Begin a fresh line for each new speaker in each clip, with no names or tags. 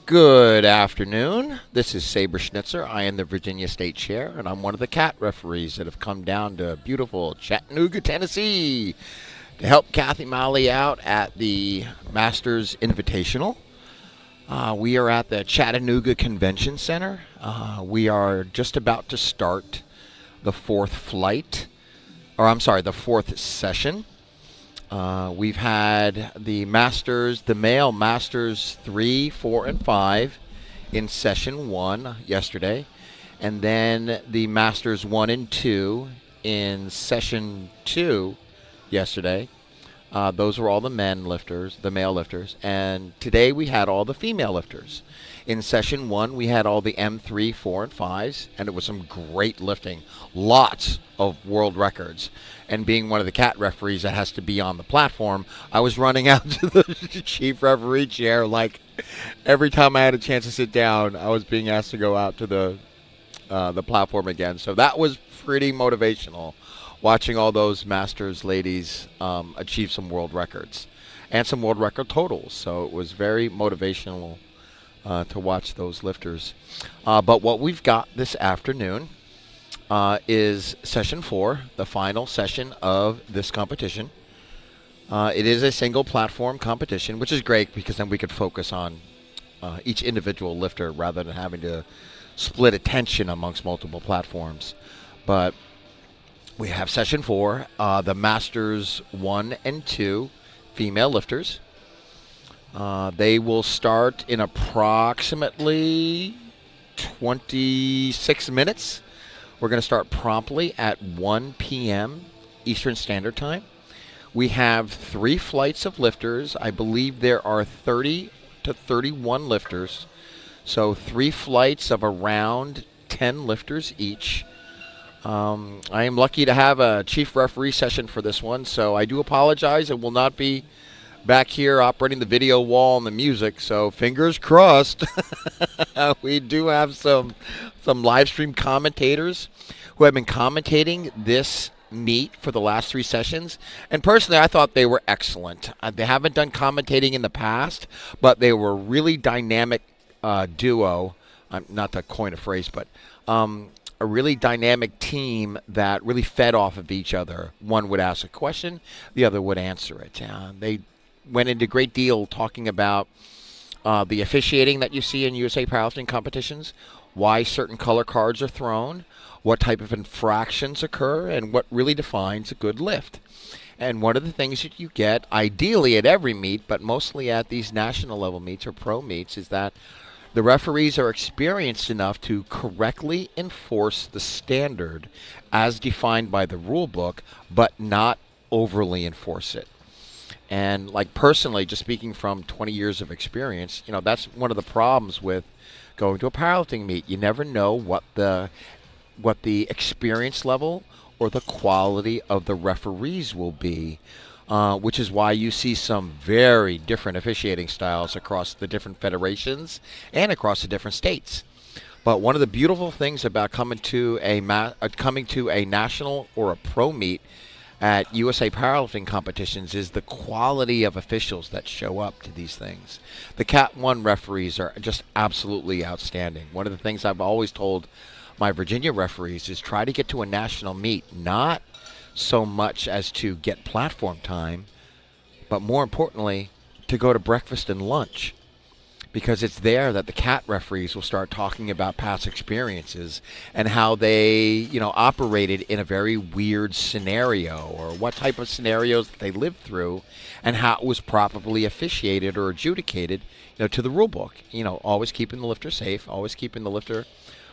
Good afternoon. This is Saber Schnitzer. I am the Virginia State Chair, and I'm one of the CAT referees that have come down to beautiful Chattanooga, Tennessee to help Kathy Malley out at the Masters Invitational. We are at the Chattanooga Convention Center. We are just about to start the fourth session. We've had the male Masters 3, 4, and 5 in session 1 yesterday, and then the Masters 1 and 2 in session 2 yesterday. Those were all the male lifters, and today we had all the female lifters. In session 1, we had all the M3, 4, and 5s, and it was some great lifting. Lots of world records. And being one of the CAT referees that has to be on the platform, I was running out to the chief referee chair. Like, every time I had a chance to sit down, I was being asked to go out to the platform again. So that was pretty motivational, watching all those Masters ladies achieve some world records and some world record totals. So it was very motivational to watch those lifters. But what we've got this afternoon is session 4, the final session of this competition. It is a single platform competition, which is great because then we could focus on each individual lifter rather than having to split attention amongst multiple platforms. But we have session 4, the Masters 1 and 2 female lifters. They will start in approximately 26 minutes. We're going to start promptly at 1 p.m. Eastern Standard Time. We have 3 flights of lifters. I believe there are 30 to 31 lifters. So 3 flights of around 10 lifters each. I am lucky to have a chief referee session for this one, so I do apologize. It will not be back here operating the video wall and the music, so fingers crossed. We do have some live stream commentators who have been commentating this meet for the last 3 sessions, and personally I thought they were excellent. They haven't done commentating in the past, but they were a really dynamic duo. Not to coin a phrase, but a really dynamic team that really fed off of each other. One would ask a question, the other would answer it. They went into a great deal talking about the officiating that you see in USA Powerlifting competitions, why certain color cards are thrown, what type of infractions occur, and what really defines a good lift. And one of the things that you get, ideally at every meet, but mostly at these national level meets or pro meets, is that the referees are experienced enough to correctly enforce the standard as defined by the rule book, but not overly enforce it. And like personally, just speaking from 20 years of experience, that's one of the problems with going to a powerlifting meet. You never know what the experience level or the quality of the referees will be, which is why you see some very different officiating styles across the different federations and across the different states. But one of the beautiful things about coming to a national or a pro meet at USA Powerlifting competitions is the quality of officials that show up to these things. The Cat 1 referees are just absolutely outstanding. One of the things I've always told my Virginia referees is try to get to a national meet, not so much as to get platform time, but more importantly, to go to breakfast and lunch. Because it's there that the CAT referees will start talking about past experiences and how they, operated in a very weird scenario, or what type of scenarios that they lived through and how it was properly officiated or adjudicated, to the rule book. Always keeping the lifter safe, always keeping the lifter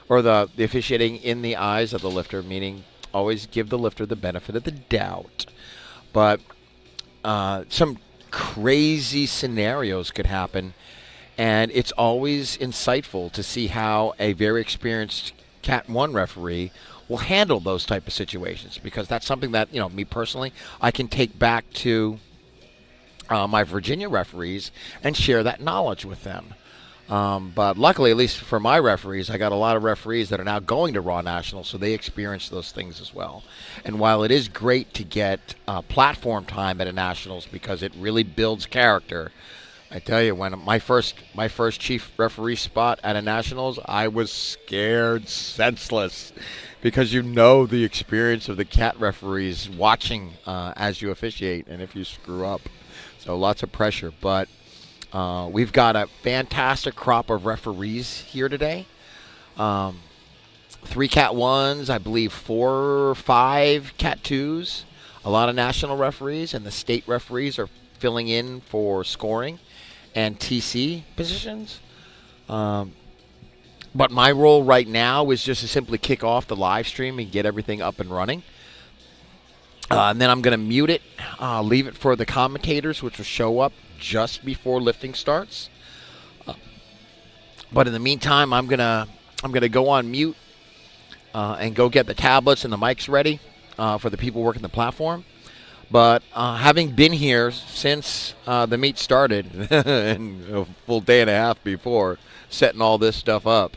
or the officiating in the eyes of the lifter, meaning always give the lifter the benefit of the doubt. But some crazy scenarios could happen. And it's always insightful to see how a very experienced Cat 1 referee will handle those type of situations, because that's something that, me personally, I can take back to my Virginia referees and share that knowledge with them. But luckily, at least for my referees, I got a lot of referees that are now going to Raw Nationals, so they experience those things as well. And while it is great to get platform time at a Nationals because it really builds character, I tell you, when my first chief referee spot at a nationals, I was scared senseless, because you know the experience of the cat referees watching as you officiate, and if you screw up, so lots of pressure. But we've got a fantastic crop of referees here today. Um, Three Cat ones, I believe 4 or 5 Cat 2s. A lot of national referees, and the state referees are filling in for scoring and TC positions. Um, but my role right now is just to simply kick off the live stream and get everything up and running. And then I'm going to mute it, leave it for the commentators, which will show up just before lifting starts. But in the meantime, I'm gonna go on mute and go get the tablets and the mics ready for the people working the platform. But having been here since the meet started, and a full day and a half before setting all this stuff up,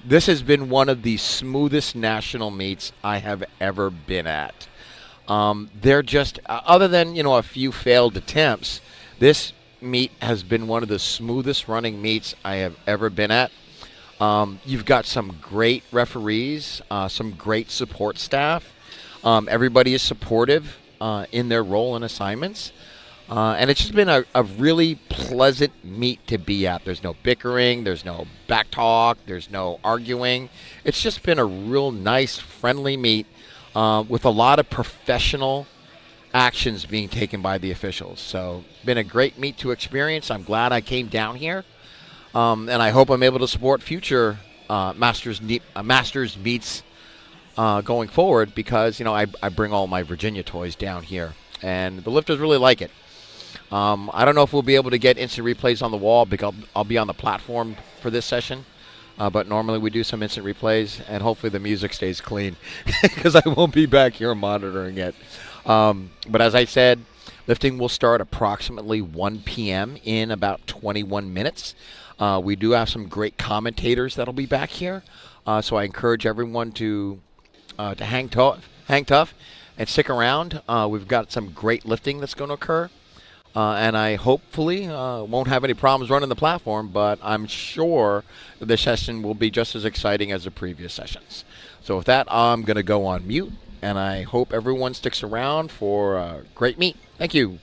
this has been one of the smoothest national meets I have ever been at. They're just, other than a few failed attempts, this meet has been one of the smoothest running meets I have ever been at. You've got some great referees, some great support staff. Everybody is supportive in their role and assignments. And it's just been a really pleasant meet to be at. There's no bickering, there's no back talk, there's no arguing. It's just been a real nice, friendly meet with a lot of professional actions being taken by the officials. So, been a great meet to experience. I'm glad I came down here. And I hope I'm able to support future Masters meets going forward, because I bring all my Virginia toys down here, and the lifters really like it. I don't know if we'll be able to get instant replays on the wall, because I'll be on the platform for this session. But normally we do some instant replays, and hopefully the music stays clean, because I won't be back here monitoring it. But as I said, lifting will start approximately 1 p.m. in about 21 minutes. We do have some great commentators that'll be back here, so I encourage everyone to hang tough, and stick around. We've got some great lifting that's going to occur, and I hopefully won't have any problems running the platform, but I'm sure this session will be just as exciting as the previous sessions. So with that, I'm going to go on mute, and I hope everyone sticks around for a great meet. Thank you.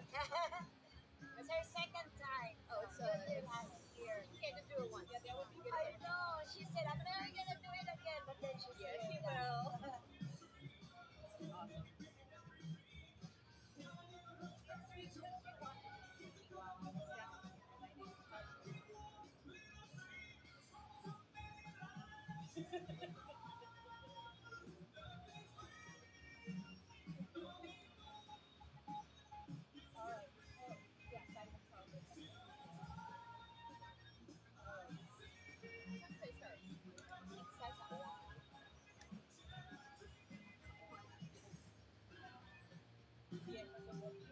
here. It's her second time.
Oh, so
last year.
you can't just do it once. Yeah, that would be good.
I know. She said, I'm never going to do it again. But then she said,
she will. Awesome. Alright. Yeah, that is probably. How do they start?
It says a lot.
Yeah, that's a movie.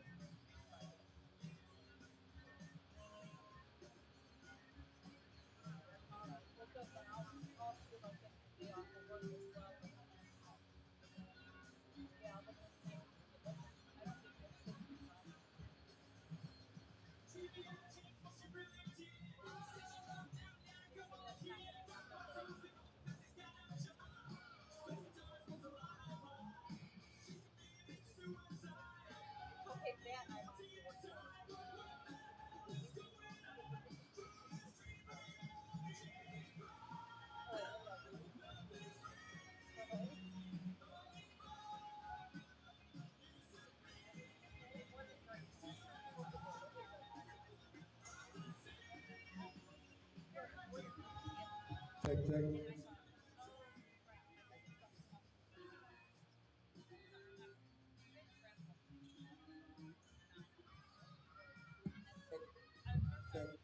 Alright, well good, then I'll see if I can be off the work as well. Yeah, I'll look at the I don't think okay, that I want to
Check, check. Check.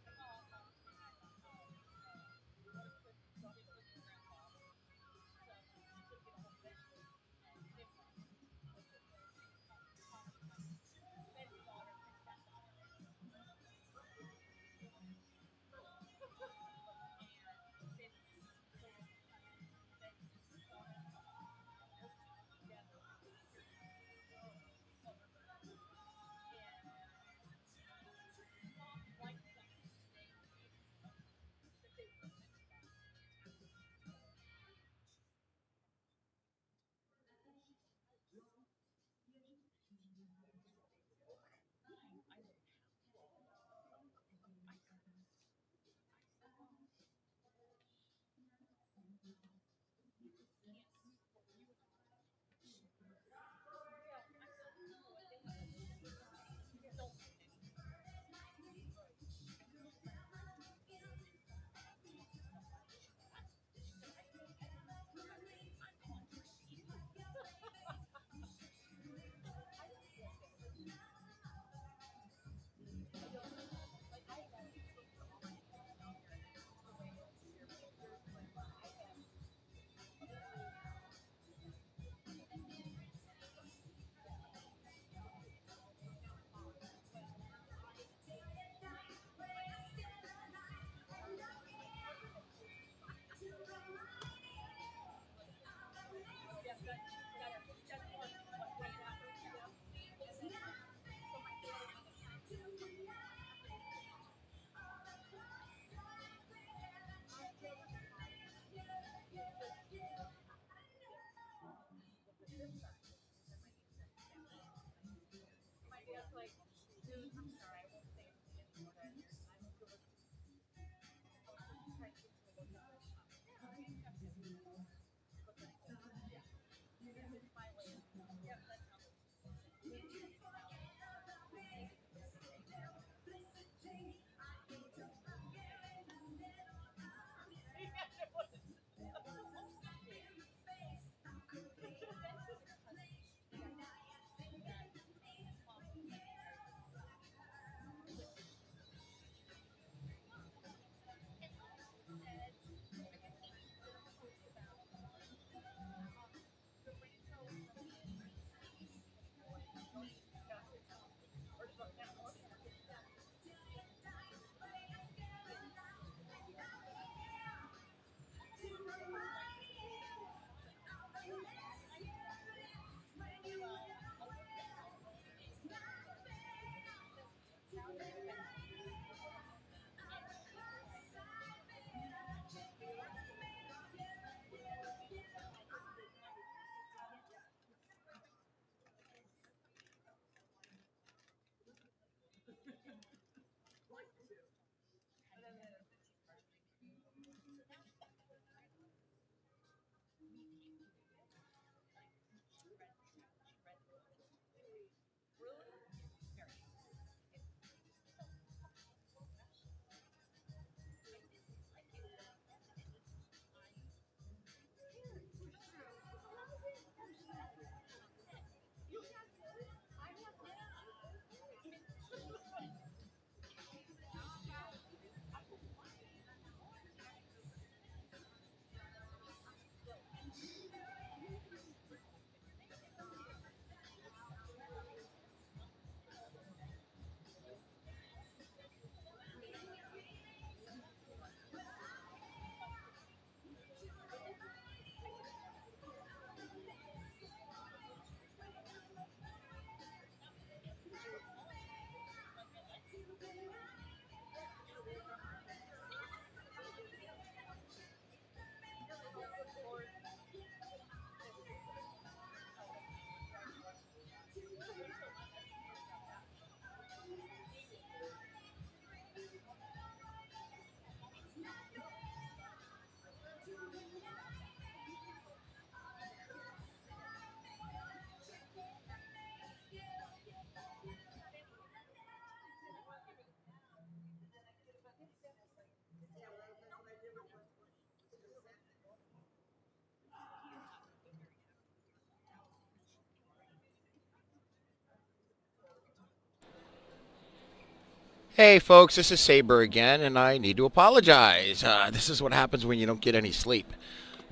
Hey folks, this is Saber again, and I need to apologize. This is what happens when you don't get any sleep.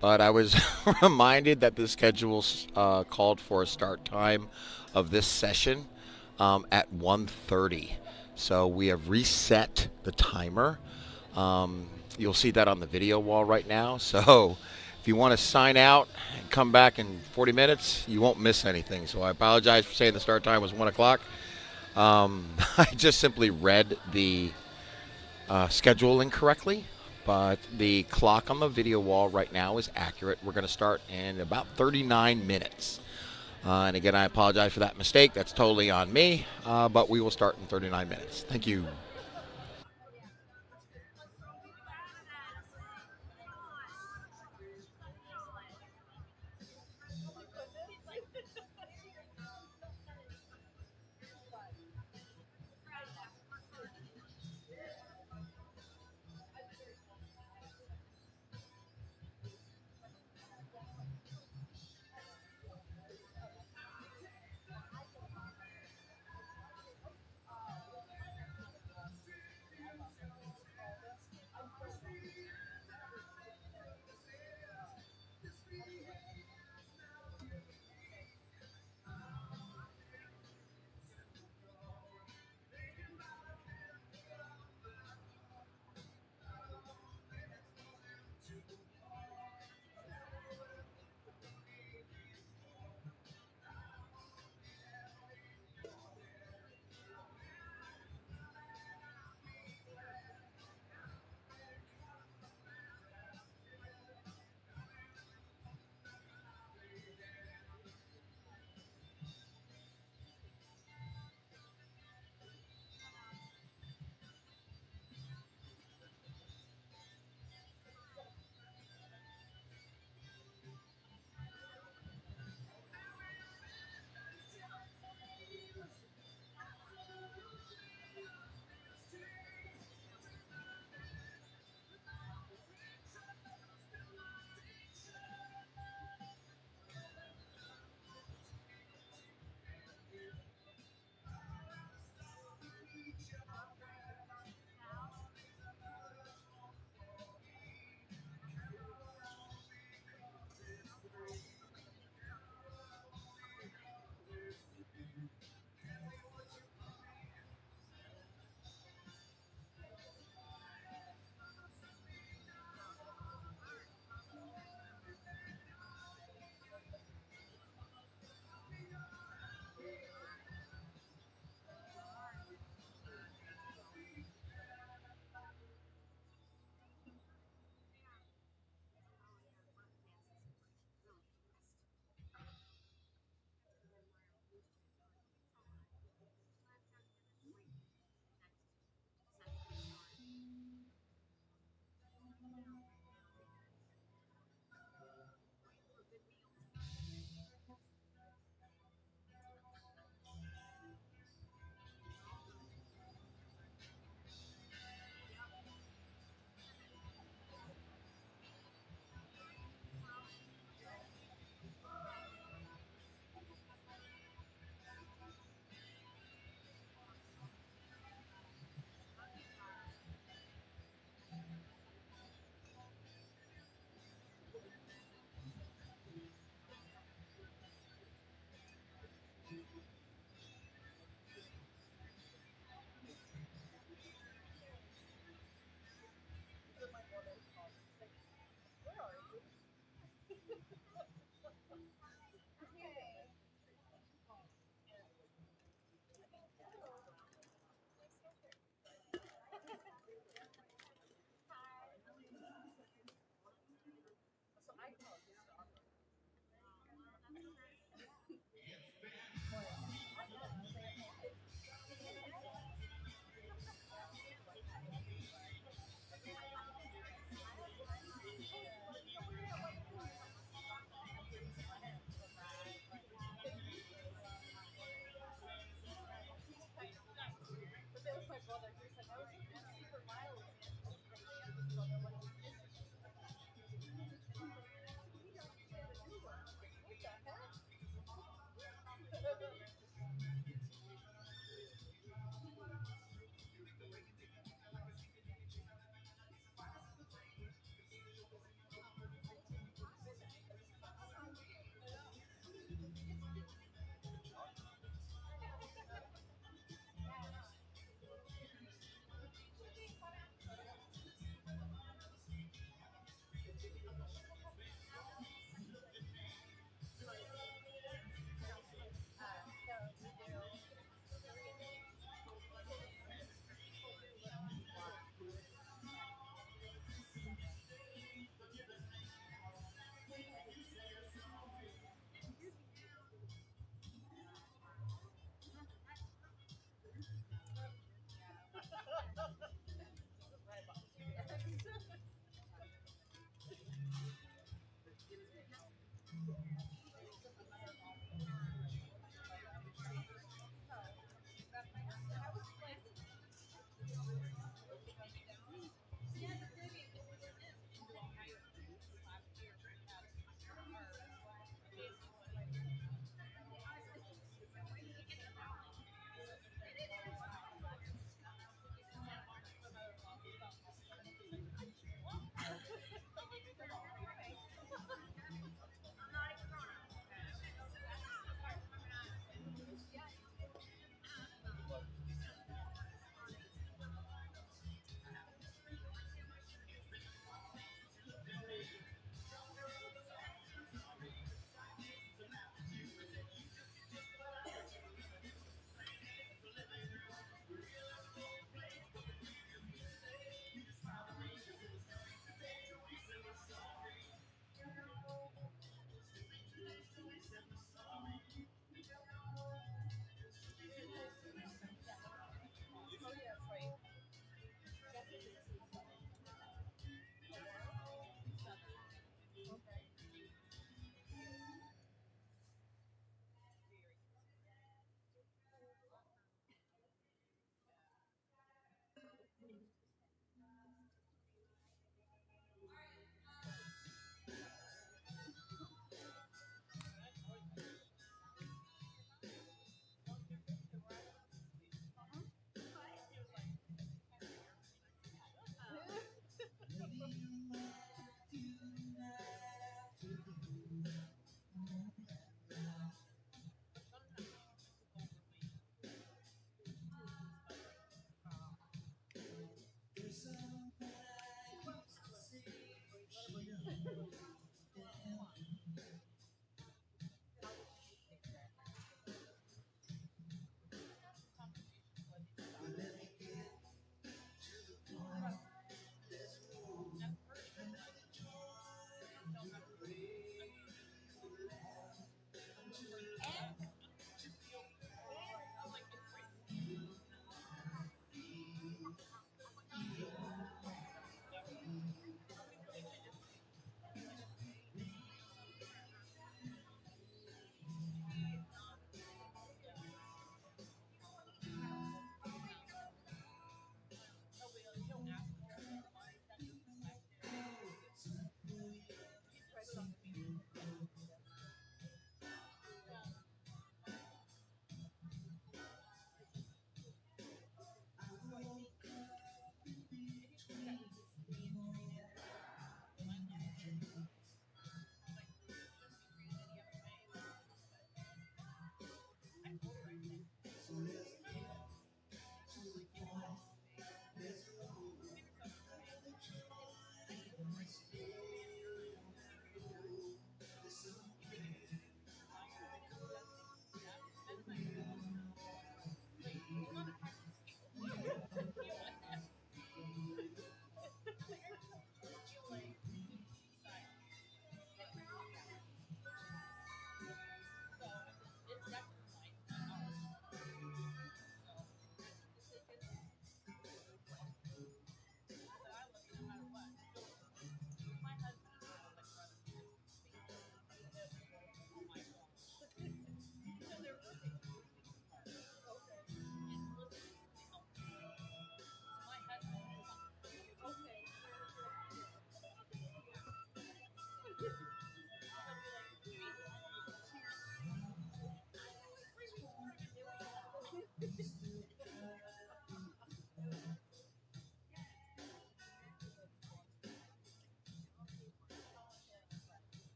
But I was reminded that the schedule called for a start time of this session at 1:30. So we have reset the timer. You'll see that on the video wall right now. So if you want to sign out and come back in 40 minutes, you won't miss anything. So I apologize for saying the start time was 1 o'clock. I just simply read the schedule incorrectly, but the clock on the video wall right now is accurate. We're going to start in about 39 minutes. And again, I apologize for that mistake. That's totally on me, but we will start in 39 minutes. Thank you.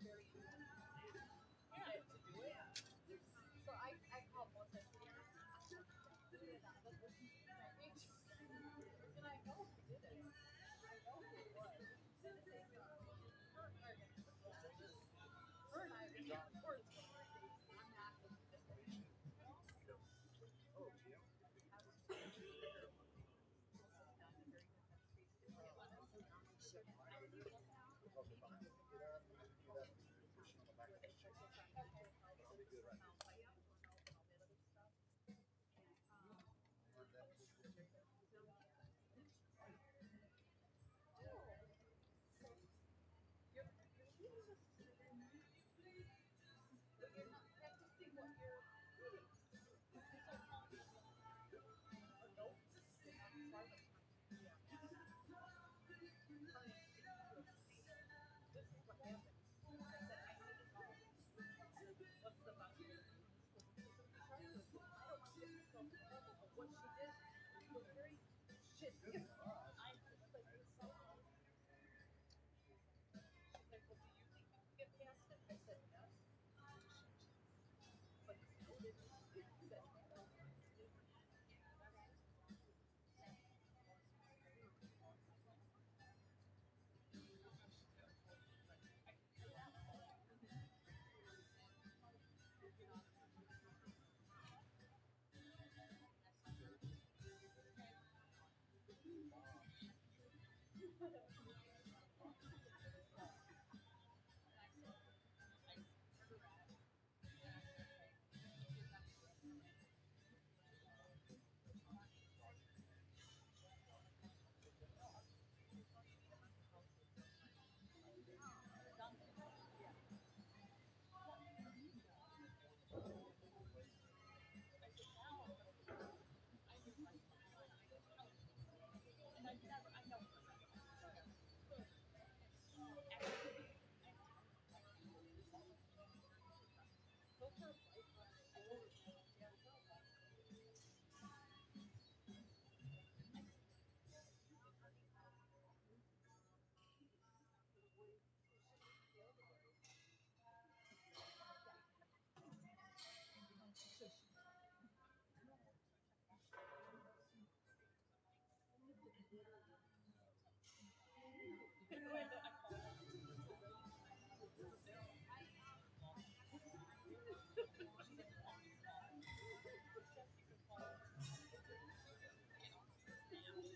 very to do it. So I called once I see her. And I know who did it. I know who it was. Her and I have been going towards I'm not you're not practicing what you're eating. Nope. This is what happened. I said, I need to know what's the best. I don't want to get myself in trouble, but what she did was very shitty. I was like, you're so she's like, well, do you think you can get past it? I said, yes. But it's noted. I said, no.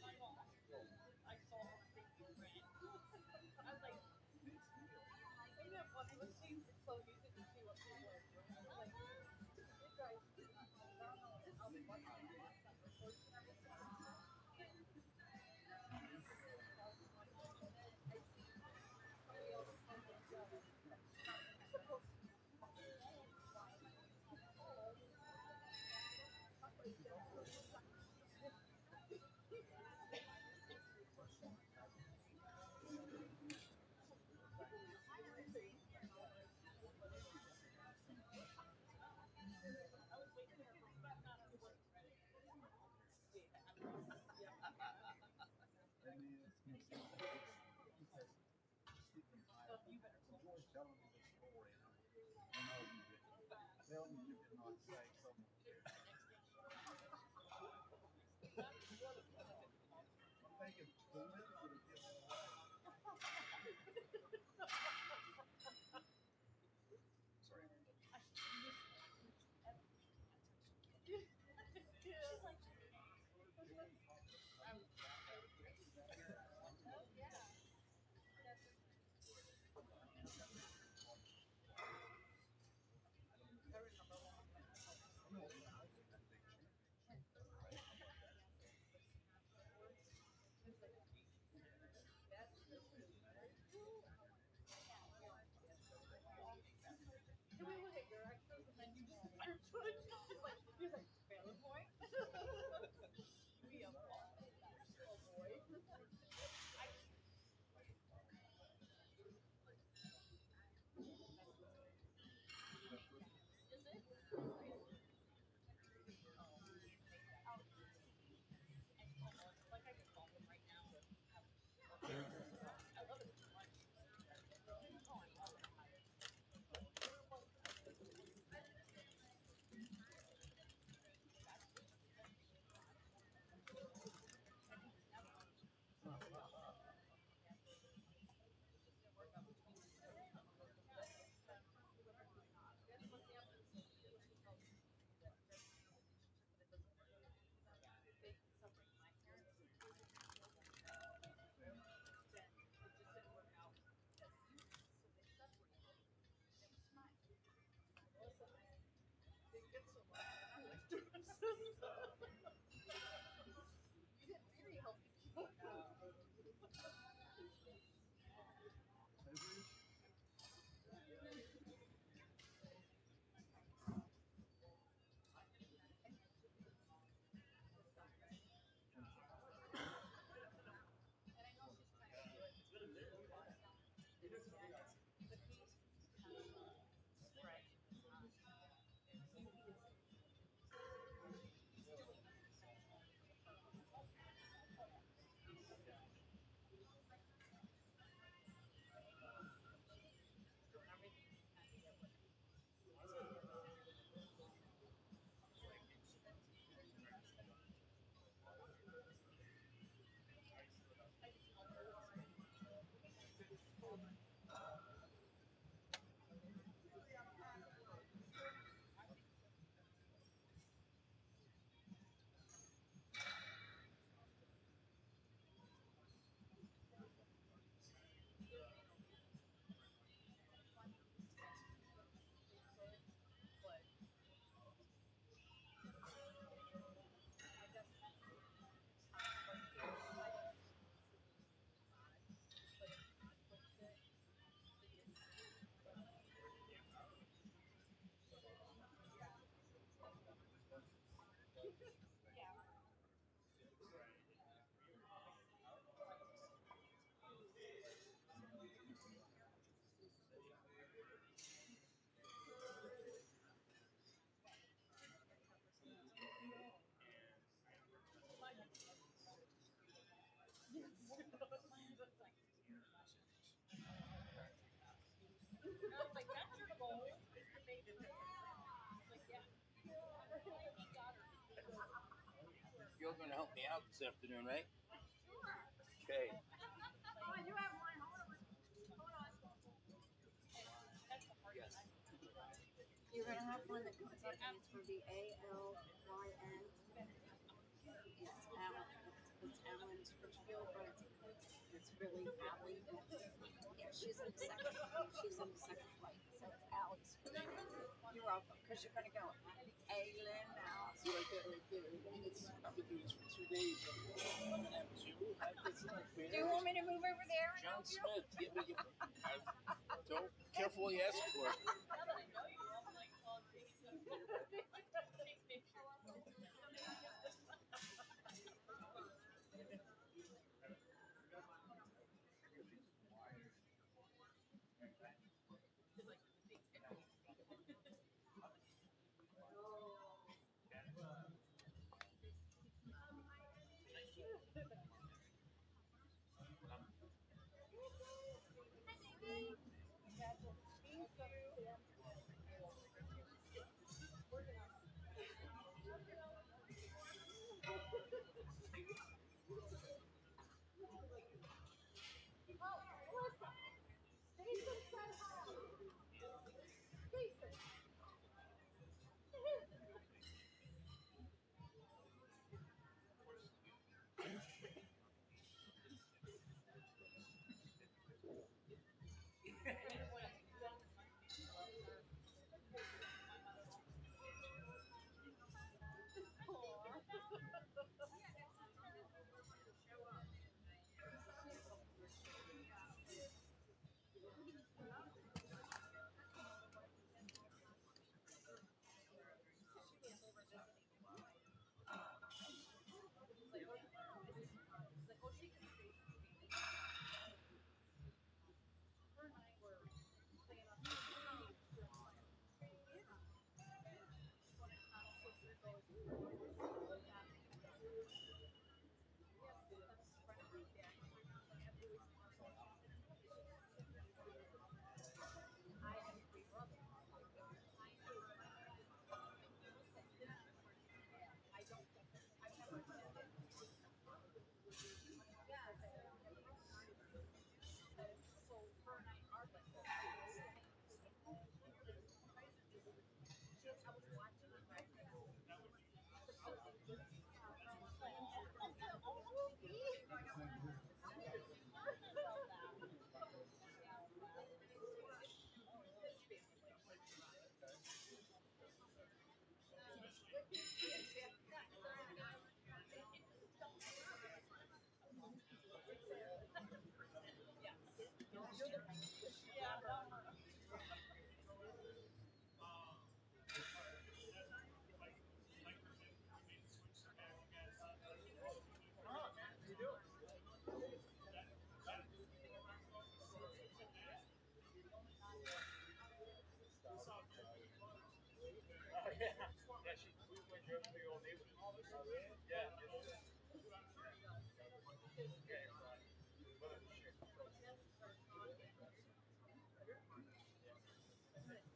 I saw her freaking red. I was like, isn't it funny when she's so used to see what people are doing? I was like, you guys, I'll be watching reports and everything. And I see somebody else send themselves. Supposed I was waiting for her, but not who wasn't ready. You better
George telling me the story, and I know you didn't. Tell me you did not say something. I'm thinking the wind would have given it away. Sorry.
She's like, oh yeah. I remember when
You're going to help me out this afternoon, right? Okay.
Oh, you have one. Hold on.
Yes.
You're gonna have one that comes up and it's gonna be ALYN. It's Alan. It's Alan Scritchfield, but it's really Allie. Yeah, she's in the second. She's in the second flight, so it's Allie Scritchfield. You're welcome, because you're gonna go Alan now.
See right there, right there. And it's, I've been doing this for 2 days. I'm going to have two. That's not fair.
Do you want me to move over there? and
John
help you?
Smith. Don't careful what you ask for.
Now that I know you, I'm like, oh, take pictures.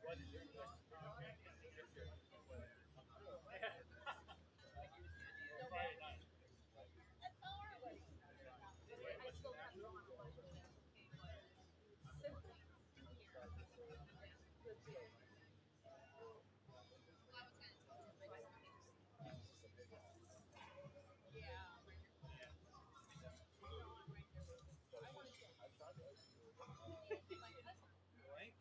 What did you do? Friday night.
That's alright. I still have drawn a bunch of things, okay, but simply here. Good deal. Yeah.
Right?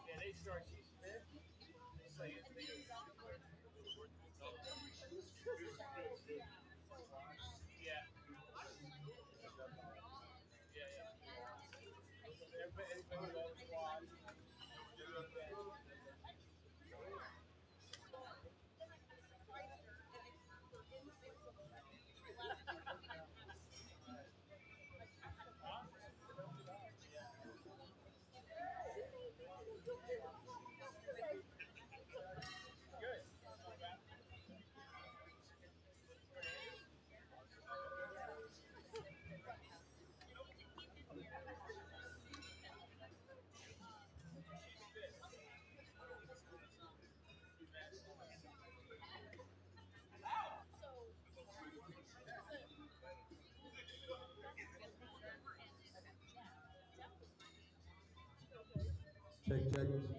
Yeah, they start she's fifth. So you think yeah. Yeah, yeah. Everybody loves squats. Good.
Check, check.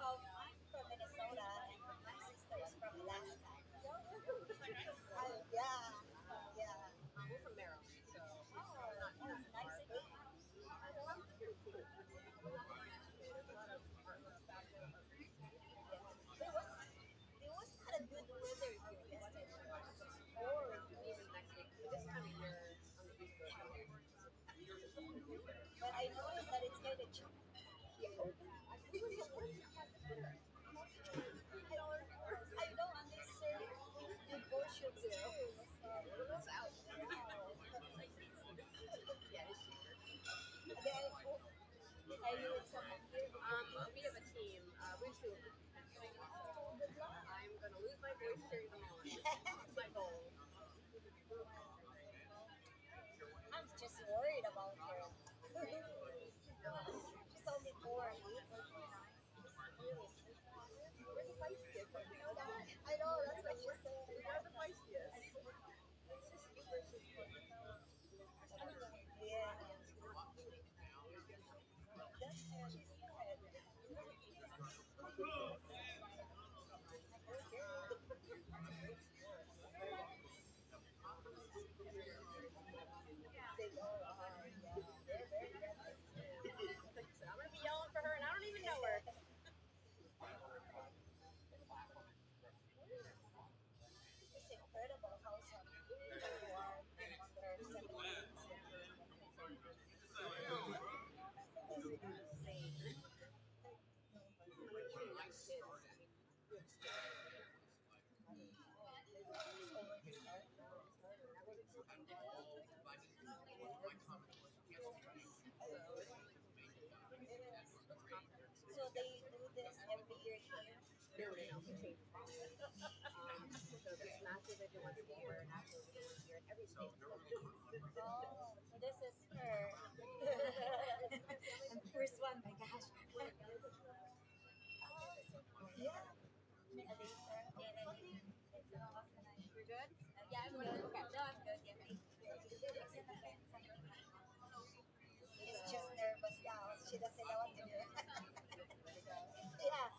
I'm from Minnesota, and my sister is from Alaska. Yeah, yeah.
We're from Maryland, so
Oh, that's nice again. There was not a good weather here yesterday.
or even next week. This time of year on the East Coast.
But I noticed that it's kind of cheap. I know, and they serve good portions too.
What was out? Yeah, it's cheaper.
Then, are you with someone here?
We have a team. We have two of them.
Oh, good luck.
I'm gonna lose my voice cheering them on. That's my goal.
I'm just worried about her. She's only 4. Really sweet.
We're the feistiest, don't you know that?
I know, that's what she
We
said.
are the feistiest. It's just you versus
Yeah. That's what she said. They all are, yeah. They're very friendly.
I'm gonna be yelling for her, and I don't even know her.
It's incredible how some people are on their 70s. It's insane.
I'm like eating like kids. I mean, good stuff.
So they do this every year here.
No, we change so there's massive event once a year, national event once a year, and every state.
Oh, so this is her. And first one, my gosh. Yeah.
You're good? Yeah, I'm good. Okay. No, I'm good. Yeah, thank
she doesn't know what to do. Yeah,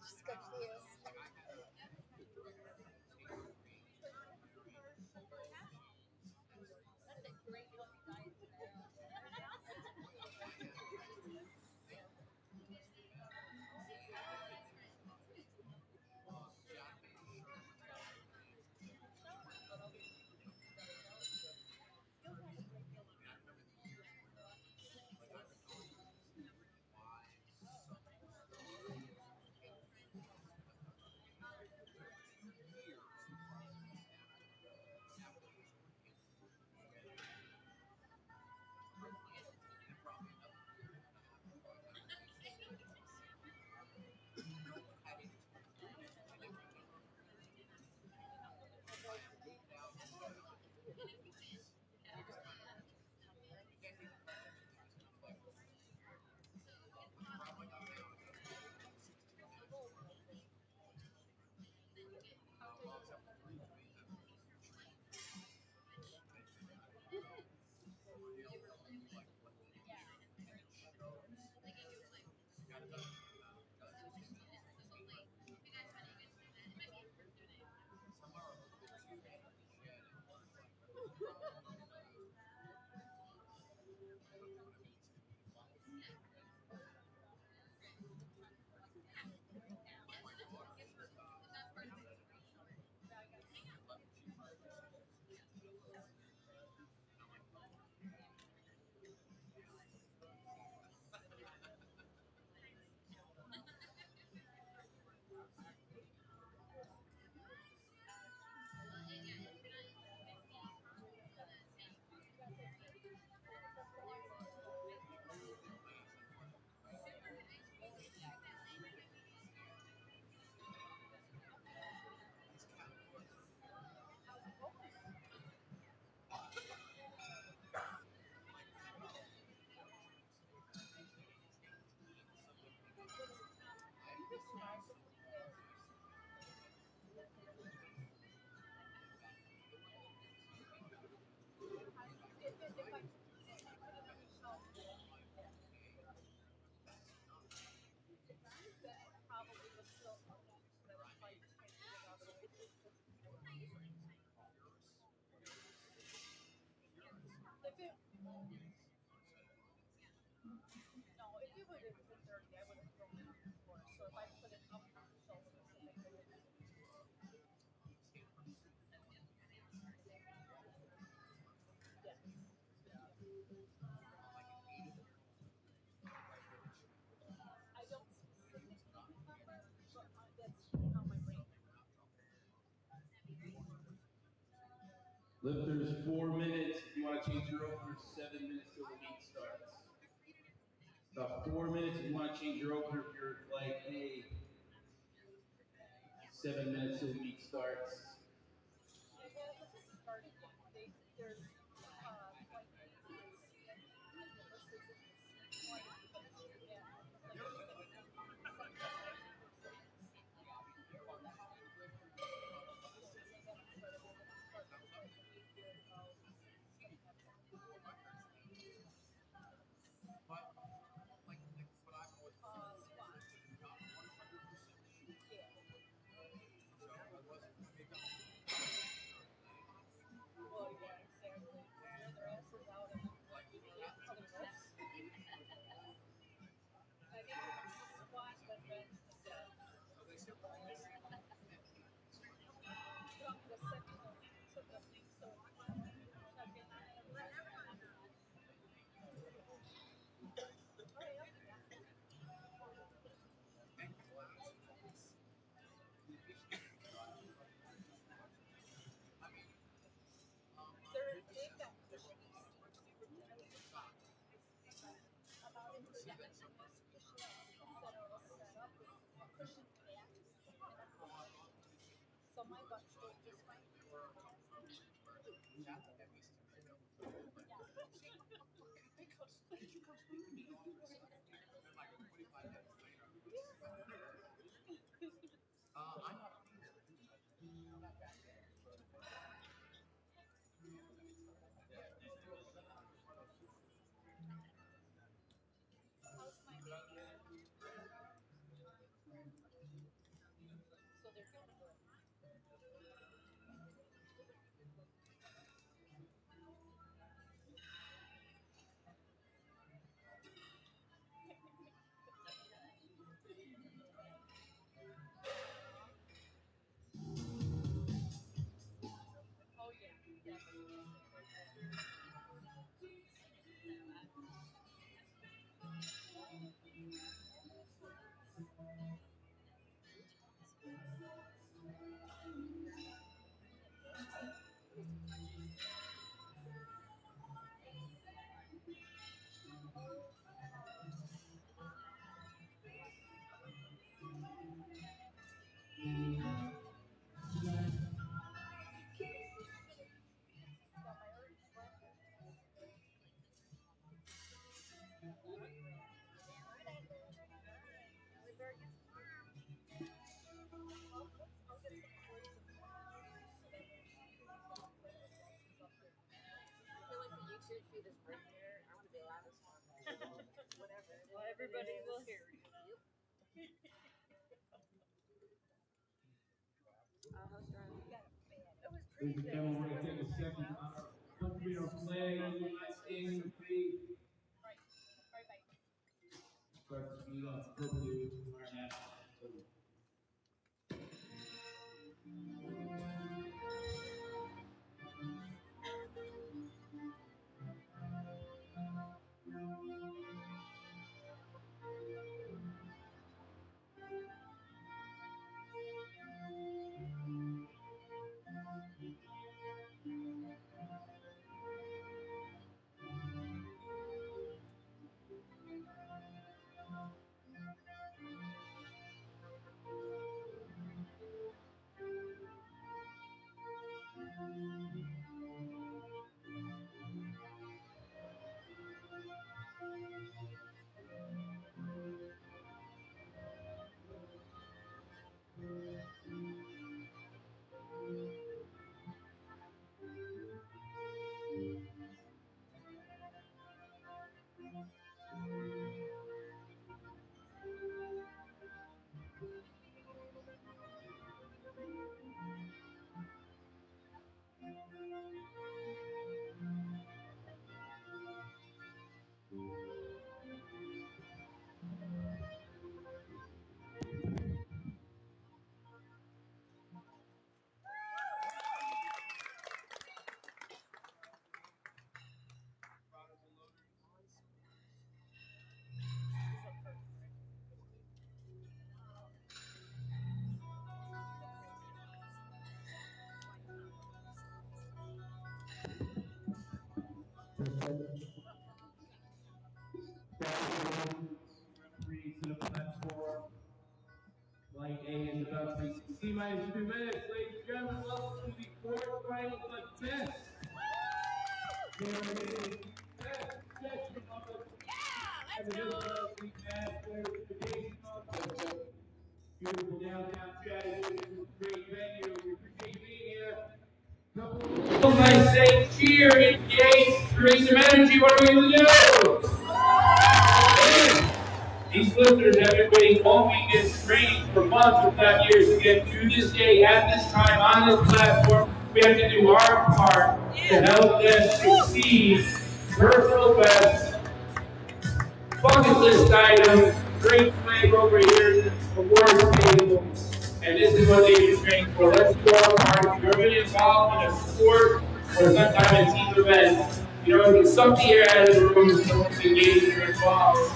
she's confused.
That's a great healthy diet today. Probably was still that was like if it no, if it would have been dirty, I would have thrown it on the floor. So if I put it up on the shoulders, I think I would have. Yeah. I don't specifically remember, but that's how my brain.
Lifters, 4 minutes. If you want to change your opener, 7 minutes till the meet starts. About 4 minutes if you want to change your opener if you're like, hey, 7 minutes till the meet starts.
It hasn't started yet. There's like versus like
But I've always
squat.
100% sure.
Yeah.
So I wasn't big on
Well, yeah, exactly. Wear their asses out and other lifts. I think it's squat, but bench the dead.
so they said,
The second one took the thing so chuck in they've got cushions about it. Cushion set up with cushion backs. So my butt feels just fine.
did you come speak to me all of a sudden? And then like 45 minutes later, I'm not
2 feet is right here. I want to be loud as fuck. Whatever.
Well, everybody will hear you.
How's driving?
It was
Ladies and
pretty
gentlemen, we're
good.
going to take a second to honor our country, our flag, and United States of faith. Start to speed up appropriately with our national anthem. Referee to the platform. Light A is about to see minus 2 minutes. Ladies and gentlemen, welcome to the fourth final but best. There is best section of the beautiful downtown Chattanooga, great venue. We appreciate you being here. Couple I say cheer, engage, create some energy. What are we gonna do? These lifters have been waiting all weekend training for months, if not years, to get through this day at this time on this platform. We have to do our part to help them succeed. Personal best, bucket list items, great flag over here, awards table, and this is what they've been training for. Let's do our part. If you're really involved in a sport or sometime a team event, you know, you can suck the air out of the room so someone's engaged and involved.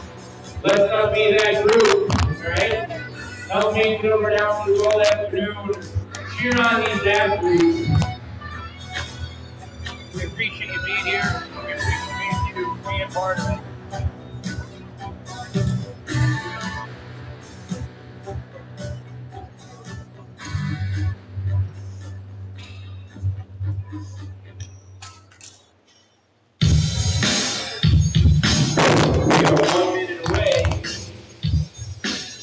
Let's not be that group, alright? Help make it over now through all afternoon. Cheer on these athletes. We appreciate you being here. We appreciate you being part of it. We are 1 minute away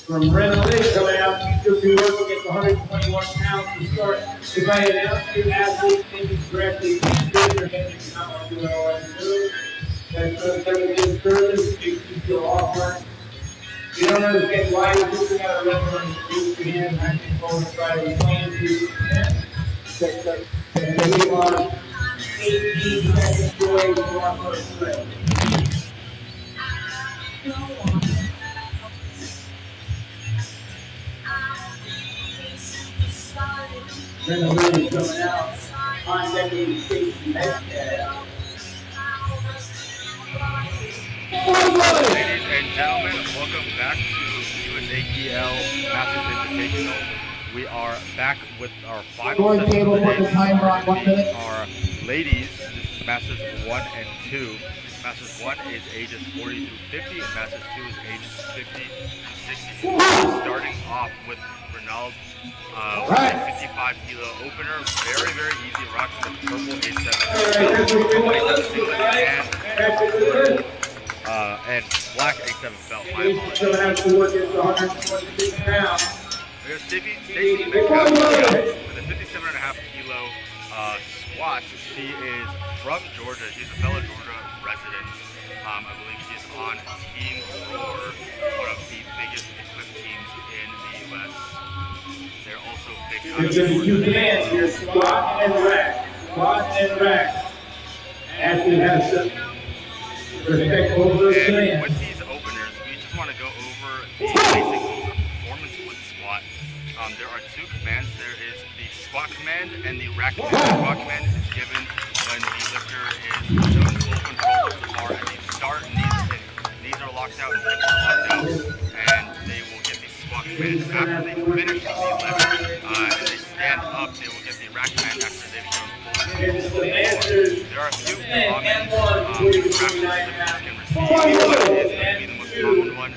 from Brenda Lake coming out. She'll be working at 121 pounds to start. If I announce your athlete thinking correctly, please raise your hand and come on to what I want to do. That's the second service. Makes you feel awkward. You don't understand why you're looking at a restaurant and use your hand. I think we'll try to explain to you. And we are 18 seconds away from our first play. Then the wind is coming out. On deputy safety headcast.
Ladies and gentlemen, welcome back to USAPL Masters Invitational. We are back with our final session of the day. Our ladies, this is Masters 1 and 2. Masters 1 is ages 40 through 50, and Masters 2 is ages 50 to 60. Starting off with Ronald, 55 kilo opener, very, very easy. Rocks the purple 87 and black 87 belt. My apologies. There's Stacey Metcalf with a 57.5 kilo squat. She is from Georgia. She's a fellow Georgia resident. I believe she's on Team Roar, one of the biggest equipped teams in the U.S. They're also big out
There's
of
going to be two
Georgia.
commands here, squat and rack. Squat and rack. After you have some respect for those
And
commands.
with these openers, we just want to go over the basic rules of performance with squat. There are two commands. There is the squat command and the rack command. The squat command is given when the lifter is showing full control of the bar at the start. Knees are locked out and hips are locked out. And they will get the squat command after they finish the lift. And they stand up, they will get the rack command after they've shown full control of the bar. There are a few common fractions lifters can receive. One is going to be the most common one.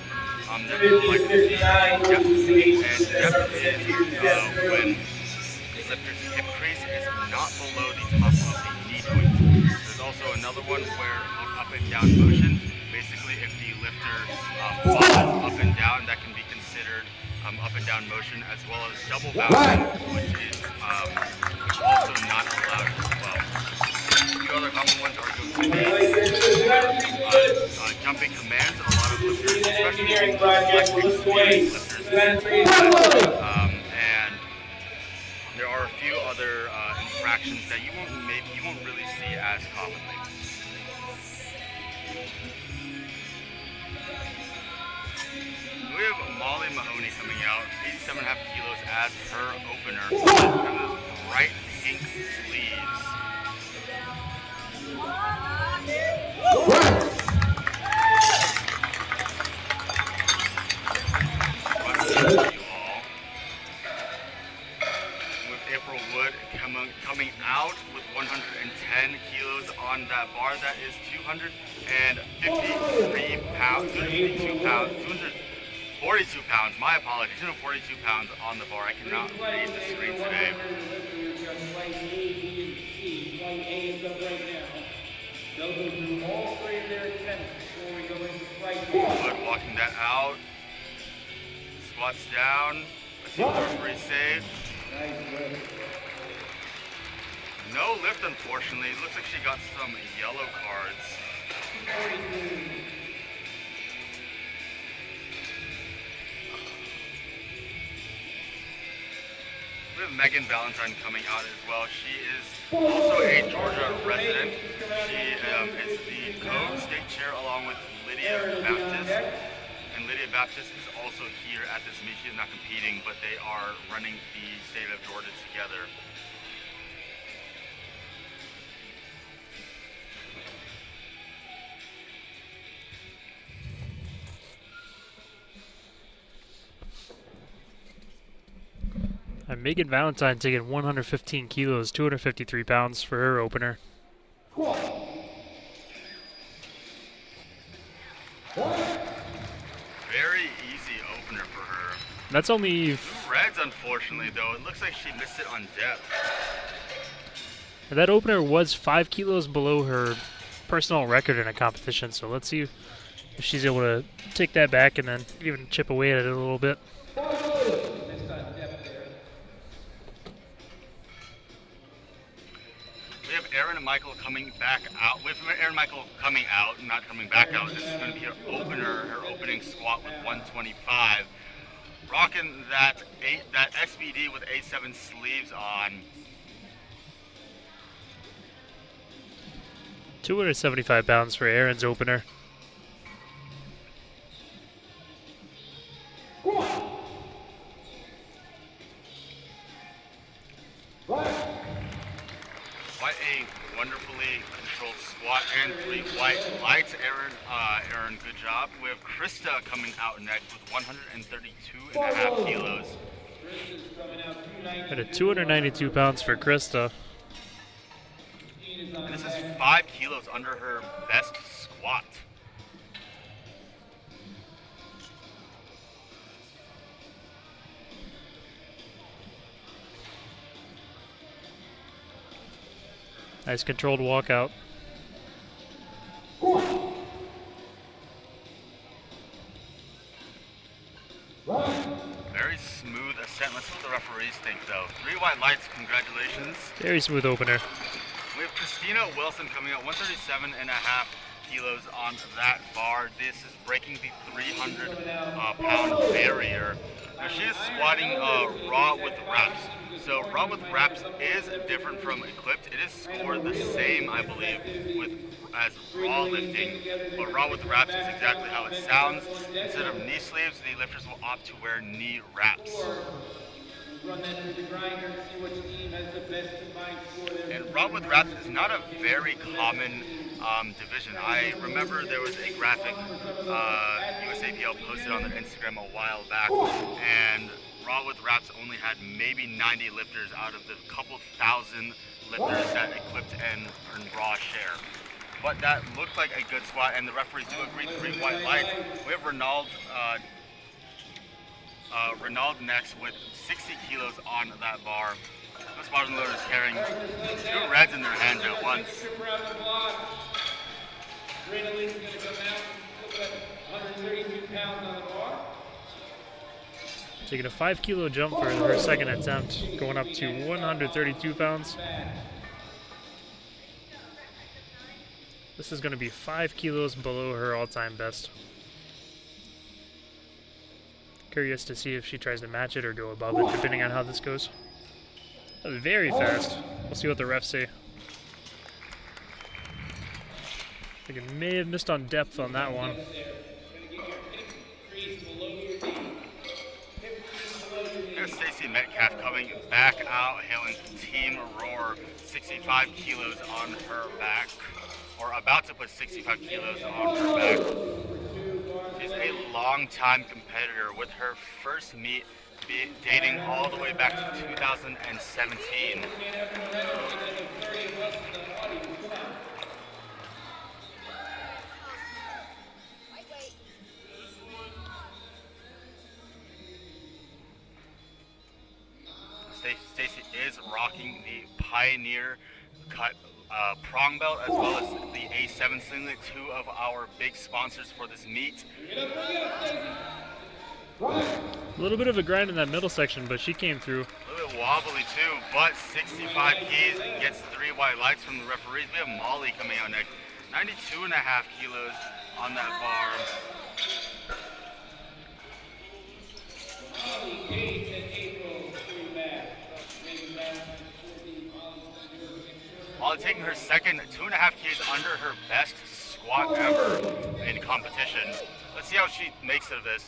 That we like to see depth. And depth is when the lifter's hip crease is not below the top of the knee joint. There's also another one where up and down motion. Basically, if the lifter bobbles up and down, that can be considered up and down motion, as well as double bouncing, which is also not allowed as well. The other common ones are going to be jumping commands. A lot of lifters, especially less experienced lifters, and there are a few other infractions that you won't really see as commonly. We have Molly Mahoney coming out, 87.5 kilos as her opener. Kind of bright pink sleeves. With April Wood coming out with 110 kilos on that bar. That is 253 pounds, 252 pounds, 242 pounds. My apologies, 242 pounds on the bar. I cannot read the screen today.
They'll go through all three of their attempts before we go into flight.
Wood walking that out. Squats down. Let's see what the referee saved. No lift, unfortunately. It looks like she got some yellow cards. We have Megan Valentine coming out as well. She is also a Georgia resident. She is the co-state chair along with Lydia Baptist. And Lydia Baptist is also here at this meet. She is not competing, but they are running the state of Georgia together.
Megan Valentine taking 115 kilos, 253 pounds for her opener.
Very easy opener for her.
That's only...
Two reds, unfortunately, though. It looks like she missed it on depth.
That opener was 5 kilos below her personal record in a competition, so let's see if she's able to take that back and then even chip away at it a little bit.
We have Aaron and Michael coming back out. With Aaron Michael coming out, not coming back out. This is going to be her opener, her opening squat with 125. Rocking that SBD with A7 sleeves on.
275 pounds for Aaron's opener.
What a wonderfully controlled squat and 3 white lights. Aaron, good job. We have Krista coming out next with 132.5 kilos.
At a 292 pounds for Krista.
And this is 5 kilos under her best squat.
Nice controlled walkout.
Very smooth ascent. Let's see what the referees think, though. 3 white lights, congratulations.
Very smooth opener.
We have Christina Wilson coming out, 137.5 kilos on that bar. This is breaking the 300-pound barrier. Now she is squatting raw with wraps. So raw with wraps is different from equipped. It is scored the same, I believe, as raw lifting, but raw with wraps is exactly how it sounds. Instead of knee sleeves, the lifters will opt to wear knee wraps.
Run that through the grinder and see which team has the best combined score there.
And raw with wraps is not a very common division. I remember there was a graphic USAPL posted on their Instagram a while back, and raw with wraps only had maybe 90 lifters out of the couple thousand lifters that equipped and raw share. But that looked like a good squat, and the referees do agree 3 white lights. We have Renaud next with 60 kilos on that bar. This bottom loader is carrying 2 reds in their hands at once.
Adrenaline's going to come out with 132 pounds on the bar.
Taking a 5-kilo jump for her second attempt, going up to 132 pounds. This is going to be 5 kilos below her all-time best. Curious to see if she tries to match it or go above it, depending on how this goes. That was very fast. We'll see what the refs say. I think it may have missed on depth on that one.
Here's Stacy Metcalf coming back out, hailing Team Roar, 65 kilos on her back, or about to put 65 kilos on her back. She's a long-time competitor, with her first meet dating all the way back to 2017. Stacy is rocking the Pioneer cut prong belt as well as the A7 singlet, 2 of our big sponsors for this meet.
A little bit of a grind in that middle section, but she came through.
A little bit wobbly too, but 65 keys, gets 3 white lights from the referees. We have Molly coming out next, 92.5 kilos on that bar. Molly taking her second 2.5 keys under her best squat ever in competition. Let's see how she makes it of this.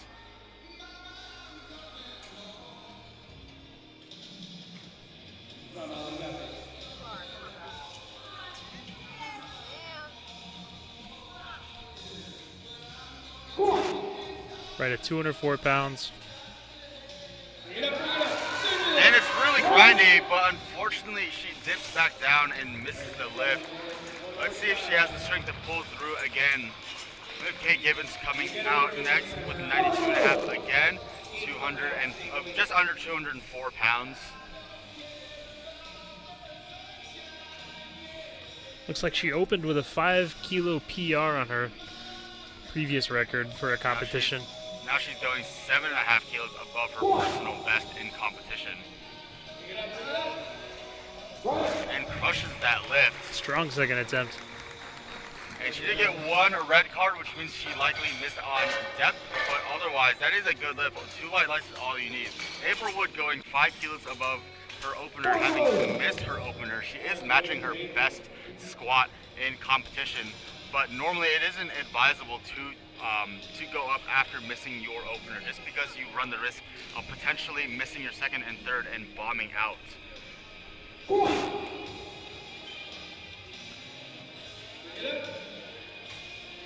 Right at 204 pounds.
And it's really grindy, but unfortunately she dips back down and misses the lift. Let's see if she has the strength to pull through again. We have Kate Gibbons coming out next with 92.5 again, just under 204 pounds.
Looks like she opened with a 5-kilo PR on her previous record for a competition.
Now she's going 7.5 kilos above her personal best in competition. And crushes that lift.
Strong second attempt.
And she did get 1 red card, which means she likely missed on depth, but otherwise, that is a good lift. 2 white lights is all you need. April Wood going 5 kilos above her opener, having missed her opener. She is matching her best squat in competition, but normally it isn't advisable to go up after missing your opener, just because you run the risk of potentially missing your second and third and bombing out.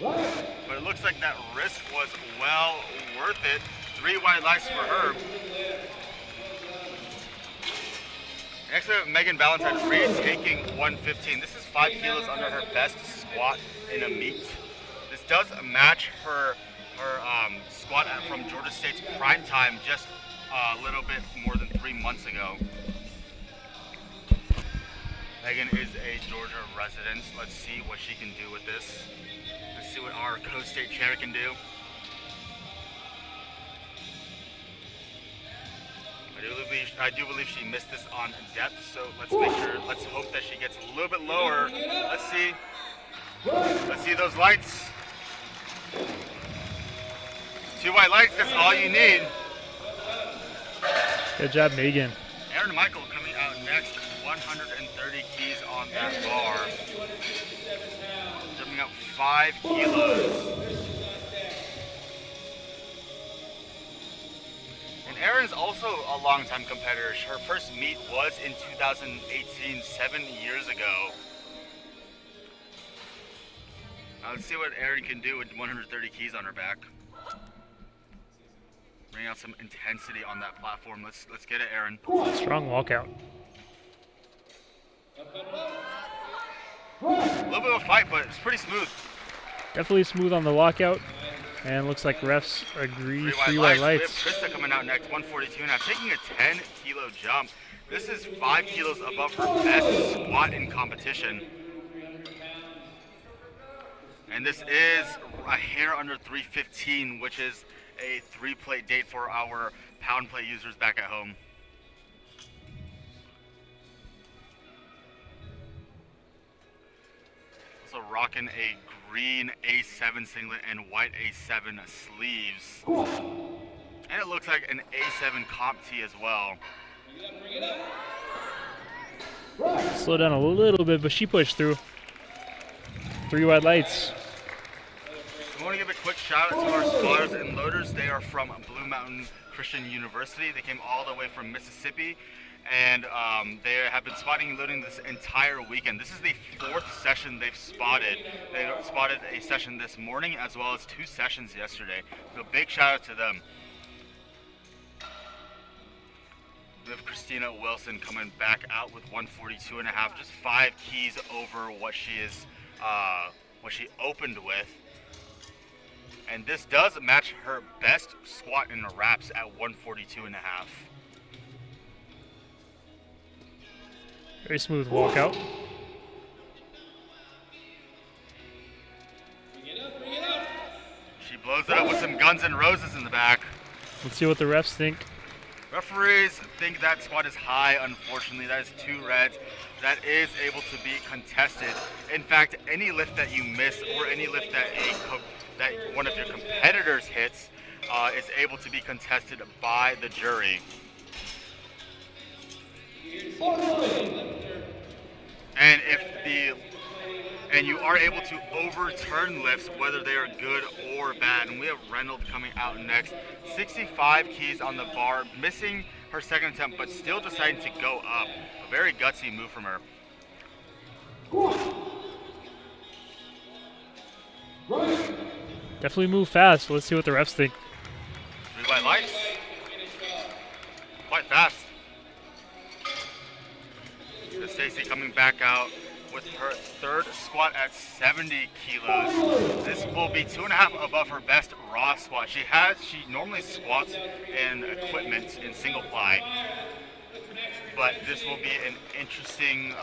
But it looks like that risk was well worth it. 3 white lights for her. Next we have Megan Valentine retaking 115. This is 5 kilos under her best squat in a meet. This does match her squat from Georgia State's prime time just a little bit more than 3 months ago. Megan is a Georgia resident. Let's see what she can do with this. Let's see what our co-state chair can do. I do believe she missed this on depth, so let's hope that she gets a little bit lower. Let's see. Let's see those lights. 2 white lights, that's all you need.
Good job, Megan.
Aaron Michael coming out next, 130 keys on that bar. Jumping up 5 kilos. And Aaron's also a longtime competitor. Her first meet was in 2018, 7 years ago. Now let's see what Aaron can do with 130 keys on her back. Bring out some intensity on that platform. Let's get it, Aaron.
Strong walkout.
A little bit of a fight, but it's pretty smooth.
Definitely smooth on the walkout. And looks like refs agree. 3 white lights.
We have Krista coming out next, 142 now, taking a 10 kilo jump. This is 5 kilos above her best squat in competition. And this is a hair under 315, which is a 3-plate date for our pound plate users back at home. Also rocking a green A7 singlet and white A7 sleeves. And it looks like an A7 comp tee as well.
Slow down a little bit, but she pushed through. 3 white lights.
I want to give a quick shout out to our spotters and loaders. They are from Blue Mountain Christian University. They came all the way from Mississippi, and they have been spotting and loading this entire weekend. This is the 4th session they've spotted. They spotted a session this morning as well as 2 sessions yesterday. So big shout out to them. We have Christina Wilson coming back out with 142.5, just 5 keys over what she is, what she opened with. And this does match her best squat in the wraps at 142.5.
Very smooth walkout.
She blows it up with some Guns N' Roses in the back.
Let's see what the refs think.
Referees think that squat is high, unfortunately. That is 2 reds. That is able to be contested. In fact, any lift that you miss or any lift that that one of your competitors hits is able to be contested by the jury. And you are able to overturn lifts, whether they are good or bad. And we have Reynolds coming out next. 65 keys on the bar, missing her second attempt, but still deciding to go up. A very gutsy move from her.
Definitely move fast. Let's see what the refs think.
3 white lights. Quite fast. Stacy coming back out with her 3rd squat at 70 kilos. This will be 2.5 above her best raw squat. She normally squats in equipment in single ply, but this will be an interesting.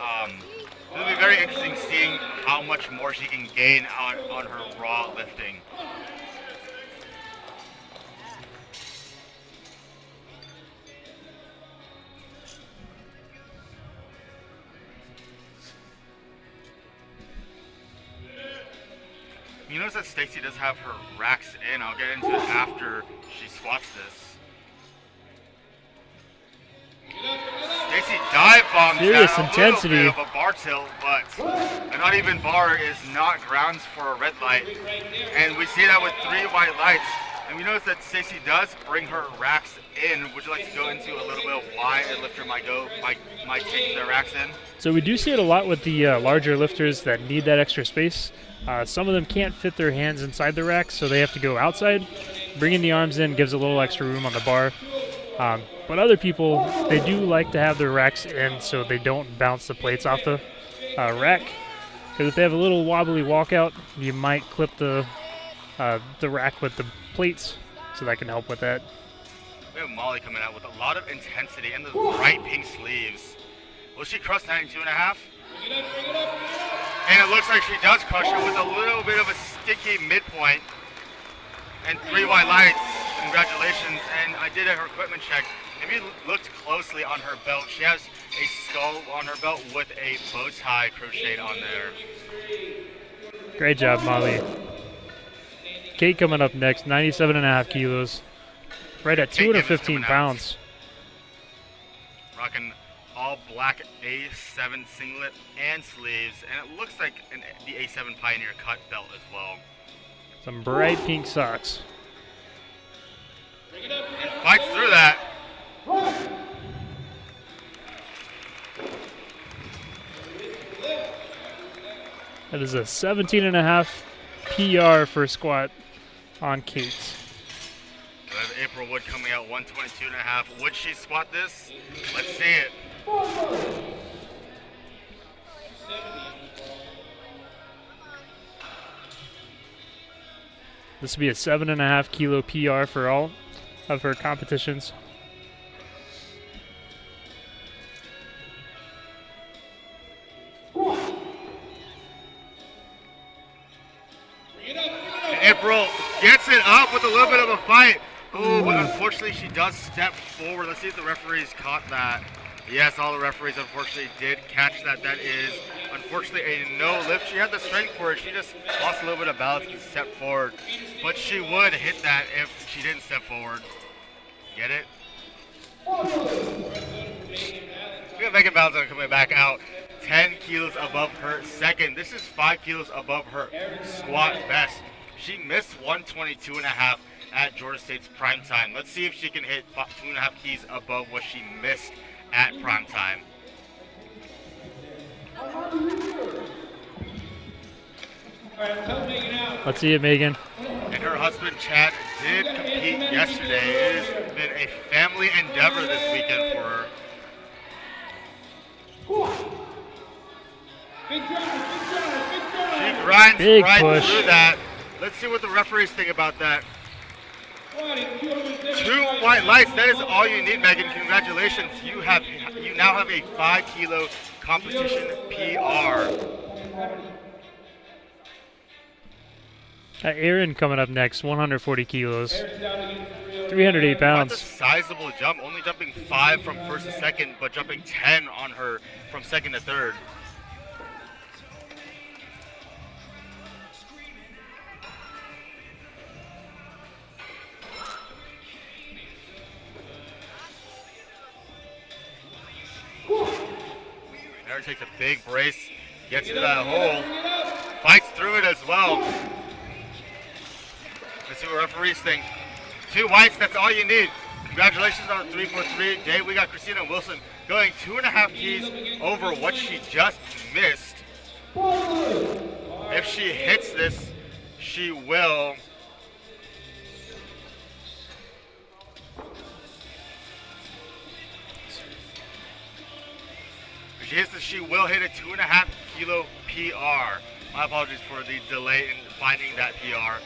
It'll be very interesting seeing how much more she can gain on her raw lifting. You notice that Stacy does have her racks in. I'll get into it after she squats this. Stacy dive bombs
Serious
that
intensity.
A little bit of a bar tilt, but an uneven bar is not grounds for a red light. And we see that with 3 white lights. And we notice that Stacy does bring her racks in. Would you like to go into a little bit of why a lifter might take their racks in?
So we do see it a lot with the larger lifters that need that extra space. Some of them can't fit their hands inside the racks, so they have to go outside. Bringing the arms in gives a little extra room on the bar. But other people, they do like to have their racks in so they don't bounce the plates off the rack. Because if they have a little wobbly walkout, you might clip the rack with the plates, so that can help with that.
We have Molly coming out with a lot of intensity and the bright pink sleeves. Will she crush 92.5? And it looks like she does crush it with a little bit of a sticky midpoint. And 3 white lights. Congratulations. And I did her equipment check. If you looked closely on her belt, she has a skull on her belt with a bow tie crocheted on there.
Great job, Molly. Kate coming up next, 97.5 kilos. Right at
Kate Gibbons
215
coming out.
pounds.
Rocking all black A7 singlet and sleeves, and it looks like the A7 Pioneer cut belt as well.
Some bright pink socks.
And fights through that.
That is a 17.5 PR for squat on Kate.
We have April Wood coming out 122.5. Would she squat this? Let's see it.
This would be a 7.5 kilo PR for all of her competitions.
April gets it up with a little bit of a fight. Oh, but unfortunately she does step forward. Let's see if the referees caught that. Yes, all the referees unfortunately did catch that. That is unfortunately a no lift. She had the strength for it. She just lost a little bit of balance and stepped forward. But she would hit that if she didn't step forward. Get it? We got Megan Valentine coming back out 10 kilos above her second. This is 5 kilos above her squat best. She missed 122.5 at Georgia State's prime time. Let's see if she can hit 2.5 keys above what she missed at prime time.
Let's see it, Megan.
And her husband Chad did compete yesterday. It has been a family endeavor this weekend for her. She grinds
Big
right
push.
through that. Let's see what the referees think about that. 2 white lights. That is all you need, Megan. Congratulations. You now have a 5 kilo competition PR.
Aaron coming up next, 140 kilos. 308
That's a
pounds.
sizable jump, only jumping 5 from first to second, but jumping 10 on her from second to third. Aaron takes a big brace, gets into that hole, fights through it as well. Let's see what referees think. 2 whites, that's all you need. Congratulations on the 343 day. We got Christina Wilson going 2.5 keys over what she just missed. If she hits this, she will. If she hits this, she will hit a 2.5 kilo PR. My apologies for the delay in finding that PR.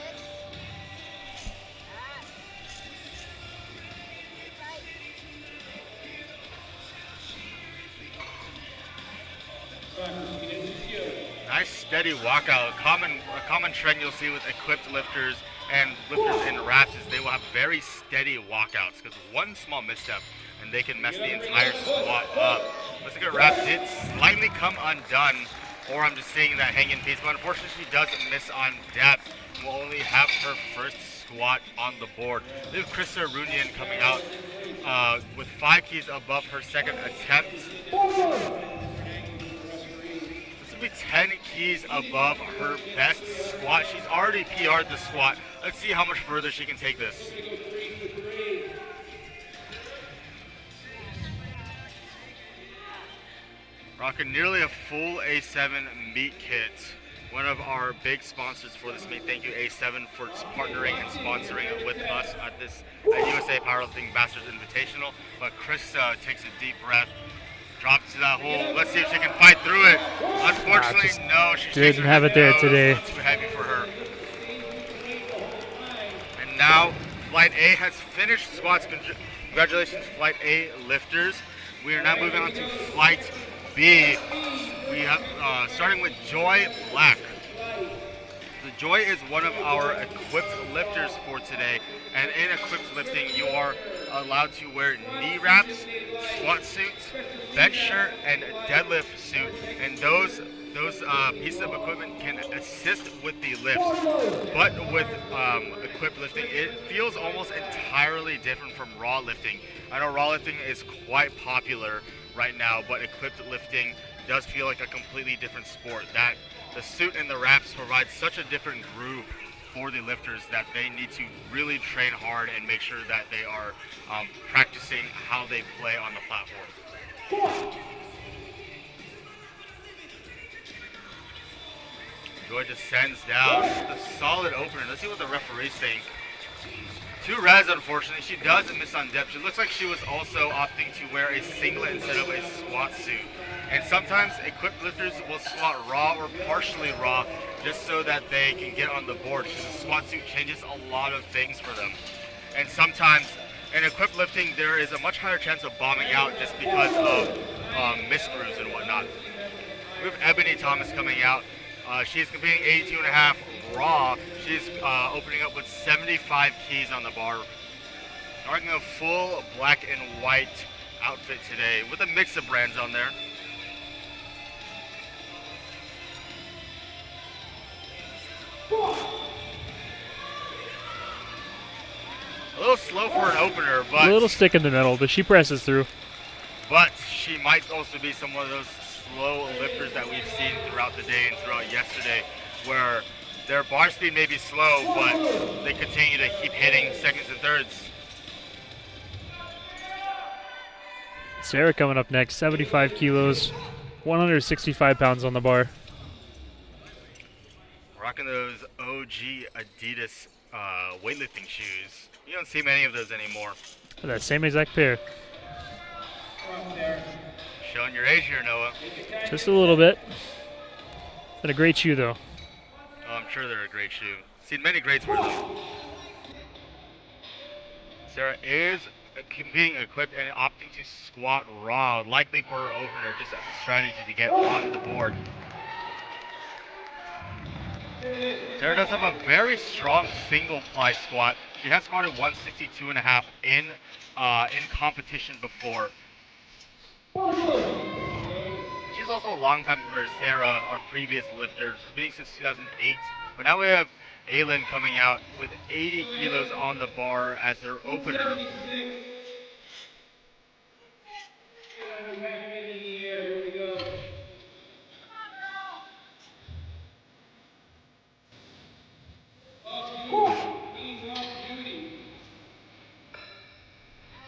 Nice steady walkout. A common trend you'll see with equipped lifters and lifters in wraps is they will have very steady walkouts because one small misstep and they can mess the entire squat up. Looks like a wrap did slightly come undone, or I'm just seeing that hanging piece, but unfortunately she does miss on depth and will only have her first squat on the board. We have Krista Runian coming out with 5 keys above her second attempt. This will be 10 keys above her best squat. She's already PR'd the squat. Let's see how much further she can take this. Rocking nearly a full A7 meet kit. One of our big sponsors for this meet. Thank you, A7, for partnering and sponsoring with us at this USA Powerlifting Masters Invitational. But Chris takes a deep breath, drops to that hole. Let's see if she can fight through it. Unfortunately, no. She
didn't have it there today.
Too heavy for her. And now, Flight A has finished squats. Congratulations, Flight A lifters. We are now moving on to Flight B. We have starting with Joy Black. The Joy is one of our equipped lifters for today, and in equipped lifting you are allowed to wear knee wraps, squat suits, bench shirt, and deadlift suit, and those those pieces of equipment can assist with the lifts, but with equipped lifting, it feels almost entirely different from raw lifting. I know raw lifting is quite popular right now, but equipped lifting does feel like a completely different sport. That the suit and the wraps provide such a different groove for the lifters that they need to really train hard and make sure that they are practicing how they play on the platform. Joy descends down. A solid opener. Let's see what the referees think. 2 res, unfortunately. She does miss on depth. It looks like she was also opting to wear a singlet instead of a squat suit. And sometimes equipped lifters will squat raw or partially raw just so that they can get on the board, because the squat suit changes a lot of things for them. And sometimes in equipped lifting, there is a much higher chance of bombing out just because of misgrooves and whatnot. We have Ebony Thomas coming out. She's competing 82.5 raw. She's opening up with 75 keys on the bar. Rocking a full black and white outfit today with a mix of brands on there. A little slow for an opener, but
A little stick in the middle, but she presses through.
But she might also be some of those slow lifters that we've seen throughout the day and throughout yesterday, where their bar speed may be slow, but they continue to keep hitting seconds and thirds.
Sarah coming up next, 75 kilos, 165 pounds on the bar.
Rocking those OG Adidas weightlifting shoes. You don't see many of those anymore.
That same exact pair.
Showing your age here, Noah.
Just a little bit. And a great shoe, though.
Oh, I'm sure they're a great shoe. Seen many greats wear them. Sarah is competing equipped and opting to squat raw, likely for her opener, just as a strategy to get on the board. Sarah does have a very strong single ply squat. She has squatted 162.5 in competition before. She's also a long time for Sarah, our previous lifter, competing since 2008. But now we have Aylin coming out with 80 kilos on the bar as her opener.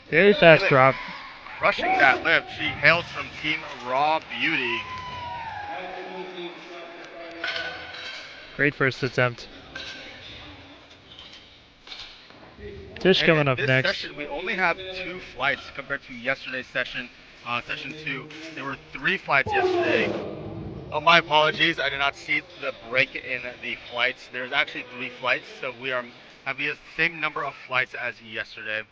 Very fast drop.
Crushing that lift. She hails from Team Raw Beauty.
Great first attempt. Tish coming up
this
next.
Session, we only have 2 flights compared to yesterday's session, session 2. There were 3 flights yesterday. Oh, my apologies. I did not see the break in the flights. There's actually 3 flights, so we are having the same number of flights as yesterday.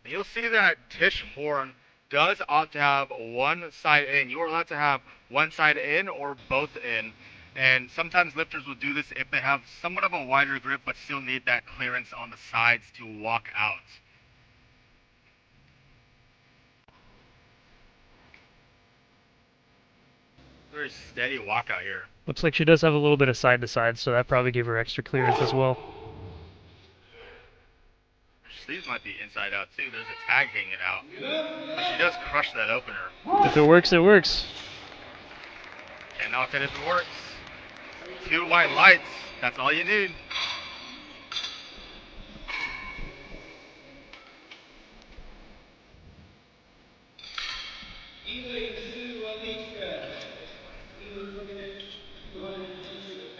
And you'll see that Tish Horn does opt to have one side in. You are allowed to have one side in or both in. And sometimes lifters will do this if they have somewhat of a wider grip but still need that clearance on the sides to walk out. Very steady walk out here.
Looks like she does have a little bit of side to side, so that probably gave her extra clearance as well.
Sleeves might be inside out too. There's a tag hanging out. But she does crush that opener.
If it works, it works.
And not that if it works. 2 white lights. That's all you need.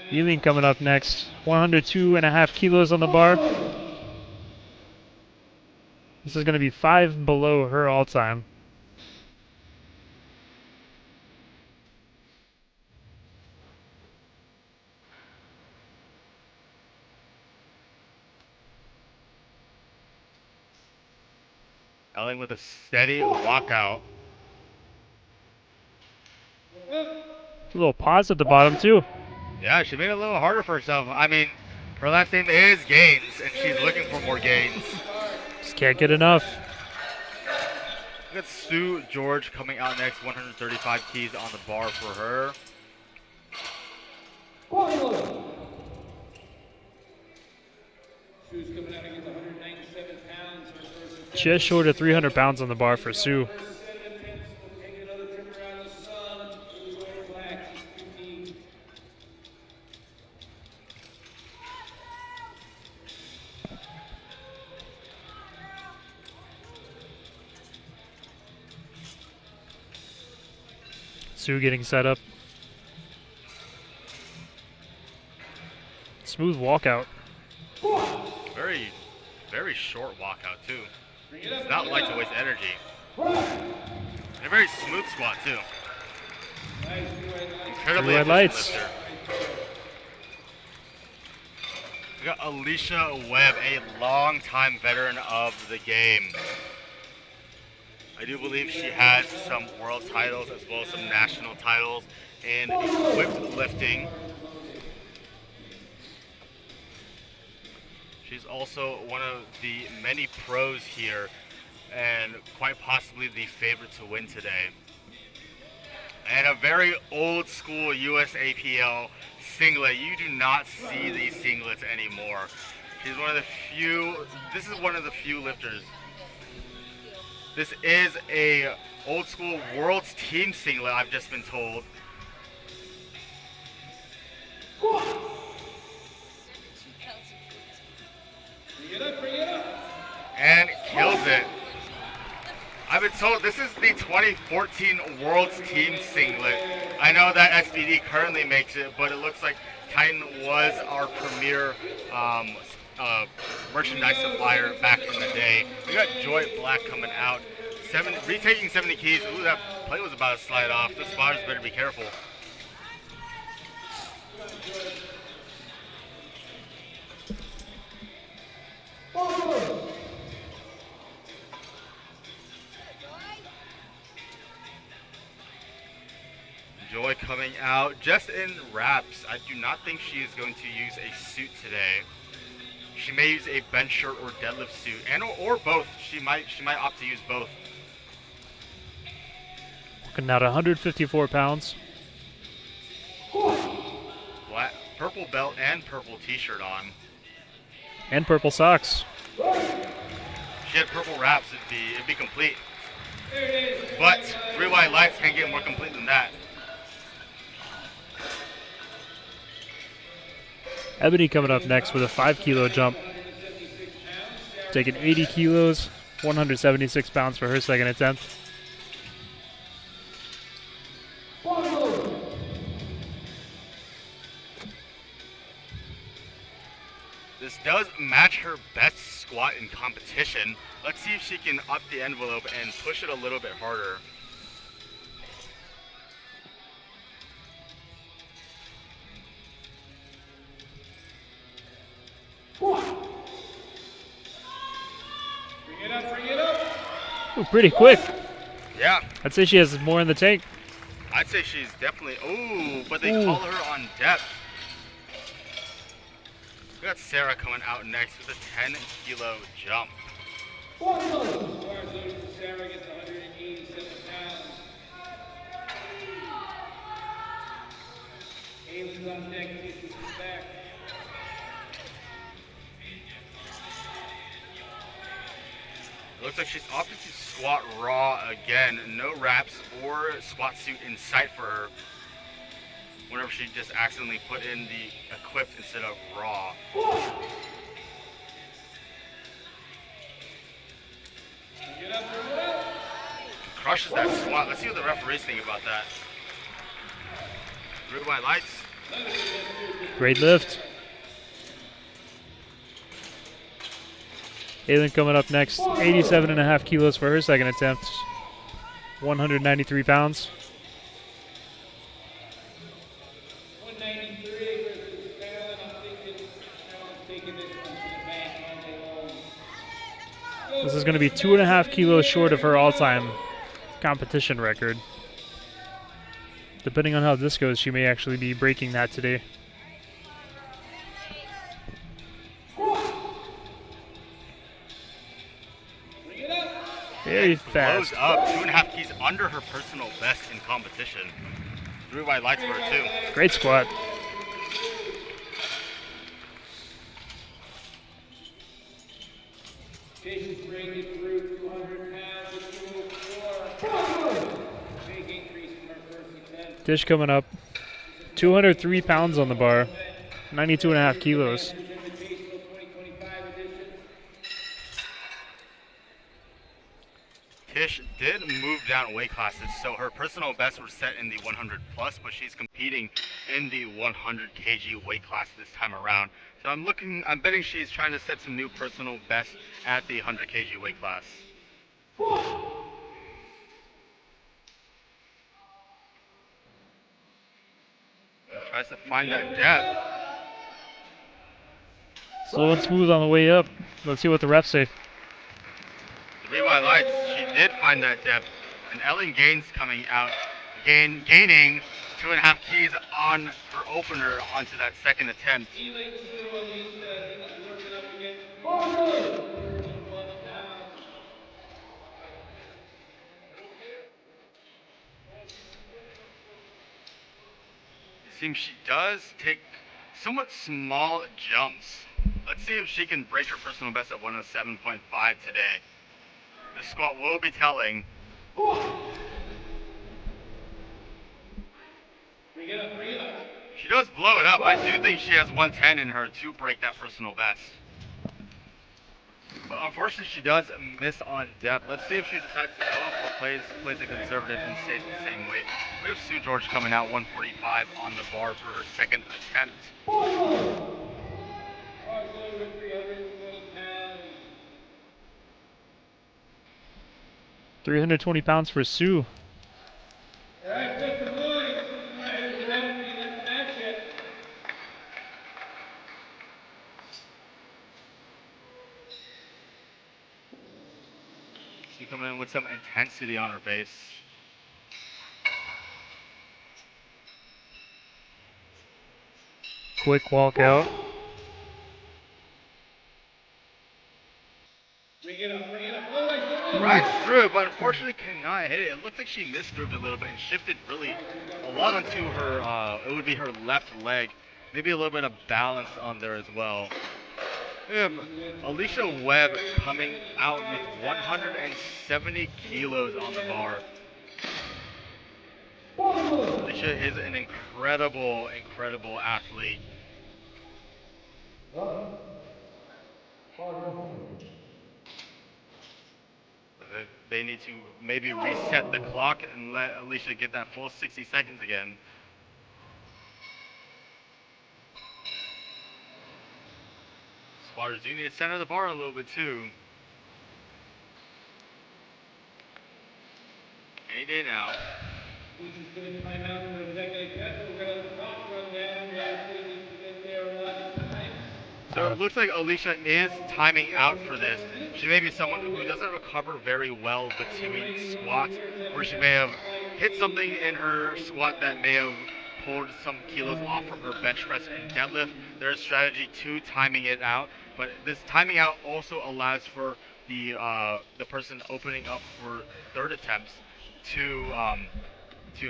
Eileen coming up next. 102.5 kilos on the bar. This is going to be 5 below her all-time.
Ellen with a steady walkout.
A little pause at the bottom, too.
Yeah, she made it a little harder for herself. I mean, her last name is Gaines, and she's looking for more gains.
Just can't get enough.
We got Sue George coming out next, 135 keys on the bar for her.
Sue's coming out against 197 pounds. Her first attempt.
Just short of 300 pounds on the bar for Sue.
First set of attempts will take another trip around the sun. Sue's wearing black. She's 15.
Sue getting set up. Smooth walkout.
Very, very short walkout too. It's not like to waste energy. And a very smooth squat too. Incredibly
Red
efficient
lights.
lifter. We got Alicia Webb, a longtime veteran of the game. I do believe she has some world titles as well as some national titles in equipped lifting. She's also one of the many pros here and quite possibly the favorite to win today. And a very old school USAPL singlet. You do not see these singlets anymore. She's one of the few, this is one of the few lifters. This is a old school world's team singlet, I've just been told. And kills it. I've been told this is the 2014 World's Team singlet. I know that SBD currently makes it, but it looks like Titan was our premier merchandise supplier back in the day. We got Joy Black coming out. Retaking 70 keys. Ooh, that plate was about to slide off. The spotters better be careful. Joy coming out just in wraps. I do not think she is going to use a suit today. She may use a bench shirt or deadlift suit, and or both. She might opt to use both.
Working out 154 pounds.
Black, purple belt and purple t-shirt on.
And purple socks.
She had purple wraps, it'd be complete. But 3 white lights can't get more complete than that.
Ebony coming up next with a 5 kilo jump. Taking 80 kilos, 176 pounds for her second attempt.
This does match her best squat in competition. Let's see if she can up the envelope and push it a little bit harder.
Bring it up.
Ooh, pretty quick.
Yeah,
I'd say she has more in the tank.
I'd say she's definitely, but they call her on depth. We got Sarah coming out next with a 10 kilo jump.
Sarah gets 187 pounds. Ames is on deck, kisses his back.
It looks like she's opted to squat raw again. No wraps or squat suit in sight for her. Whenever she just accidentally put in the equipped instead of raw. Crushes that squat. Let's see what the referees think about that. Red white lights.
Great lift. Aylin coming up next. 87.5 kilos for her second attempt. 193 pounds.
193 versus Fallon. I'm thinking Fallon's taking this one to the bank all day long.
This is going to be 2.5 kilos short of her all-time competition record. Depending on how this goes, she may actually be breaking that today. Very fast.
Blows up 2.5 keys under her personal best in competition. 3 white lights for her too.
Great squat.
Tish is breaking through 200 pounds at 204. Big increase from her first attempt.
Dish coming up. 203 pounds on the bar. 92.5 kilos.
Invitational 2025 edition.
Tish did move down weight classes, so her personal best was set in the 100 plus, but she's competing in the 100 kg weight class this time around. So I'm betting she's trying to set some new personal best at the 100 kg weight class. Tries to find that depth.
Slow and smooth on the way up. Let's see what the refs say.
3 wide lights, she did find that depth. And Ellen Gaines coming out, gaining 2.5 keys on her opener onto that second attempt.
Working up against 1 pound.
It seems she does take somewhat small jumps. Let's see if she can break her personal best at 107.5 today. The squat will be telling.
Bring it up, bring it up.
She does blow it up. I do think she has 110 in her to break that personal best. But unfortunately, she does miss on depth. Let's see if she decides to go or plays it conservative and stays the same weight. We have Sue George coming out 145 on the bar for her second attempt.
Also with 320 pounds.
320 pounds for Sue.
All right, Mr. Williams, who's the referee in this match yet?
She coming in with some intensity on her face.
Quick walkout.
Bring it up, bring it up. Oh,
Right through it, but unfortunately cannot hit it. It looks like she missed through it a little bit and shifted really a lot onto her, it would be her left leg. Maybe a little bit of balance on there as well. We have Alicia Webb coming out with 170 kilos on the bar. Alicia is an incredible athlete. They need to maybe reset the clock and let Alicia get that full 60 seconds again. Spotters do need to center the bar a little bit too. Any day now.
This is going to time out for a second. We're going to let the clock run down. Everybody needs to get there a lot of time.
So it looks like Alicia is timing out for this. She may be someone who doesn't recover very well between squats, or she may have hit something in her squat that may have pulled some kilos off from her bench press and deadlift. There's strategy to timing it out, but this timing out also allows for the person opening up for third attempts to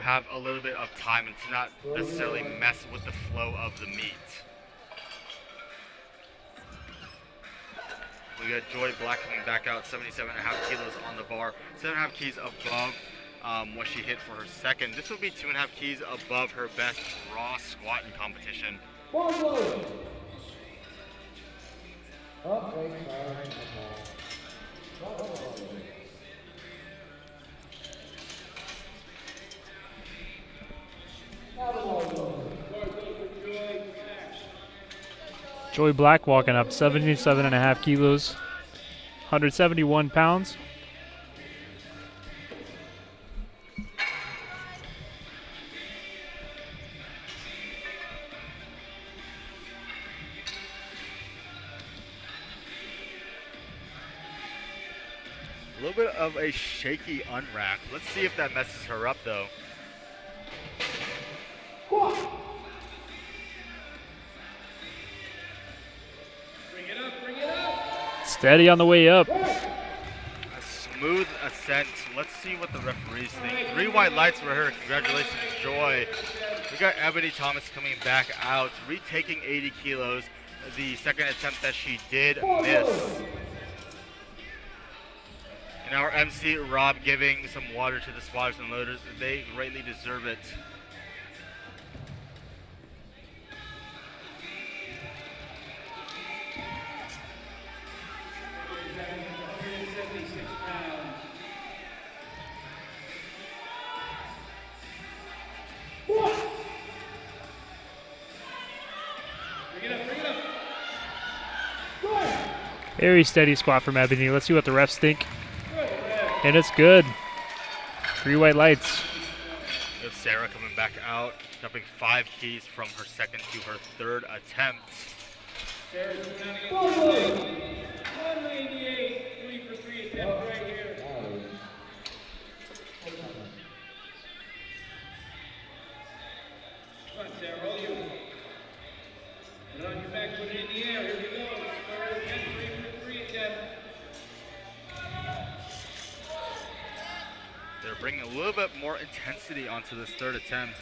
have a little bit of time and to not necessarily mess with the flow of the meat. We got Joy Black coming back out, 77.5 kilos on the bar, 7.5 keys above what she hit for her second. This will be 2.5 keys above her best raw squat in competition.
Joy Black walking up 77.5 kilos. 171 pounds.
A little bit of a shaky unrack. Let's see if that messes her up though.
Steady on the way up.
A smooth ascent. Let's see what the referees think. 3 white lights for her. Congratulations, Joy. We got Ebony Thomas coming back out, retaking 80 kilos. The second attempt that she did miss. And our MC Rob giving some water to the squatters and loaders. They greatly deserve it.
Very steady squat from Ebony. Let's see what the refs think. And it's good. 3 white lights.
We have Sarah coming back out, jumping 5 keys from her second to her third attempt.
Sarah's coming out against 188, 3 for 3 attempt right here. Come on, Sarah, roll you. Put it on your back, put it in the air. Here we go. Third attempt, 3 for 3 attempt.
They're bringing a little bit more intensity onto this third attempt.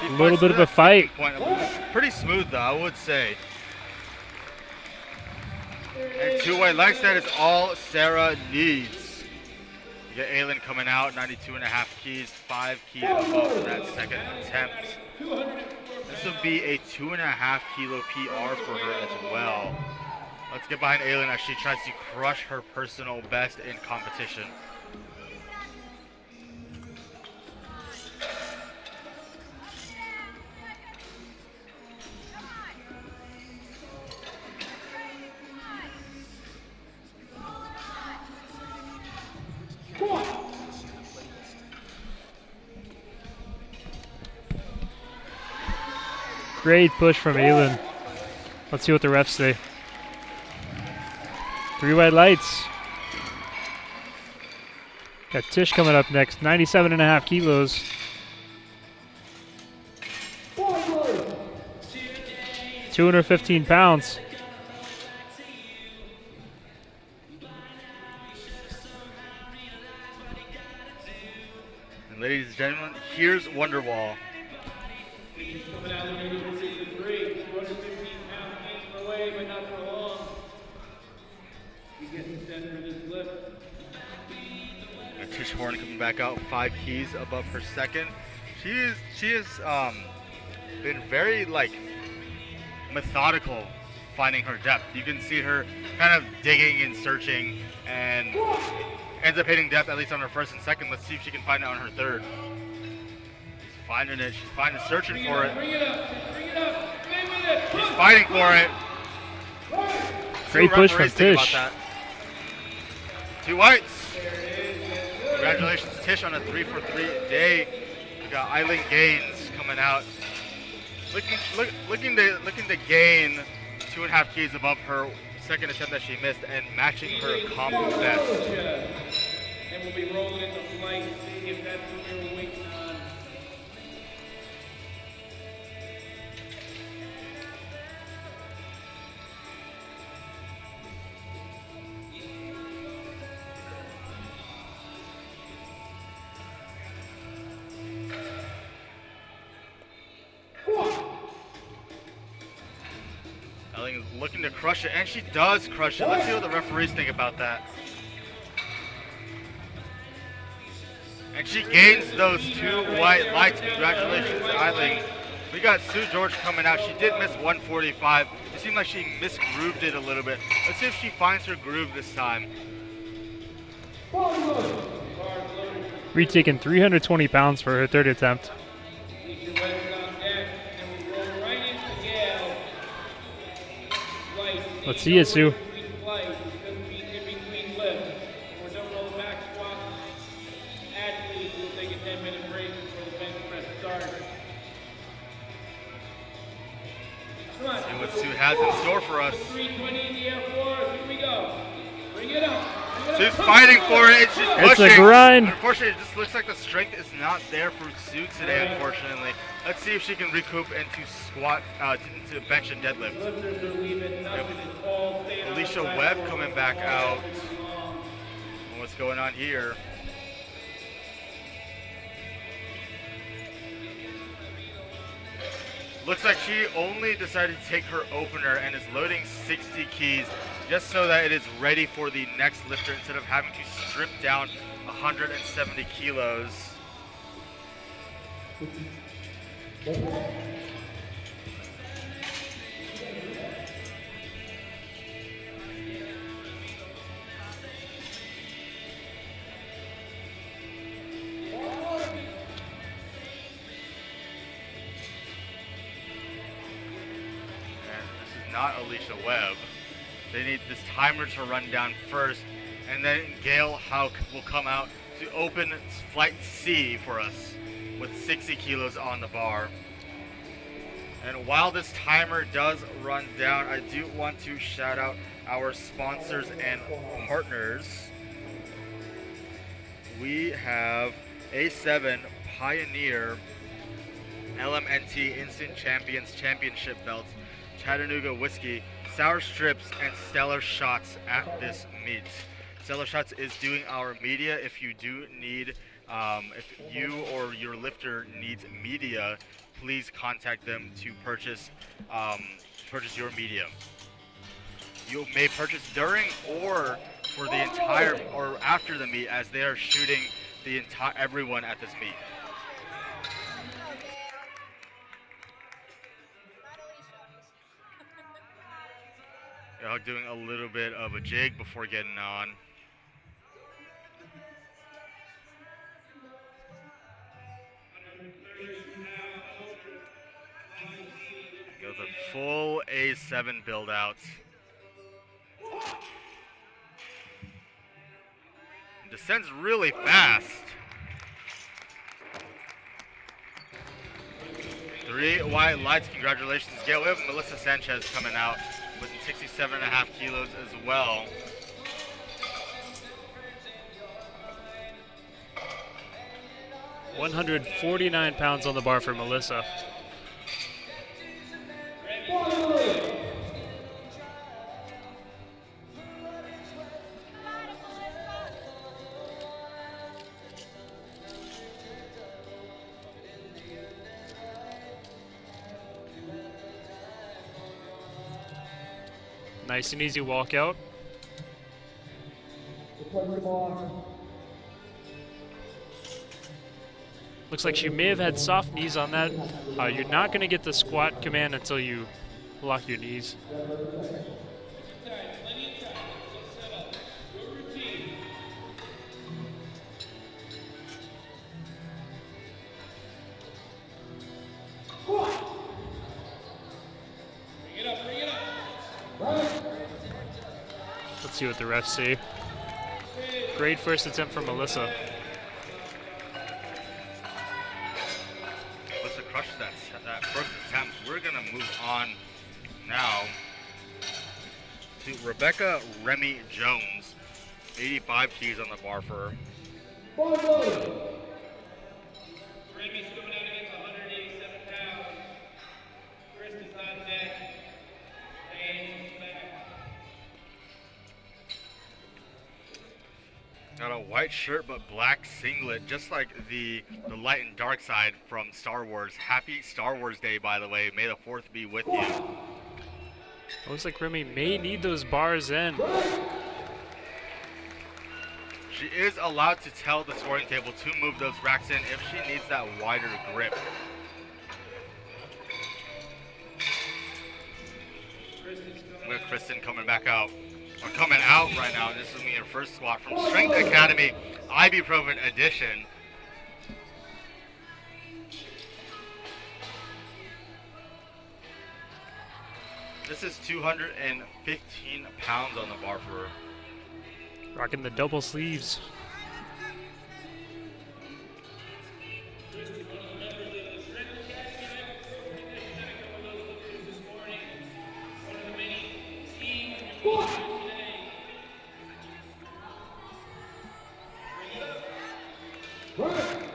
A little bit of a fight.
Pretty smooth though, I would say. And 2 white lights, that is all Sarah needs. You get Aylin coming out, 92.5 keys, 5 keys above for that second attempt. This would be a 2.5 kilo PR for her as well. Let's get behind Aylin as she tries to crush her personal best in competition.
Great push from Aylin. Let's see what the refs say. 3 white lights. Got Tish coming up next, 97.5 kilos.
Forward.
215 pounds.
And ladies and gentlemen, here's Wonderwall.
Coming out looking for 3 for 3. 215-pound gains per way, but not for long. We get the center of this lift.
And Tish Horn coming back out, 5 keys above her second. She has been very methodical finding her depth. You can see her kind of digging and searching and ends up hitting depth at least on her first and second. Let's see if she can find it on her third. She's finding it. She's searching for it.
Bring it up. Bring it up. Stay with it.
She's fighting for it.
Great push from Tish.
2 whites. Congratulations, Tish, on a 3 for 3 day. We got Eileen Gaines coming out, looking to gain 2.5 keys above her second attempt that she missed and matching her combo best.
And we'll be rolling into flight, seeing if that's what we were waiting on.
Eileen is looking to crush it, and she does crush it. Let's see what the referees think about that. And she gains those 2 white lights. Congratulations, Eileen. We got Sue George coming out. She did miss 145. It seemed like she misgrooved it a little bit. Let's see if she finds her groove this time.
Retaking 320 pounds for her third attempt. Let's see it, Sue.
See what Sue has in store for us.
320 in the air for us. Here we go. Bring it up.
Sue's fighting for it. She's pushing.
It's a grind.
Unfortunately, it just looks like the strength is not there for Sue today, unfortunately. Let's see if she can recoup into squat, to bench and deadlift. Alicia Webb coming back out. going on here? Looks like she only decided to take her opener and is loading 60 keys just so that it is ready for the next lifter instead of having to strip down 170 kilos. Not Alicia Webb. They need this timer to run down first, and then Gail Hauk will come out to open flight C for us with 60 kilos on the bar. And while this timer does run down, I do want to shout out our sponsors and partners. We have A7 Pioneer LMNT Instant Champions Championship belts, Chattanooga Whiskey, Sour Strips, and Stellar Shots at this meet. Stellar Shots is doing our media. If you do need, if you or your lifter needs media, please contact them to purchase your media. You may purchase during or for the entire or after the meet, as they are shooting the entire everyone at this meet. Doing a little bit of a jig before getting on. Goes a full A7 build out. Descends really fast. 3 white lights. Congratulations, Gail. We have Melissa Sanchez coming out with 67.5 kilos as well.
£149 on the bar for Melissa. Nice and easy walkout. Looks like she may have had soft knees on that. You're not going to get the squat command until you lock your knees. Let's see what the refs say. Great first attempt from Melissa.
Melissa crushed that first attempt. We're going to move on now to Rebecca Remy Jones. 85 keys on the bar for her.
Remy's coming out against 187 pounds. Chris is on deck.
Got a white shirt but black singlet, just like the light and dark side from Star Wars. Happy Star Wars Day, by the way. May the 4th be with you.
Looks like Remy may need those bars in.
She is allowed to tell the scoring table to move those racks in if she needs that wider grip. We have Kristen coming back out. Or coming out right now. This is her first squat from Strength Academy Ibuprofen Edition. This is 215 pounds on the bar for her.
Rocking the double sleeves.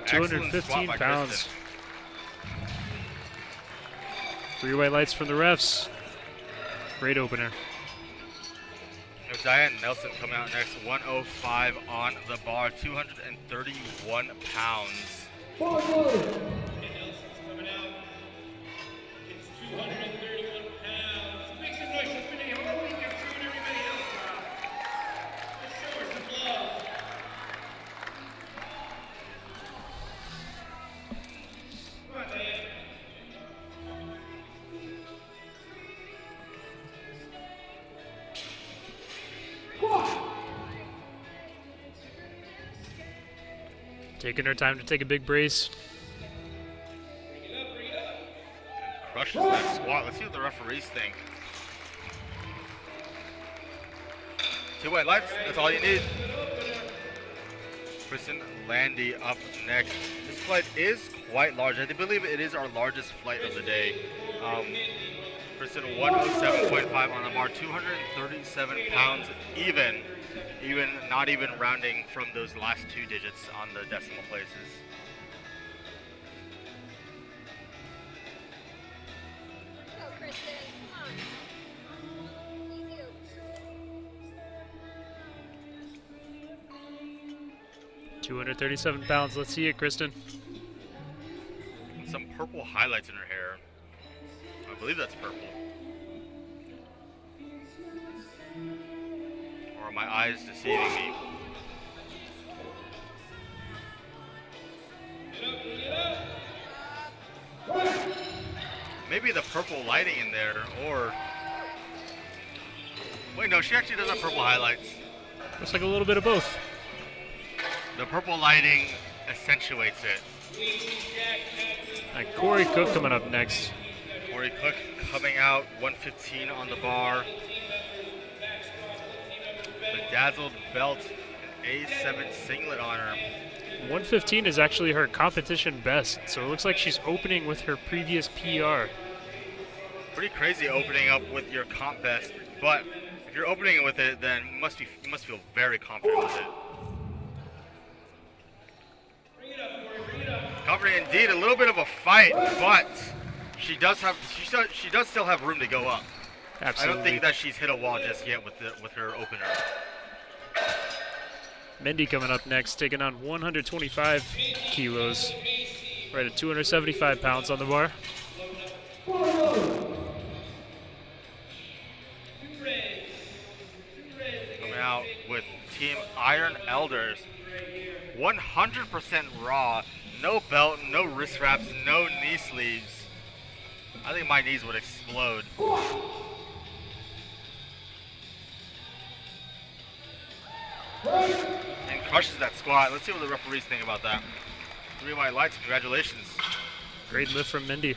Excellent
215
squat by
pounds.
Kristen.
3 white lights from the refs. Great opener.
Diane Nelson coming out next. 105 on the bar, 231 pounds.
Nelson's coming out. It's 231 pounds. Make some noise for Vinny. How are we get through and everybody else? Let's show her some love. Come on, Diane.
Taking her time to take a big brace.
Crushes that squat. Let's see what the referees think. 2 white lights, that's all you need. Kristen Landy up next. This flight is quite large. I believe it is our largest flight of the day. Kristen 107.5 on the bar, 237 pounds even not even rounding from those last 2 digits on the decimal places.
Go, Kristen. Come on. Easy.
237 pounds. Let's see it, Kristen.
Some purple highlights in her hair. I believe that's purple. Or are my eyes deceiving me? Maybe the purple lighting in there, or... Wait, no, she actually does have purple highlights.
Looks like a little bit of both.
The purple lighting accentuates it.
And Corey Cook coming up next.
Corey Cook coming out, 115 on the bar. Bedazzled belt, an A7 singlet on her.
115 is actually her competition best, so it looks like she's opening with her previous PR.
Pretty crazy opening up with your comp best, but if you're opening with it, then you must feel very confident with it. Confident indeed, a little bit of a fight, but she does still have room to go up.
Absolutely.
I don't think that she's hit a wall just yet with her opener.
Mindy coming up next, taking on 125 kilos. Right at 275 pounds on the bar.
Coming out with Team Iron Elders. 100% raw. No belt, no wrist wraps, no knee sleeves. I think my knees would explode. And crushes that squat. Let's see what the referees think about that. 3 white lights, congratulations.
Great lift from Mindy.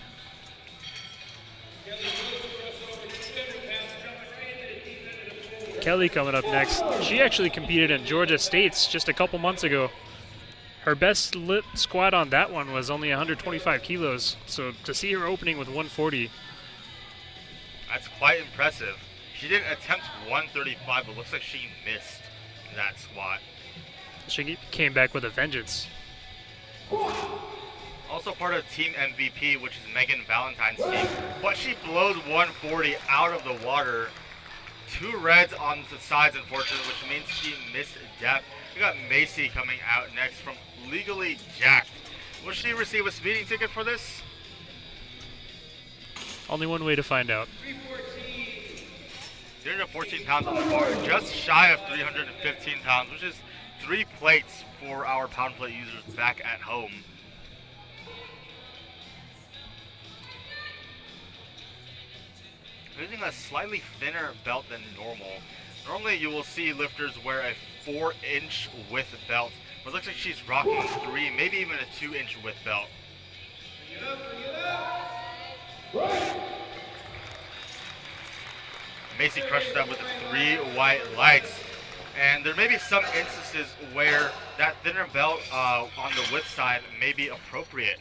Kelly coming up next. She actually competed in Georgia States just a couple months ago. Her best lift squat on that one was only 125 kilos. So to see her opening with 140.
That's quite impressive. She didn't attempt 135, but looks like she missed that squat.
She came back with a vengeance.
Also part of Team MVP, which is Megan Valentine's team. But she blows 140 out of the water. 2 reds on the sides, unfortunately, which means she missed depth. We got Macy coming out next from Legally Jacked. Will she receive a speeding ticket for this?
Only one way to find out.
314 pounds on the bar, just shy of 315 pounds, which is 3 plates for our pound plate users back at home. Using a slightly thinner belt than normal. Normally you will see lifters wear a 4-inch width belt, but it looks like she's rocking 3, maybe even a 2-inch width belt. Macy crushes that with the 3 white lights. And there may be some instances where that thinner belt on the width side may be appropriate.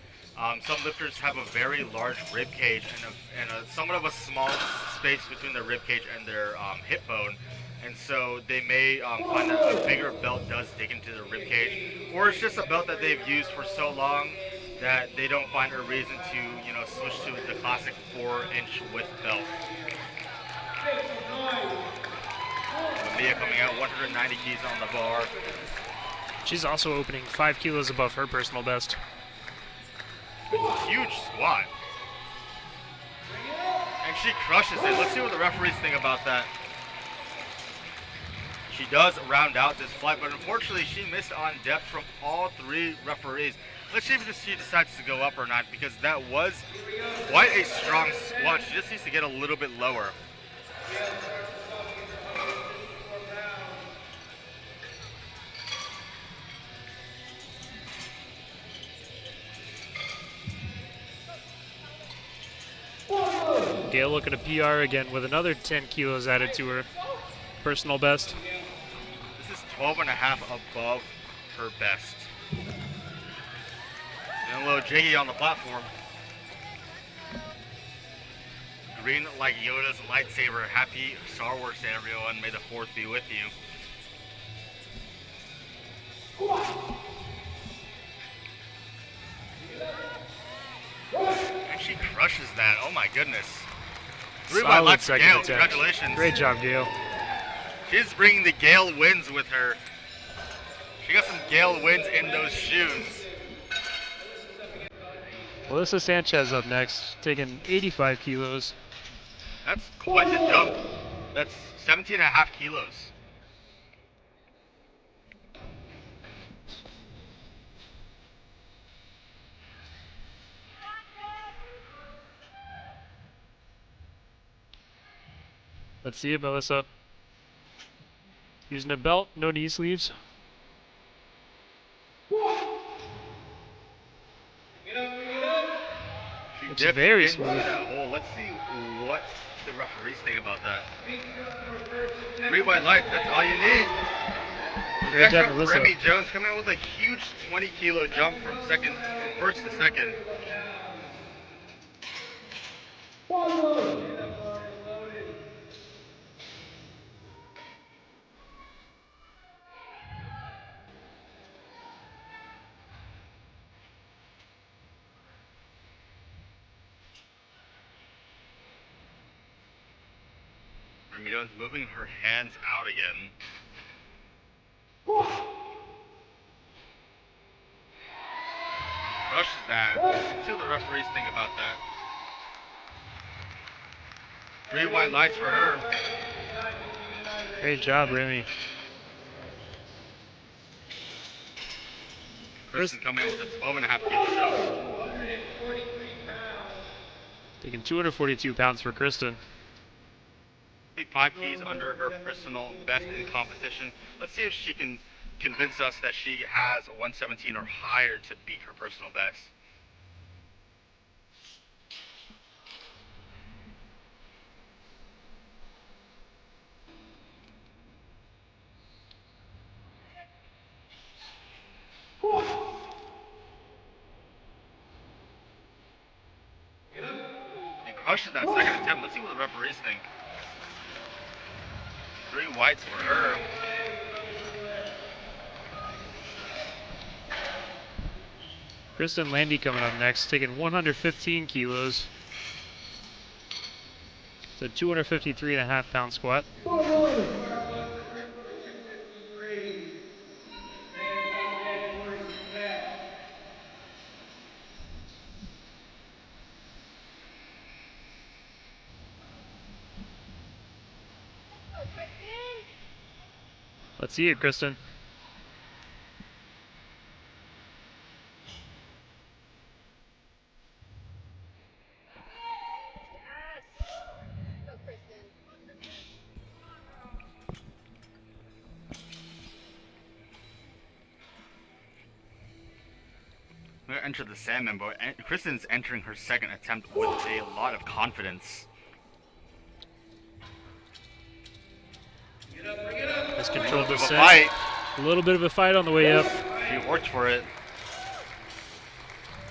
Some lifters have a very large rib cage and somewhat of a small space between their rib cage and their hip bone. And so they may find that a bigger belt does dig into their rib cage. Or it's just a belt that they've used for so long that they don't find a reason to, switch to the classic 4-inch width belt. Mia coming out 190 keys on the bar.
She's also opening 5 kilos above her personal best.
Huge squat. And she crushes it. Let's see what the referees think about that. She does round out this flight, but unfortunately she missed on depth from all 3 referees. Let's see if she decides to go up or not, because that was quite a strong squat. She just needs to get a little bit lower.
Gail looking at PR again with another 10 kilos added to her personal best.
This is 12 and a half above her best. And a little jiggy on the platform. Green like Yoda's lightsaber. Happy Star Wars Day, everyone. May the 4th be with you. And she crushes that. Oh my goodness. 3 by
Solid
life for
second
Gail.
attempt.
Congratulations.
Great job, Gail.
She's bringing the Gale wins with her. She got some Gale wins in those shoes.
Melissa Sanchez up next, taking 85 kilos.
That's quite a jump. That's 17 and a half kilos.
Let's see it, Melissa. Using a belt, no knee sleeves. It's very
into
smooth.
that hole. Let's see what the referees think about that. 3 white lights, that's all you need.
Great
Next
job,
up,
Melissa.
Remy Jones coming out with a huge 20 kilo jump from first to second. Remy Jones moving her hands out again. Crushes that. Let's see what the referees think about that. 3 white lights for her.
Great job, Remy.
Kristen coming in with a 12 and a half kilo jump.
Taking 242 pounds for Kristen.
5 keys under her personal best in competition. Let's see if she can convince us that she has a 117 or higher to beat her personal best. And crushes that second attempt. Let's see what the referees think. 3 whites for her.
Kristen Landy coming up next, taking 115 kilos. It's a 253.5 pound squat. Let's see it, Kristen.
We're going to enter the Sandman, but Kristen's entering her second attempt with a lot of confidence.
Has controlled the
A
set.
fight.
A little bit of a fight on the way up.
She worked for it.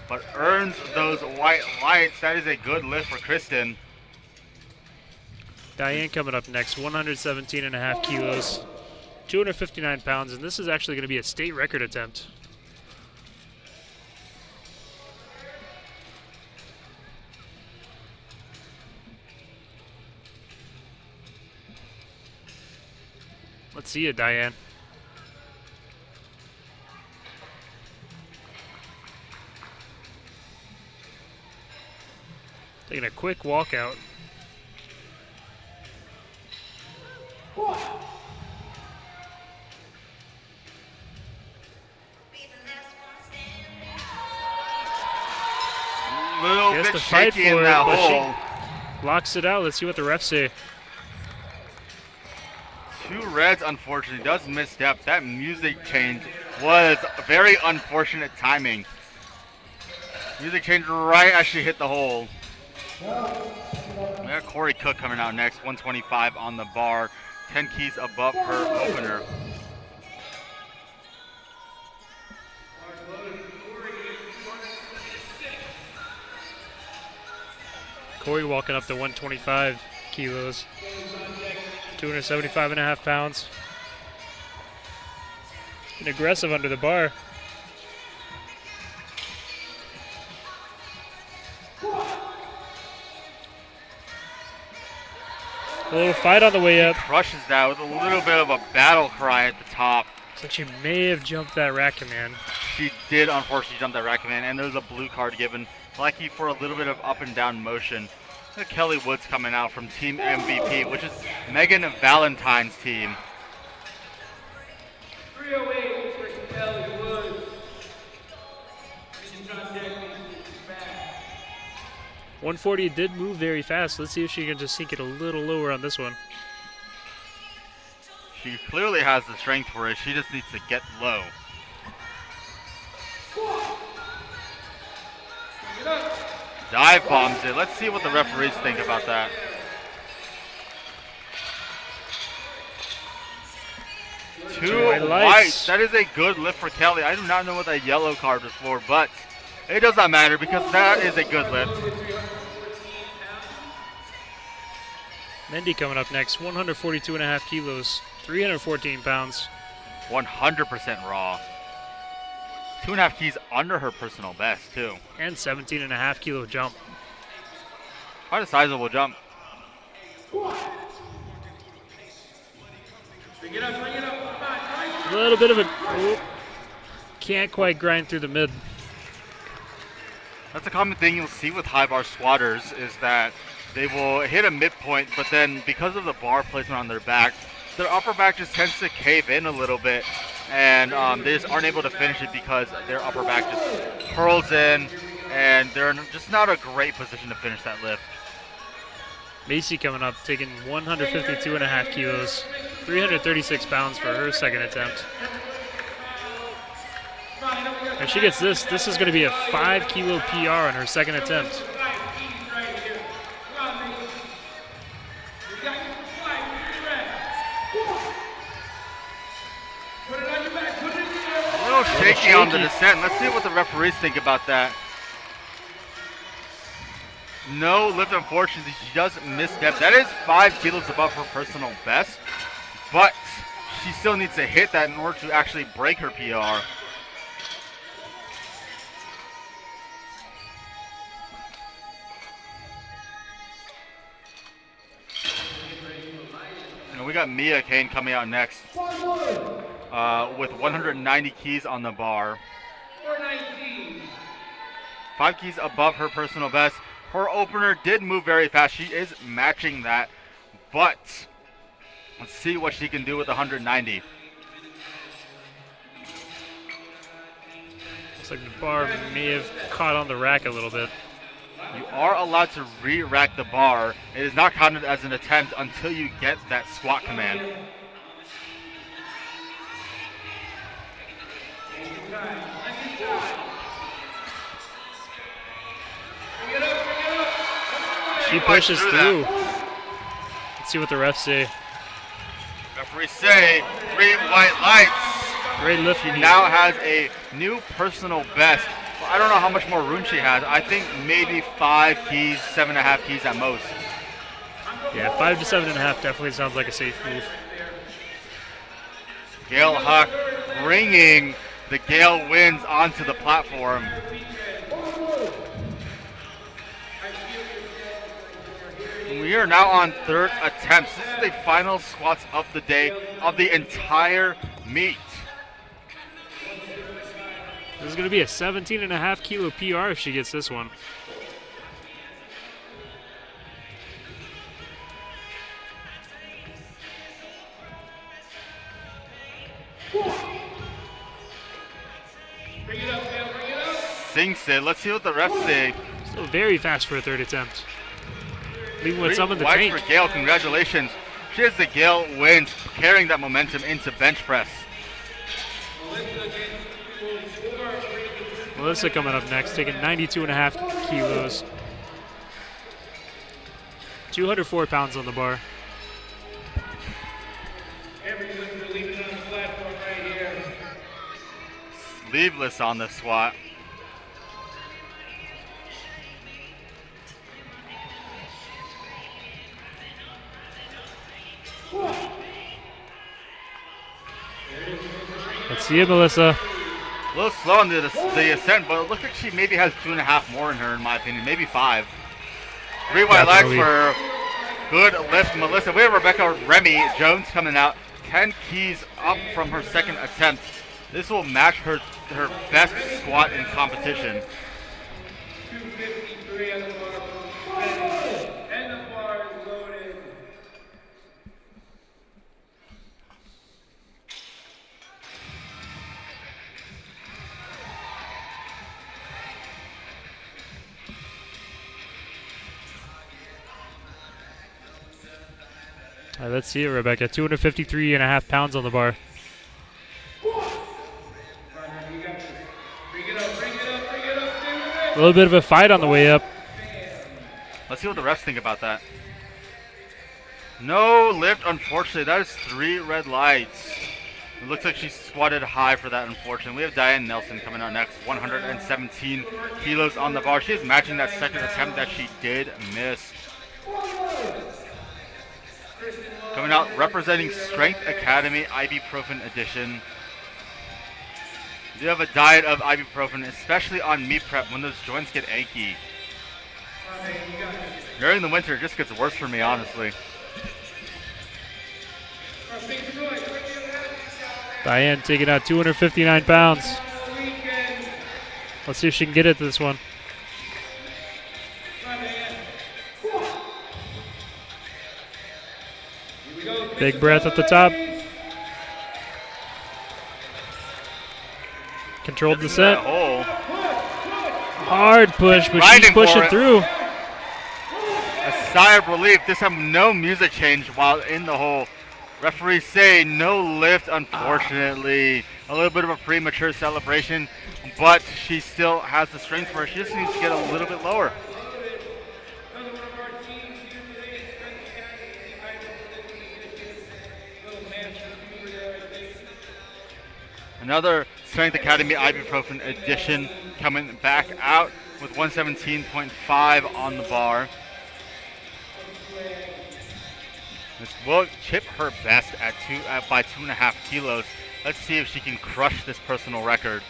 But earns those white lights. That is a good lift for Kristen.
Diane coming up next, 117.5 kilos, 259 pounds, and this is actually going to be a state record attempt. Let's see it, Diane. Taking a quick walkout.
Little
She has
bit
to fight
shaky in
for it,
that
but
hole.
she locks it out. Let's see what the refs say.
2 reds, unfortunately, does misstep. That music change was very unfortunate timing. Music changed right as she hit the hole. We got Corey Cook coming out next, 125 on the bar, 10 keys above her opener.
Corey walking up to 125 kilos, 275.5 pounds. And aggressive under the bar. A little fight on the way up.
Crushes that with a little bit of a battle cry at the top.
Looks like she may have jumped that rack command.
She did unfortunately jump that rack command, and there's a blue card given. Lucky for a little bit of up and down motion. Kelly Woods coming out from Team MVP, which is Megan Valentine's team.
308 for Kelly Woods. Region front deck, back.
140 did move very fast. Let's see if she can just sink it a little lower on this one.
She clearly has the strength for it. She just needs to get low. Dive bombs it. Let's see what the referees think about that. Two
white
whites.
lights.
That is a good lift for Kelly. I do not know what that yellow card was for, but it does not matter because that is a good lift.
Mendy coming up next, 142.5 kilos, 314 pounds.
100% raw. 2.5 keys under her personal best, too.
And 17.5 kilo jump.
Quite a sizable jump.
A little bit of a... Oh, can't quite grind through the mid.
That's a common thing you'll see with high bar squatters is that they will hit a midpoint, but then because of the bar placement on their back, their upper back just tends to cave in a little bit, and they just aren't able to finish it because their upper back just curls in, and they're just not a great position to finish that lift.
Macy coming up, taking 152.5 kilos, 336 pounds for her second attempt. If she gets this, this is going to be a 5 kilo PR on her second attempt.
A little shaky on the descent. Let's see what the referees think about that. No lift, unfortunately. She does misstep. That is 5 kilos above her personal best, but she still needs to hit that in order to actually break her PR. And we got Mia Kane coming out next with 190 keys on the bar.
419.
5 keys above her personal best. Her opener did move very fast. She is matching that, but let's see what she can do with 190.
Looks like the bar may have caught on the rack a little bit.
You are allowed to re-rack the bar. It is not counted as an attempt until you get that squat command.
She pushes through. Let's see what the refs say.
Referees say 3 white lights.
Great lift.
She now has a new personal best. Well, I don't know how much more room she has. I think maybe 5 keys, 7.5 keys at most.
Yeah, 5 to 7.5 definitely sounds like a safe move.
Gail Huck bringing the Gale wins onto the platform. We we are now on third attempts. This is the final squats of the day of the entire meet.
This is going to be a 17.5 kilo PR if she gets this one.
Bring it up, Gail, bring it up.
Sinks it. Let's see what the refs say.
Still very fast for a third attempt. Leaving with some in the
White
tank.
for Gail. Congratulations. She has the Gail wins, carrying that momentum into bench press.
Melissa coming up next, taking 92.5 kilos. 204 pounds on the bar.
Everyone's leaving it on the platform right here.
Sleeveless on the squat.
Let's see it, Melissa.
A little slow on the ascent, but it looks like she maybe has 2.5 more in her, in my opinion. Maybe 5. 3 white legs
Definitely.
for good lift, Melissa. We have Rebecca Remy Jones coming out. 10 keys up from her second attempt. This will match her best squat in competition.
253 on the bar. And the bar is loaded.
All right, let's see it, Rebecca. 253.5 pounds on the bar. A little bit of a fight on the way up.
Let's see what the refs think about that. No lift, unfortunately. That is 3 red lights. It looks like she squatted high for that, unfortunately. We have Diane Nelson coming out next. 117 kilos on the bar. She is matching that second attempt that she did miss. Coming out representing Strength Academy Ibuprofen Edition. You have a diet of ibuprofen, especially on meat prep when those joints get achy. During the winter, it just gets worse for me, honestly.
Diane taking out 259 pounds. Let's see if she can get it this one. Big breath at the top. Controlled descent.
Hole.
Hard push, but she's
Grinding for
pushing
it.
through.
A sigh of relief. This time, no music change while in the hole. Referees say no lift, unfortunately. A little bit of a premature celebration, but she still has the strength for it. She just needs to get a little bit lower. Another Strength Academy Ibuprofen Edition coming back out with 117.5 on the bar. This will chip her best at by 2.5 kilos. Let's see if she can crush this personal record.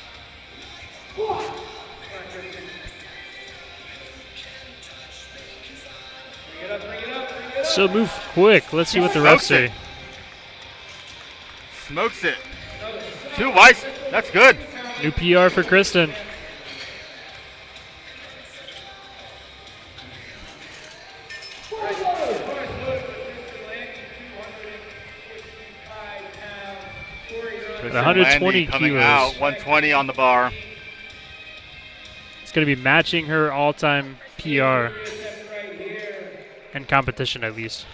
So move quick. Let's see what the refs say.
Smokes it. 2 whites. That's good.
New PR for Kristen. With 120
coming
kilos.
out, 120 on the bar.
It's going to be matching her all-time PR in competition, at least.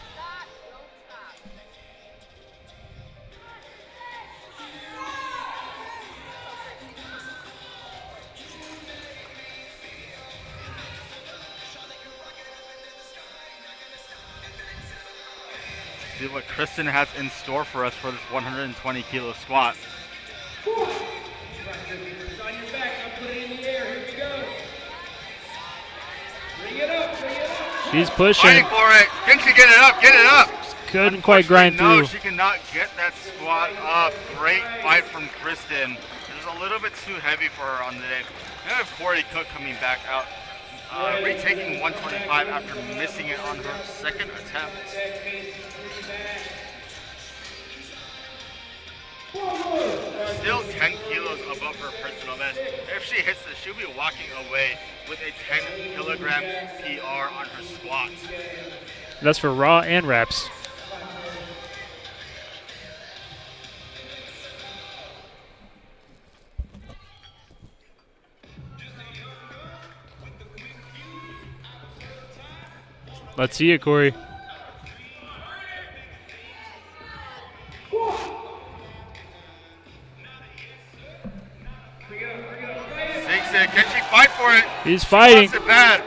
See what Kristen has in store for us for this 120 kilo squat.
She's pushing.
Fighting for it. Can she get it up? Get it up.
Couldn't quite grind
No,
through.
she cannot get that squat up. Great fight from Kristen. It was a little bit too heavy for her on the day. We have Corey Cook coming back out retaking 125 after missing it on her second attempt. Still 10 kilos above her personal best. If she hits this, she'll be walking away with a 10 kilogram PR on her squats.
That's for raw and reps. Let's see it, Corey.
Can she fight for it?
He's fighting.
It bad.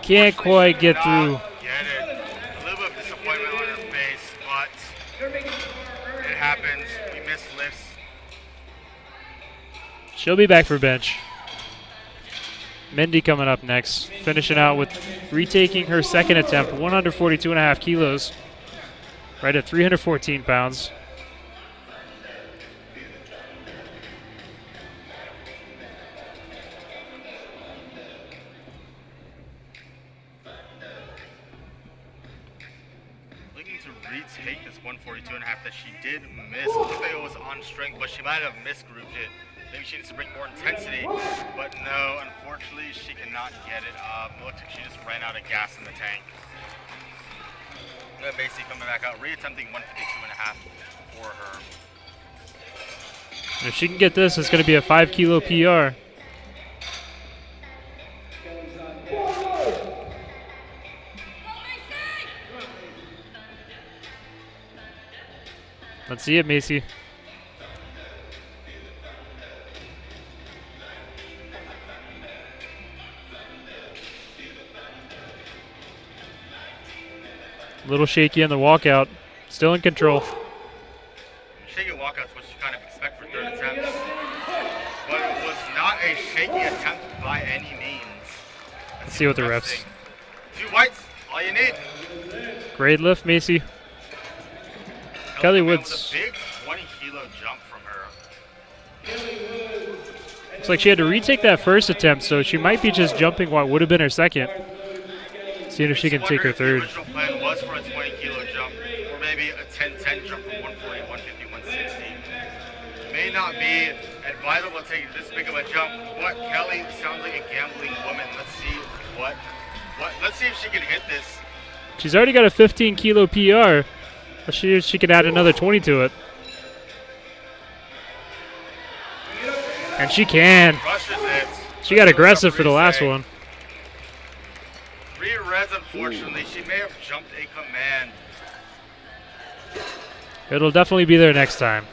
Can't quite get through.
Get it. A little bit of disappointment on her face, but it happens. We miss lifts.
She'll be back for bench. Mindy coming up next, finishing out with retaking her second attempt, 142.5 kilos, right at 314 pounds.
Looking to retake this 142.5 that she did miss. I think it was on strength, but she might have misgrouped it. Maybe she needs to bring more intensity, but no, unfortunately, she cannot get it up. It looks like she just ran out of gas in the tank. Basically coming back out, reattempting 152.5 for her.
If she can get this, it's going to be a 5 kilo PR. Let's see it, Macy. A little shaky on the walkout. Still in control.
Shaky walkout's what you kind of expect for third attempts. But it was not a shaky attempt by any means.
Let's see what the refs.
2 whites, all you need.
Great lift, Macy. Kelly Woods.
Big 20 kilo jump from her.
Looks like she had to retake that first attempt, so she might be just jumping what would have been her second. Seeing if she can take her third.
The original plan was for a 20 kilo jump, or maybe a 10-10 jump from 140, 150, 160. May not be advisable to take this big of a jump, but Kelly sounds like a gambling woman. Let's see let's see if she can hit this.
She's already got a 15 kilo PR. Let's see if she can add another 20 to it. And she can.
Crushes it.
She got aggressive for the last one.
Re-res, unfortunately, she may have jumped a command.
It'll definitely be there next time.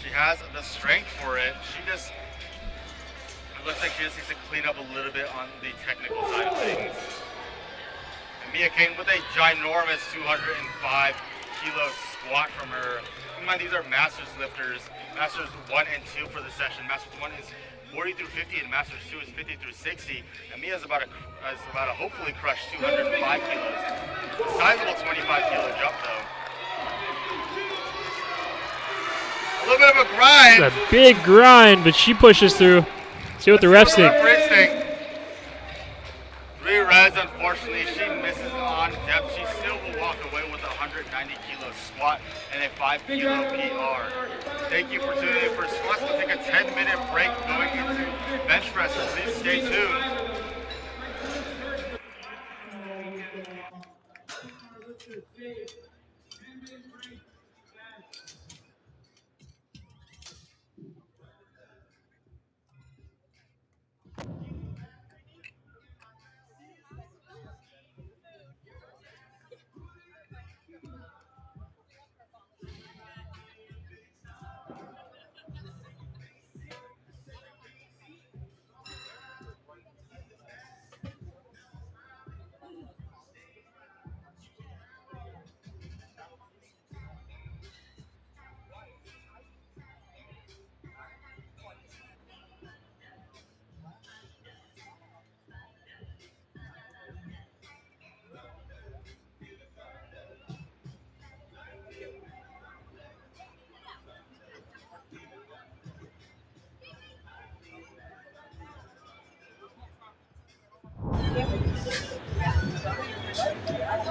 She has the strength for it. It looks like she just needs to clean up a little bit on the technical side of things. And Mia Kane with a ginormous 205 kilo squat from her. Keep in mind, these are Masters lifters. Masters 1 and 2 for the session. Masters 1 is 40 through 50, and Masters 2 is 50 through 60. And Mia's about to hopefully crush 205 kilos. A sizable 25 kilo jump, though. A little bit of a grind.
It's a big grind, but she pushes through. See what the refs think.
Re-res, unfortunately, she misses on depth. She still will walk away with a 190 kilo squat and a 5 kilo PR. Thank you for tuning in for squats. We'll take a 10-minute break going into bench press. So please stay tuned.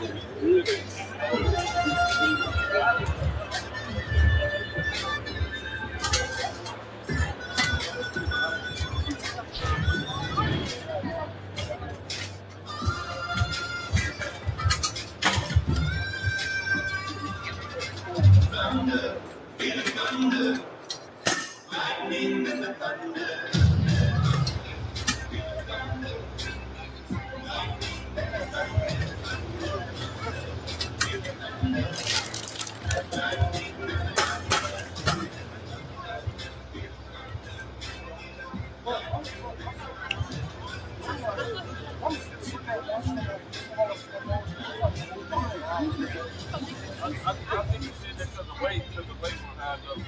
I think you said that because the weight will have up.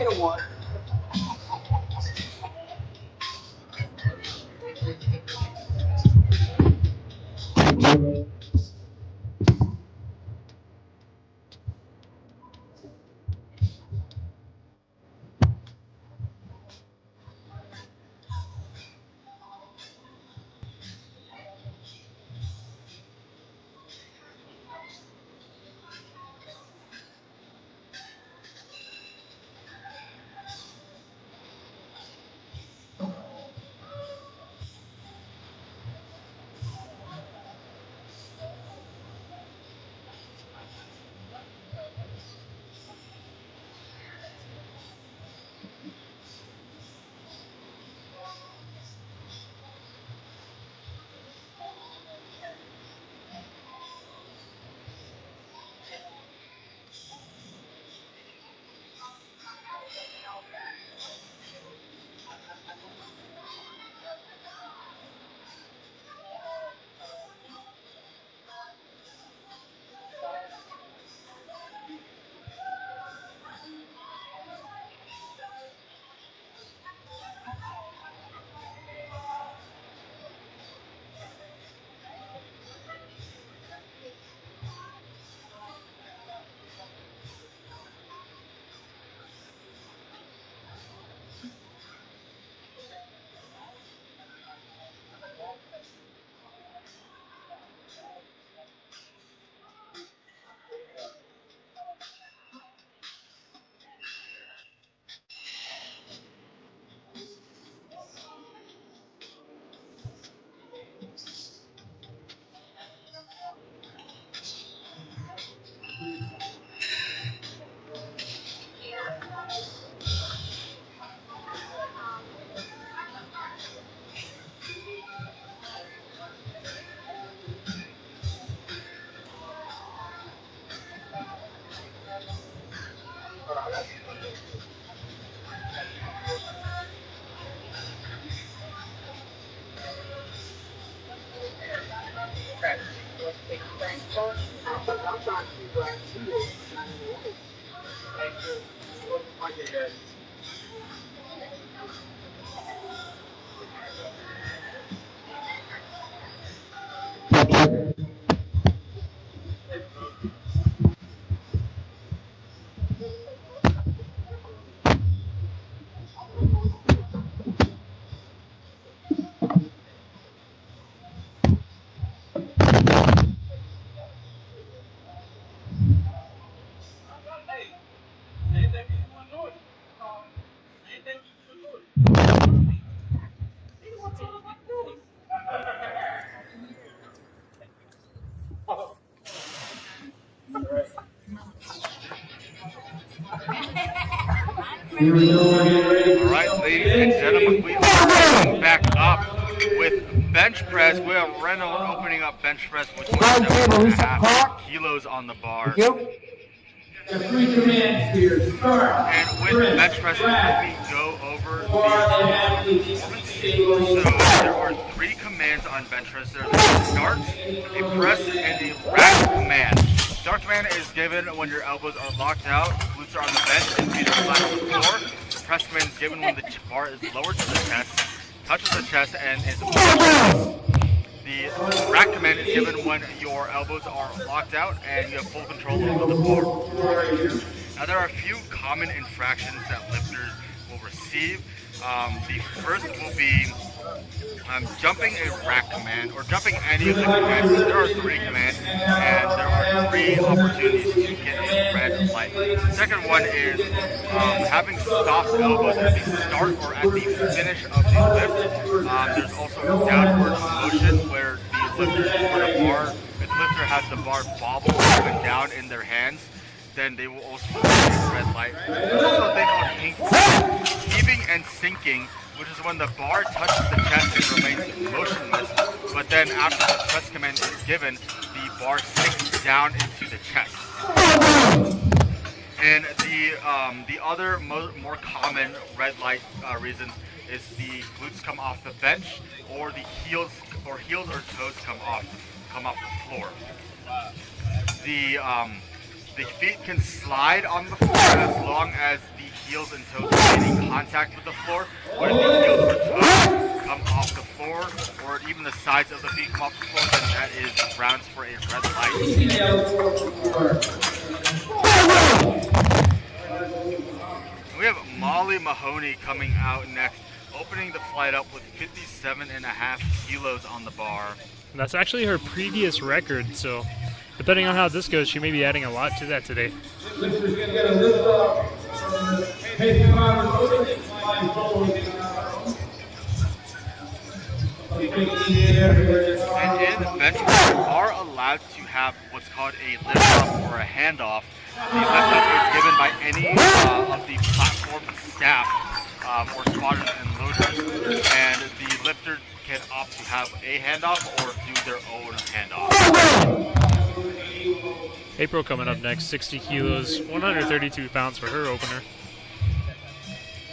it a 1.
Here we go, we're getting ready
All
for
right,
some
ladies and
bench
gentlemen, we are
press.
back up with bench press. We are opening up bench press with 27.5 kilos on the bar.
There are 3 commands here. Start,
And with bench press, let me go over the
bar, and athlete needs to be
performance.
stable.
So there are 3 commands on bench press. There's a start, a press, and a rack command. Start command is given when your elbows are locked out, glutes are on the bench, and feet are flat on the floor. Press command is given when the bar is lowered to the chest, touches the chest, and is motionless. The rack command is given when your elbows are locked out and you have full control over the bar. Now there are a few common infractions that lifters will receive. The first will be jumping a rack command or jumping any of the commands. There are 3 commands and there are 3 opportunities to get a red light. The second one is having soft elbows at the start or at the finish of the lift. There's also downward motion where if the lifter has the bar bobble up and down in their hands, then they will also receive a red light. There's also a thing called heaving and sinking, which is when the bar touches the chest and remains motionless, but then after the press command is given, the bar sinks down into the chest. And the other more common red light reason is the glutes come off the bench, or the heels or toes come off the floor. The feet can slide on the floor as long as the heels and toes remain in contact with the floor, but if the heels or toes come off the floor, or even the sides of the feet come off the floor, then that is grounds for a red light. We have Molly Mahoney coming out next, opening the flight up with 57.5 kilos on the bar.
And that's actually her previous record, so depending on how this goes, she may be adding a lot to that today.
And in bench press, you are allowed to have what's called a lift off or a handoff. The lift off is given by any of the platform staff or spotters and loaders, and the lifter can opt to have a handoff or do their own handoff.
April coming up next, 60 kilos, 132 pounds for her opener.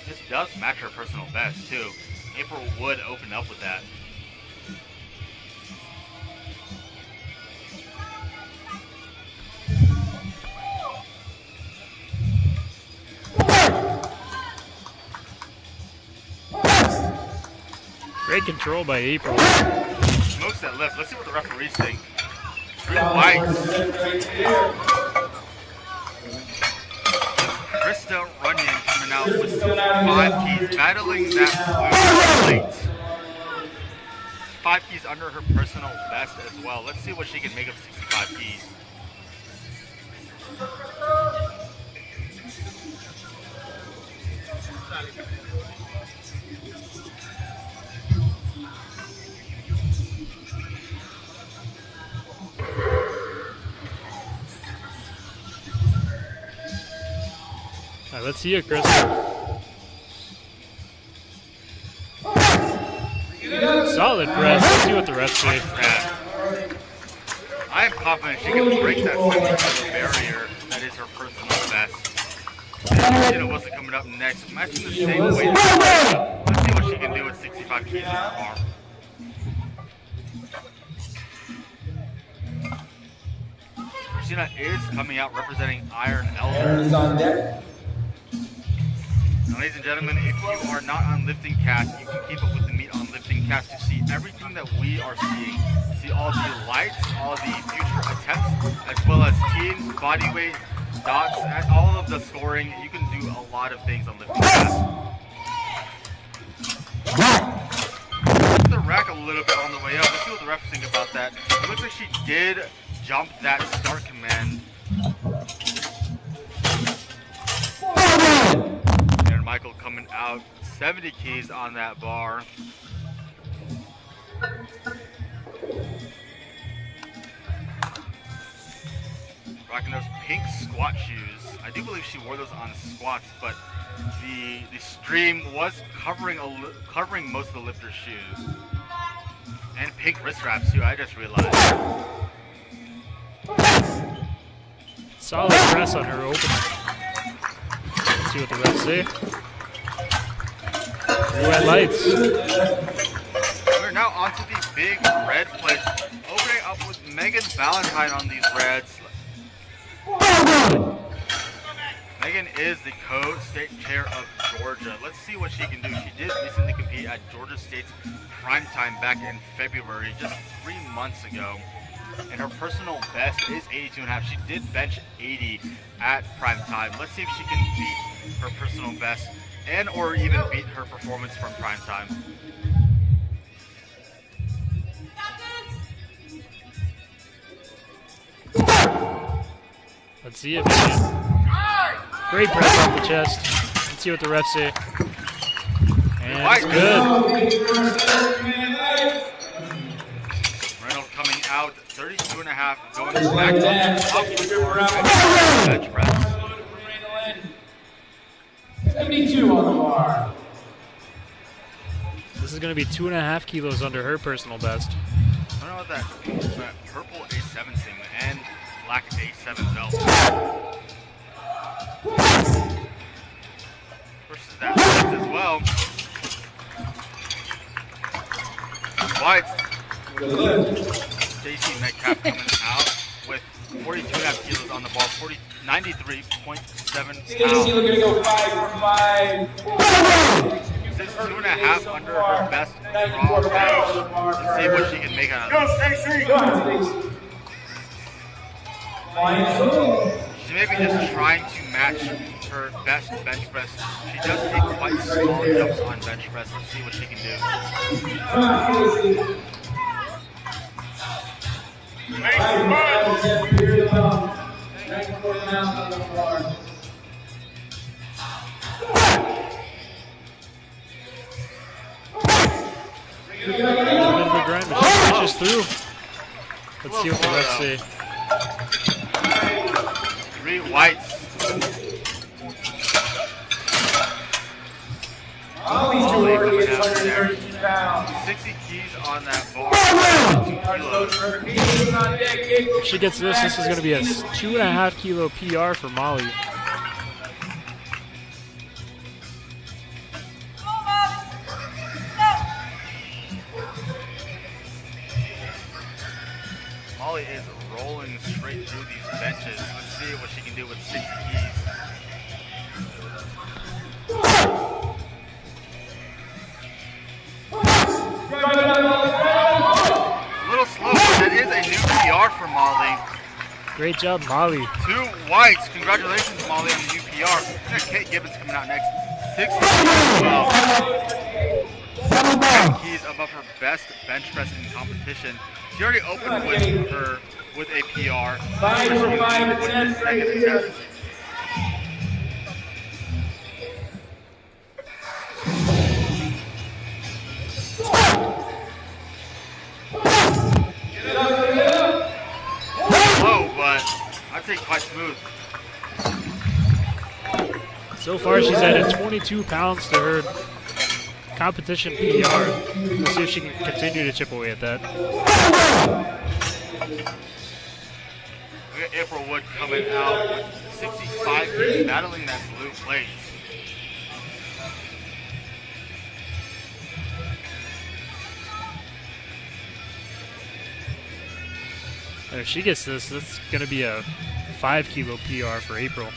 This does match her personal best too. April would open up with that.
Great control by April.
Smokes that lift. Let's see what the referees think. 3 whites. Krista Runyon coming out with 5 keys, battling that blue plate. 5 keys under her personal best as well. Let's see what she can make of 65 keys.
All right, let's see it, Chris. Solid press. Let's see what the refs say.
I am confident she can break that 70 barrier. That is her personal best. And Gina Wilson coming up next, matching the same weight. Let's see what she can do with 65 keys in her bar. Christina is coming out representing Iron Elders. Now, ladies and gentlemen, if you are not on Lifting Cast, you can keep up with the meet on Lifting Cast to see everything that we are seeing. See all the lights, all the future attempts, as well as teams, body weight, dots, and all of the scoring. You can do a lot of things on Lifting Cast. The rack a little bit on the way up. Let's see what the refs think about that. It looks like she did jump that start command. And Michael coming out 70 keys on that bar. Rocking those pink squat shoes. I do believe she wore those on squats, but the stream was covering most of the lifter's shoes. And pink wrist wraps too, I just realized.
Solid press on her opener. Let's see what the refs say. Red lights.
We're now onto the big red plates. Opening up with Megan Valentine on these reds. Megan is the co-state chair of Georgia. Let's see what she can do. She did recently compete at Georgia State's primetime back in February, just 3 months ago. And her personal best is 82.5. She did bench 80 at primetime. Let's see if she can beat her personal best and or even beat her performance from primetime.
Let's see it, man. Great press off the chest. Let's see what the refs say. And it's good.
Reynolds coming out 32.5, going back up to bench press.
72 on the bar.
This is going to be 2.5 kilos under her personal best.
I don't know what that purple A7 thing and black A7 belt. Versus that left as well. White. Stacey Metcalf coming out with 42.5 kilos on the bar, 93.7
Stacy
pounds.
looking to go 5 for 5.
This is 2.5 under her best
94
raw
pounds.
bench. Let's see what she can make out of
Go,
it.
Stacy! Go on, Stacy. Flying through.
She may be just trying to match her best bench press. She does take quite small jumps on bench press. Let's see what she can do.
Come on, Stacy. 94 pounds on the bar.
A little bit of a grind, but she pushes through. Let's see what the refs say.
3 whites.
Ollie's
Ollie
doing
coming
work
out
at
there.
132 pounds.
60 keys on that bar. 2 kilos.
If she gets this is going to be a 2.5 kilo PR for Molly.
Molly is rolling straight through these benches. Let's see what she can do with 60 keys. A little slow, but that is a new PR for Molly.
Great job, Molly.
2 whites. Congratulations, Molly, on the UPR. And then Kate Gibbons coming out next. 60 keys as well. 10 keys above her best bench press in competition. She already opened with a PR.
5 for 5 at 10 right here.
Slow, but I'd say quite smooth.
So far, she's added 22 pounds to her competition PR. Let's see if she can continue to chip away at that.
We got April Wood coming out with 65 keys, battling that blue plate.
And if she gets this, that's going to be a 5 kilo PR for April.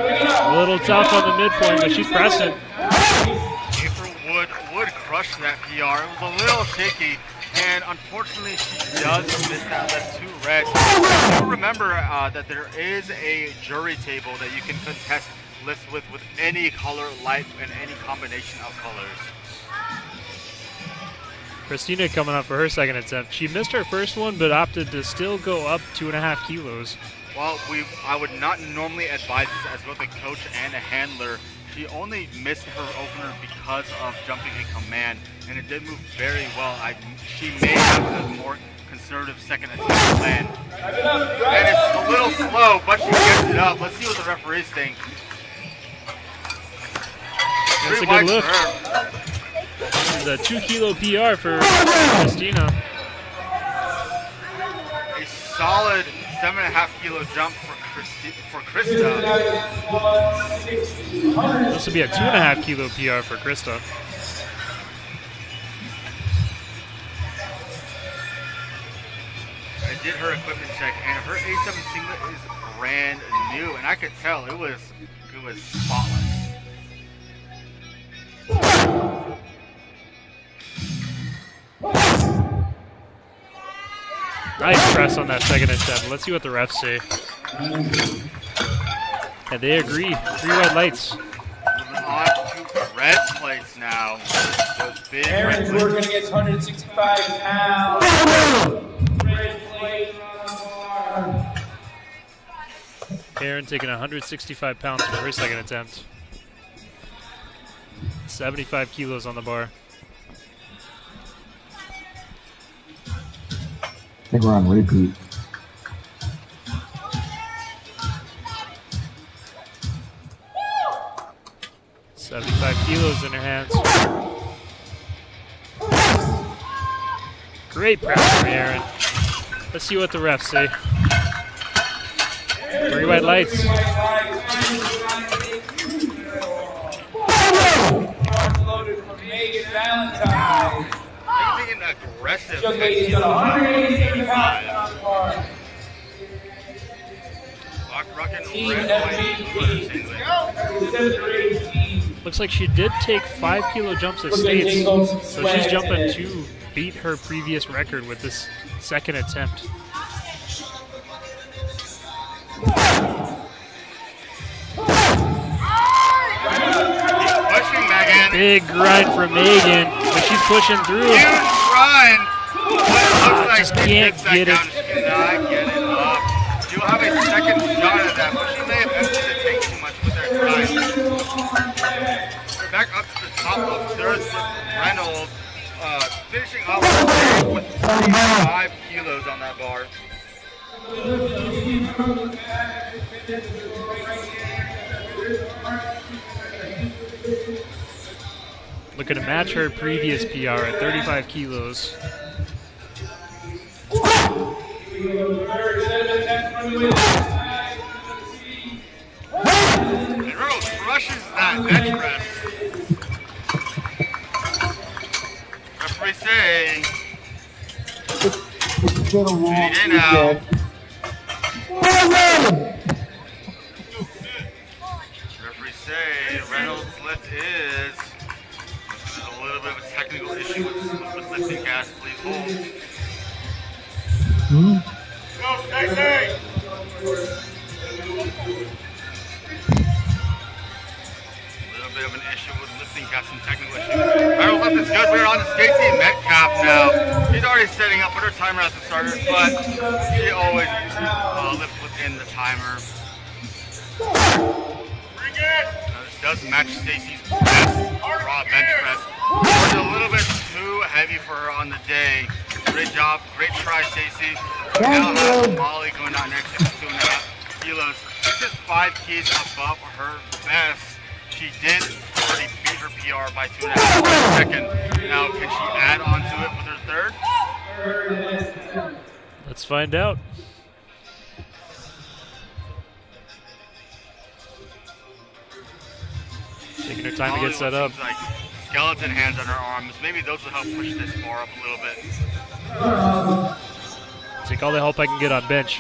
A little tough on the midpoint, but she's pressing.
April Wood crushed that PR. It was a little shaky, and unfortunately, she does miss that left 2 reds. Do remember that there is a jury table that you can contest lifts with any color, light, and any combination of colors.
Christina coming up for her second attempt. She missed her first one, but opted to still go up 2.5 kilos.
Well, I would not normally advise this as both a coach and a handler. She only missed her opener because of jumping a command, and it did move very well. She may have a more conservative second attempt plan. And it's a little slow, but she gets it up. Let's see what the referees think.
That's a good lift. This is a 2 kilo PR for Christina.
A solid 7.5 kilo jump for Krista.
This will be a 2.5 kilo PR for Krista.
I did her equipment check, and her A7 singlet is brand new, and I could tell it was spotless.
Nice press on that second attempt. Let's see what the refs say. And they agree. 3 red lights.
Moving on to red plates now. Those big
Aaron's
red plates.
working against 165 pounds. Red plate on the bar.
Aaron taking 165 pounds for her second attempt. 75 kilos on the bar.
I think we're on repeat.
$75 kilos in her hands. Great press from Aaron. Let's see what the refs say. 3 white lights.
Loaded from Megan Valentine.
I'm thinking aggressive
Young
10
lady's
kilo
got
jump.
187
5.
pounds on the bar.
Rockin'
Team
red, white, blue letter
FGP.
singlet.
Seventh grade team.
Looks like she did take 5 kilo jumps at
We're gonna
States,
take home some
so
swag
she's jumping
today.
to beat her previous record with this second attempt.
Pushing Megan.
Big grind from Megan, but she's pushing through.
Huge run. But it looks like
Just
she
can't
gets that
get it.
down. She cannot get it up. She'll have a second shot at that, but she may have emptied the tank too much with that grind. We're back up to the top of third with Reynolds, finishing off the day with 45 kilos on that bar.
Looking to match her previous PR at 35 kilos.
And Reynolds crushes that bench press. Referee saying, lead in now. Referee say Reynolds' lift is a little bit of a technical issue with lifting cast. Please hold. Go, Stacy! A little bit of an issue with lifting cast, some technical issue. Reynolds' lift is good. We're on to Stacy Metcalf now. She's already setting up with her timer at the starter, but she always lifts within the timer. This does match Stacy's best raw bench press. It's a little bit too heavy for her on the day. Great job, great try, Stacy. Now have Molly going out next to 2.5 kilos. This is 5 keys above her best. She did already beat her PR by 2.5 seconds. Now, can she add on to it with her third?
Let's find out. Taking her time to get set up.
Seems like skeleton hands on her arms. Maybe those will help push this bar up a little bit.
Take all the help I can get on bench.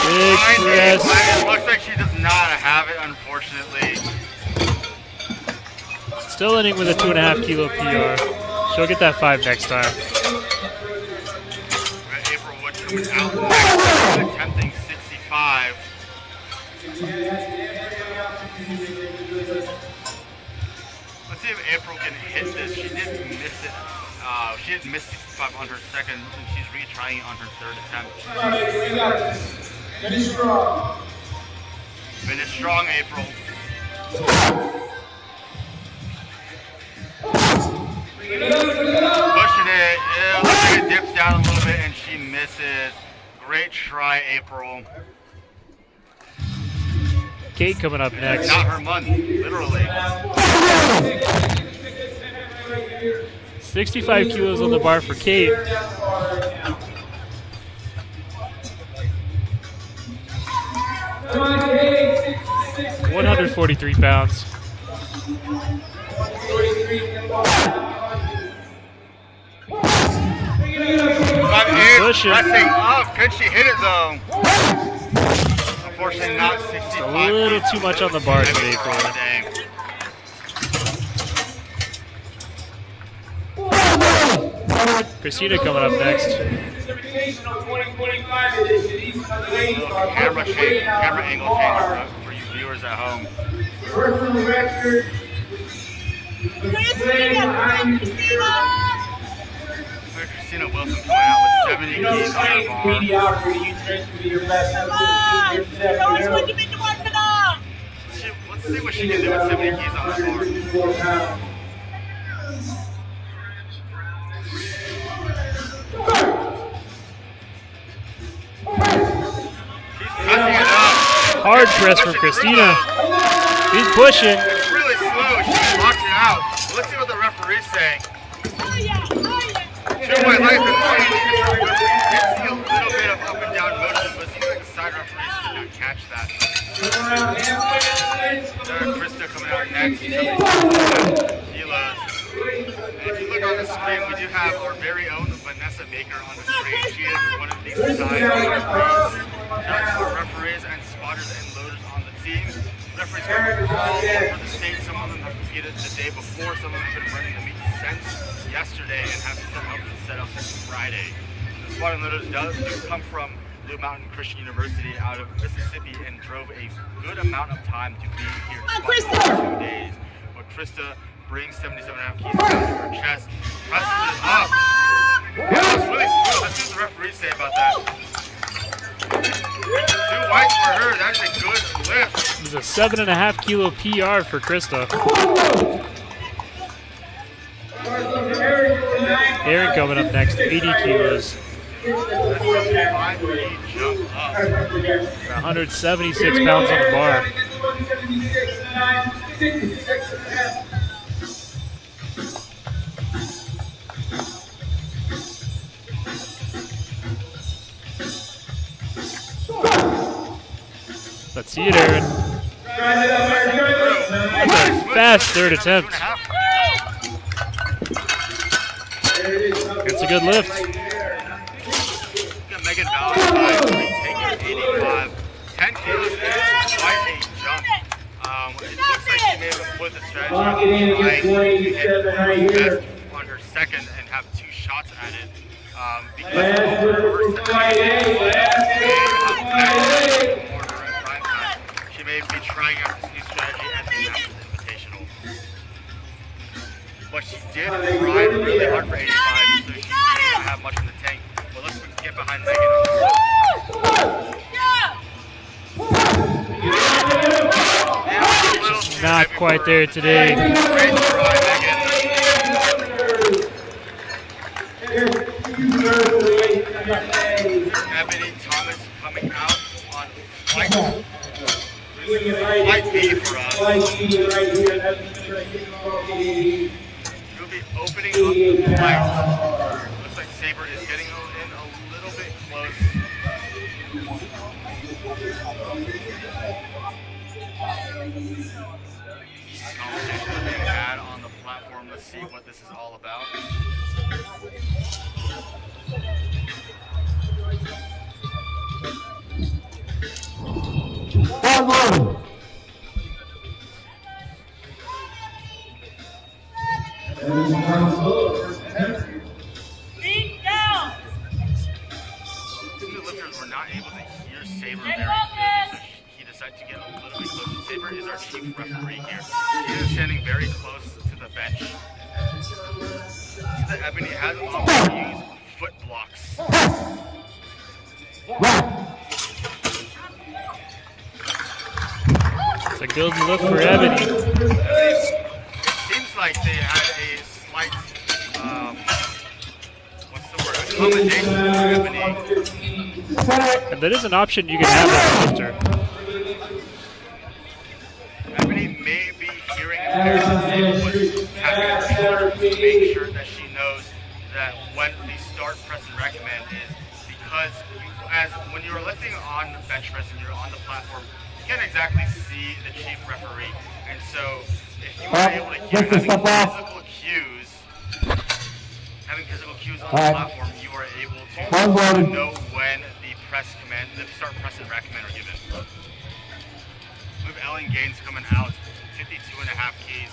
Big press.
It looks like she does not have it, unfortunately.
Still ending with a 2.5 kilo PR. She'll get that 5 next time.
April Wood coming out next, attempting 65. Let's see if April can hit this. She did miss it. She did miss 65 on her second, and she's retrying on her third attempt.
Finish strong.
Finish strong, April. Pushing it. It looks like it dips down a little bit, and she misses. Great try, April.
Kate coming up next.
Not her month, literally.
65 kilos on the bar for Kate.
Come on, Kate.
143 pounds.
5'8",
Push it.
pressing up. Could she hit it though? Unfortunately, not 65.
A little too much on the bar today for her. Christina coming up next.
Invitational 2025 edition. These are the ladies are
Camera change, camera angle change for you viewers at home.
personal record.
Christina Wilson coming out with 70
You know,
keys on her
playing
bar.
mediocrity, you train to be your best.
Let's see what she can do with 70 keys on that bar. Pressing it up.
Hard press from Christina. She's pushing.
It's really slow. She's locked it out. Let's see what the referee's saying. 2-point license. Did see a little bit of up and down motion, but it seems like the side referees did not catch that. Krista coming out next. Kilos. And if you look on the screen, we do have our very own Vanessa Baker on the screen. She is one of these design referees and spotters and loaders on the team. Referees come all over the state. Some of them have competed the day before. Some of them have been running the meet since yesterday and have set up since Friday. The spotter and loaders do come from Blue Mountain Christian University out of Mississippi and drove a good amount of time to be here for 2 days. But Krista brings 77.5 keys down to her chest, presses it up. Yeah, that's really smooth. Let's see what the referees say about that. 2 whites for her. That is a good lift.
It's a 7.5 kilo PR for Krista. Aaron coming up next, 80 kilos.
That's a 5-key jump up.
176 pounds on the bar. Let's see it, Aaron. That's a fast third attempt. It's a good lift.
Megan Valentine taking 85. 10 kilos is quite a jump. It looks like she may have put the strategy of trying to hit her best on her second and have 2 shots at it. Because of her she may be trying out this new strategy at the Masters Invitational. But she did ride really hard for 85, so she may not have much in the tank. But let's get behind Megan on this.
Not quite there today.
Great try, Megan. Ebony Thomas coming out on flight. Flight B for us. She'll be opening up the flight. Looks like Saber is getting in a little bit close. Conversation is being had on the platform. Let's see what this is all about. The lifters were not able to hear Saber very good, so he decided to get a little bit closer. Saber is our chief referee here. He is standing very close to the bench. See that Ebony has opted to use foot blocks.
It's a good look for Ebony.
It seems like they had a slight, what's the word, accommodation for Ebony.
And that is an option you can have as a lifter.
Ebony may be hearing impaired. Saber was tapping her shoulder to make sure that she knows that when the start press and recommend is because when you're lifting on the bench press and you're on the platform, you can't exactly see the chief referee. And so if you are able to hear having physical cues on the platform, you are able to know when the start press and recommend are given. Move Ellen Gaines coming out, 52.5 keys.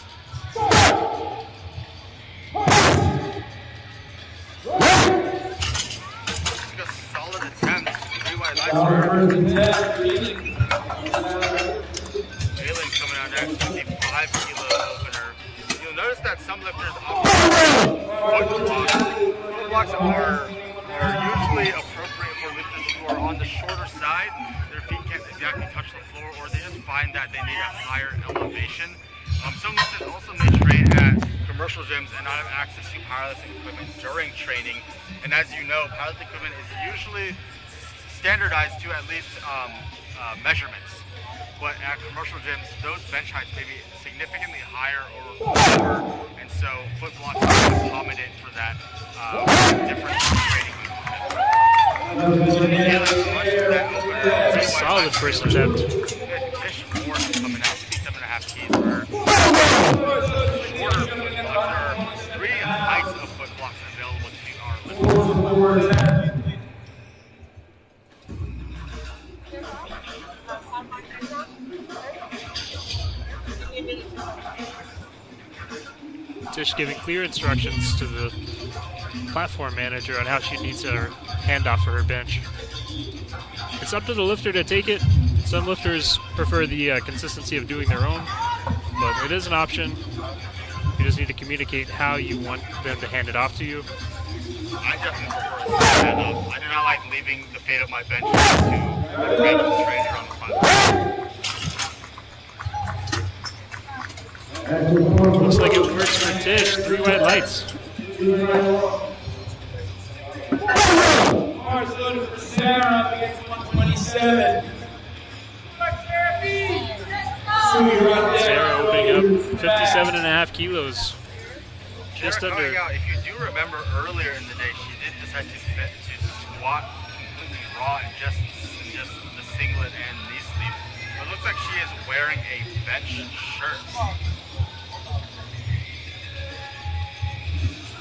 A solid attempt. 3 wide lights for her. Jalen coming out next, 55 kilo opener. You'll notice that some lifters opt for foot blocks. Foot blocks are usually appropriate for lifters who are on the shorter side. Their feet can't exactly touch the floor, or they just find that they need a higher elevation. Some lifters also may train at commercial gyms and not have access to powerlifting equipment during training. And as you know, powerlifting equipment is usually standardized to at least measurements. But at commercial gyms, those bench heights may be significantly higher or lower, and so foot blocks can accommodate for that different training equipment.
Solid first attempt.
7.5 keys for her. Shorter foot blocks. There are 3 heights of foot blocks available to our listeners.
Tish giving clear instructions to the platform manager on how she needs her handoff for her bench. It's up to the lifter to take it. Some lifters prefer the consistency of doing their own, but it is an option. You just need to communicate how you want them to hand it off to you.
I definitely prefer a handoff. I do not like leaving the fate of my bench to a random stranger on the platform.
Looks like it works for Tish. 3 white lights.
Bars loaded for Sarah up against 127.
Sarah opening up 57.5 kilos. Just
Sarah
under.
coming out, if you do remember earlier in the day, she did decide to squat completely raw and just the singlet and knee sleeve. But it looks like she is wearing a bench shirt.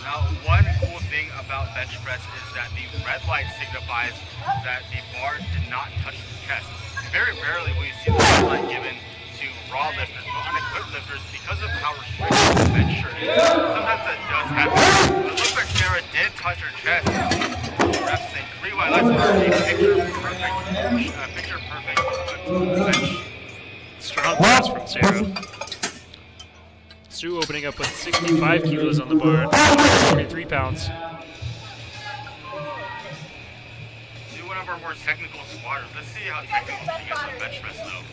Now, one cool thing about bench press is that the red light signifies that the bar did not touch the chest. Very rarely will you see the red light given to raw lifters, but on equipped lifters, because of how restricted the bench shirt is, sometimes that does happen. But it looks like Sarah did touch her chest. The refs say 3 white lights are a picture perfect bench.
Strong press from Sarah. Sue opening up with 65 kilos on the bar, 43 pounds.
Do one of our more technical squatters. Let's see how technical she gets on bench press though.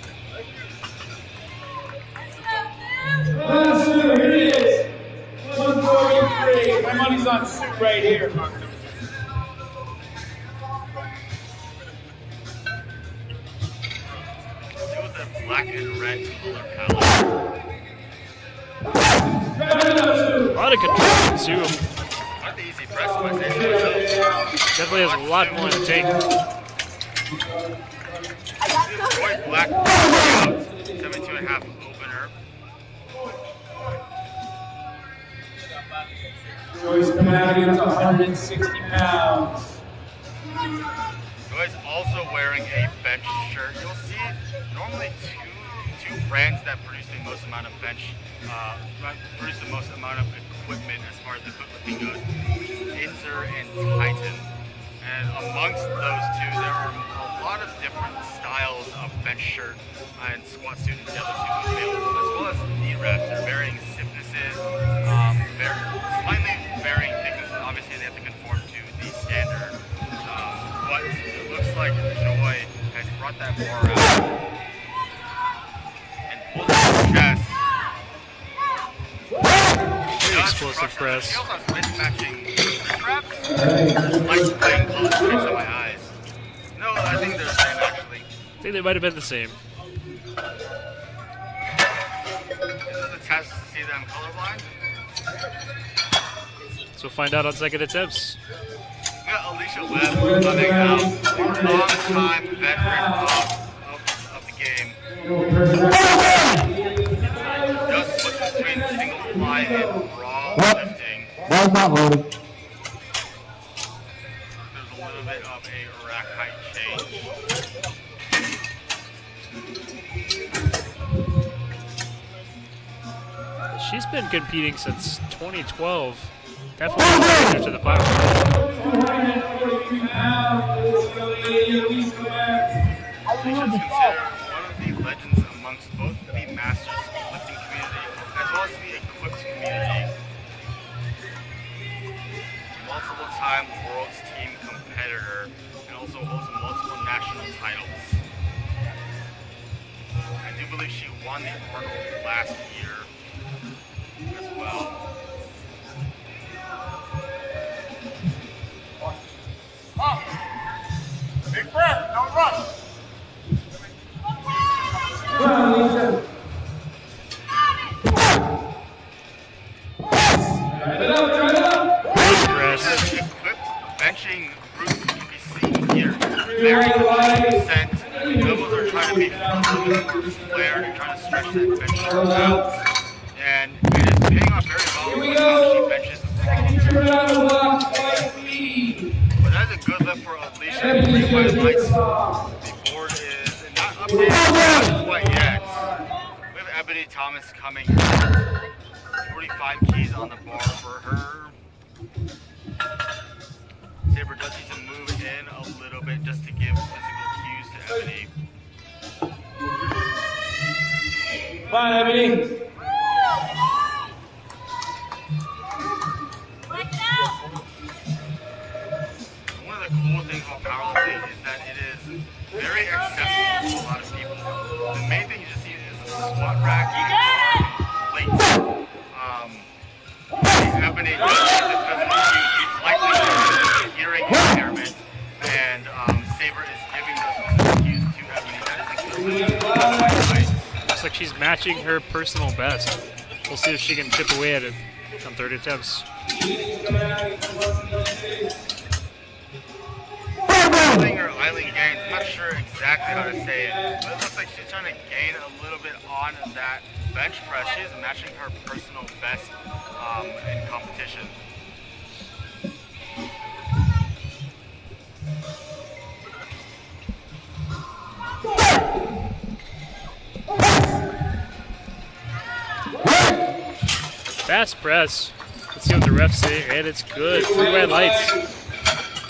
Sue, here it is. 143. My money's on Sue right here.
Sue with the black and red color palette.
A lot of control from Sue.
Not the easy press, but I say so myself.
Definitely has a lot more in the tank.
White black 72.5 opener.
Joy's coming out against 160 pounds.
Joy's also wearing a bench shirt. You'll see normally two brands that produce the most amount of equipment as far as equipment goes, which is Inzer and Titan. And amongst those two, there are a lot of different styles of bench shirt and squat suit and deadlift suits available, as well as knee wraps. They're varying stiffnesses, slightly varying thicknesses. Obviously, they have to conform to the standard. But it looks like Joy has brought that bar out and pulled out the chest.
Very explosive press.
She also has mismatching wrist wraps. Like playing close tricks on my eyes. No, I think they're the same actually.
I think they might have been the same.
This is a test to see that I'm colorblind.
So we'll find out on second attempts.
We got Alicia Webb coming out, long-time veteran of the game. Just switch between single fly and raw lifting.
That was not loaded.
There's a little bit of a rack height change.
She's been competing since 2012. Definitely closer to the platform.
143 pounds.
Alicia's considered one of the legends amongst both the masters lifting community as well as the equipped community. Multiple-time world's team competitor and also holds multiple national titles. I do believe she won the Arnold last year as well.
Big breath, don't rush.
Nice press.
Equipped benching group can be seen here. Very 100%. The doubles are trying to be a little bit more flared and trying to stretch kilos and bench pounds. And it is paying off very well with how she benches but that's a good lift for Alicia. 3 wide lights. The board is not updated quite yet. We have Ebony Thomas coming in. 45 keys on the bar for her. Saber does need to move in a little bit just to give physical cues to Ebony.
Come on, Ebony.
One of the cool things about powerlifting is that it is very accessible to a lot of people. The main thing you just need is a squat rack and plates. Ebony does this because he's likely to have a hearing impairment, and Saber is giving those cues to Ebony. That is a good lift.
Looks like she's matching her personal best. We'll see if she can chip away at it on 30 attempts.
Eiling or Eiling gains, I'm not sure exactly how to say it, but it looks like she's trying to gain a little bit on that bench press. She is matching her personal best in competition.
Fast press. Let's see what the refs say, and it's good. 3 red lights.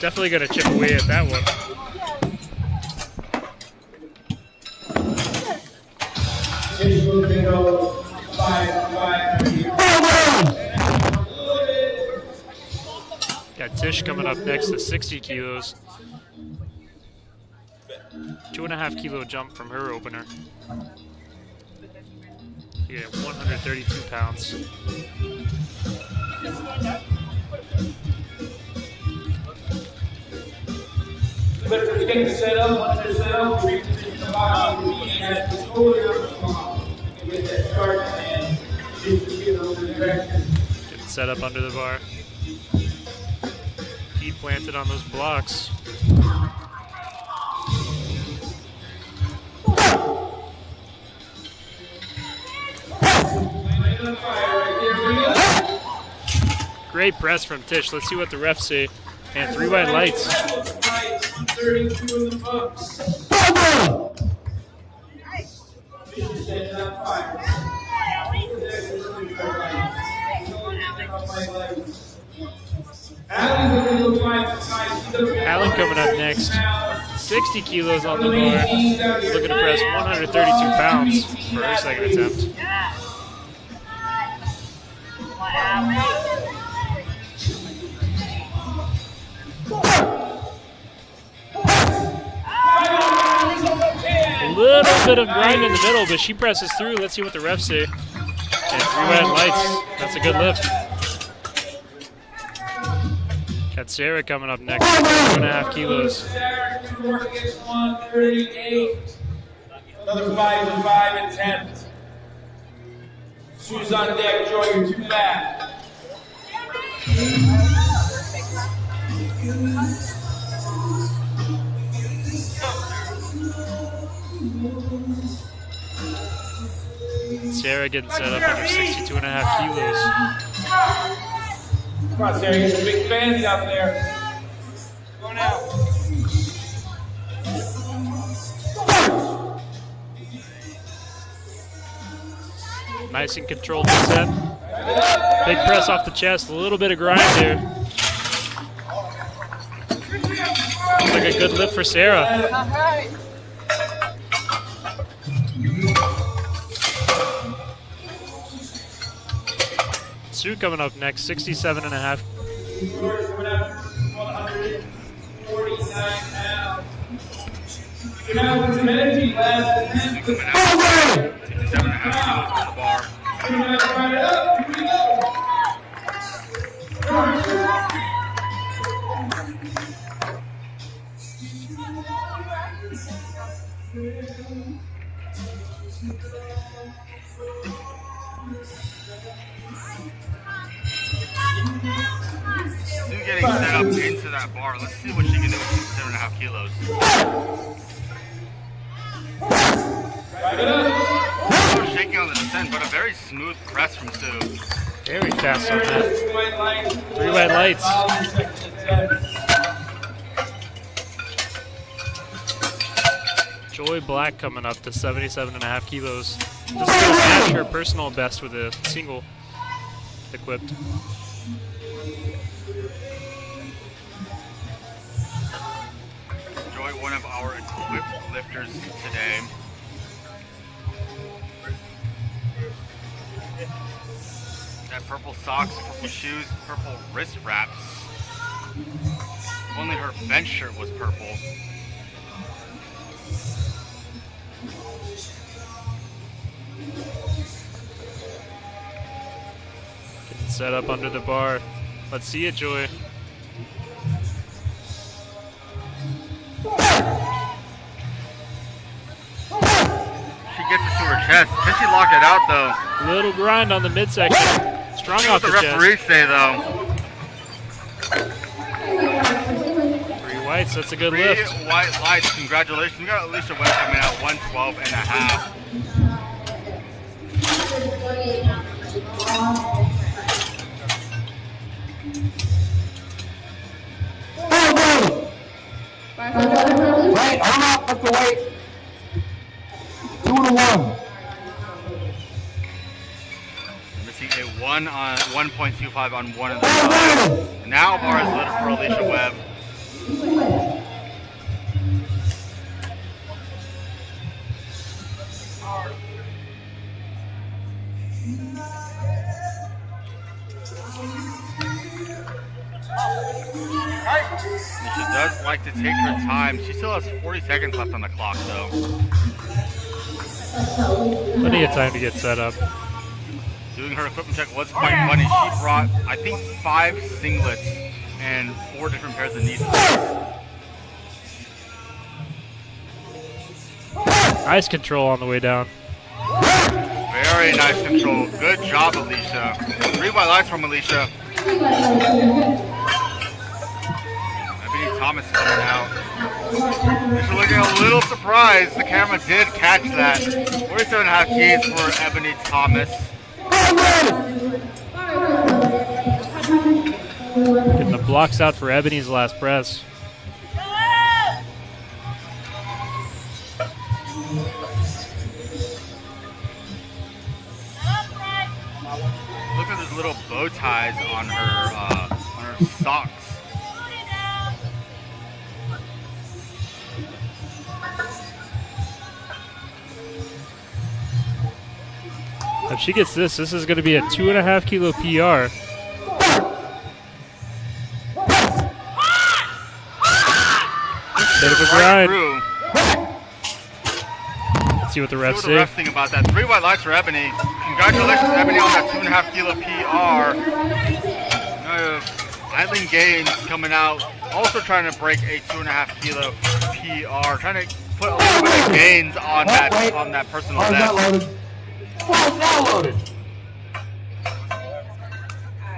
Definitely gonna chip away at that one. Got Tish coming up next to 60 kilos. 2.5 kilo jump from her opener. Yeah, 132 pounds.
Lifters getting set up. Once they're set up, we reposition the body and the shoulder and get that start and distribute over the direction.
Getting set up under the bar. Feet planted on those blocks. Great press from Tish. Let's see what the refs say. And 3 wide lights.
32 in the books.
Allen coming up next. 60 kilos on the bar. Looking to press 132 pounds for her second attempt. A little bit of grind in the middle, but she presses through. Let's see what the refs say. And 3 red lights. That's a good lift. Got Sarah coming up next. 2.5 kilos.
Sarah, good work against 138. Another 5 and 5 attempt. Shoes on deck, Joy, you're too bad.
Sarah getting set up under 62.5 kilos.
Come on, Sarah, you got some big fans out there. Going out.
Nice and controlled descent. Big press off the chest, a little bit of grind there. Looks like a good lift for Sarah. Sue coming up next, 67.5.
Coming up 149 pounds. You're now with some energy, last attempt.
67.5 kilos on the bar.
Fire it up. Here we go.
Sue getting set up into that bar. Let's see what she can do with 67.5 kilos. Shaking on the descent, but a very smooth press from Sue.
Very fast on that. 3 white lights. Joy Black coming up to 77.5 kilos. This is going to match her personal best with a single equipped.
Joy, one of our equipped lifters today. Got purple socks, purple shoes, purple wrist wraps. If only her bench shirt was purple.
Getting set up under the bar. Let's see it, Joy.
She gets it to her chest. Can she lock it out though?
Little grind on the midsection. Strong off
What
the
the
chest.
referees say though.
3 whites, that's a good
3
lift.
white lights. Congratulations. We got Alicia Webb coming out 112.5.
Right, hold up, put the weight. 2 to 1.
Missing a 1.25 on one of the sides. Now bar is lit for Alicia Webb. Alicia does like to take her time. She still has 40 seconds left on the clock though.
Plenty of time to get set up.
Doing her equipment check was quite funny. She brought, I think, 5 singlets and 4 different pairs of knees.
Nice control on the way down.
Very nice control. Good job, Alicia. 3 white lights from Alicia. Ebony Thomas is coming out. Alicia looking a little surprised. The camera did catch that. 47.5 keys for Ebony Thomas.
Getting the blocks out for Ebony's last press.
Look at those little bow ties on her socks.
If she gets this, this is going to be a 2.5 kilo PR. Bit of a
Right
grind.
through.
Let's see what the
See
refs
what the
say.
refs think about that. 3 white lights for Ebony. Congratulations, Ebony, on that 2.5 kilo PR. Eileen Gaines coming out, also trying to break a 2.5 kilo PR, trying to put a little bit of gains on that personal
Bar's not
best.
loaded. Bar's now loaded.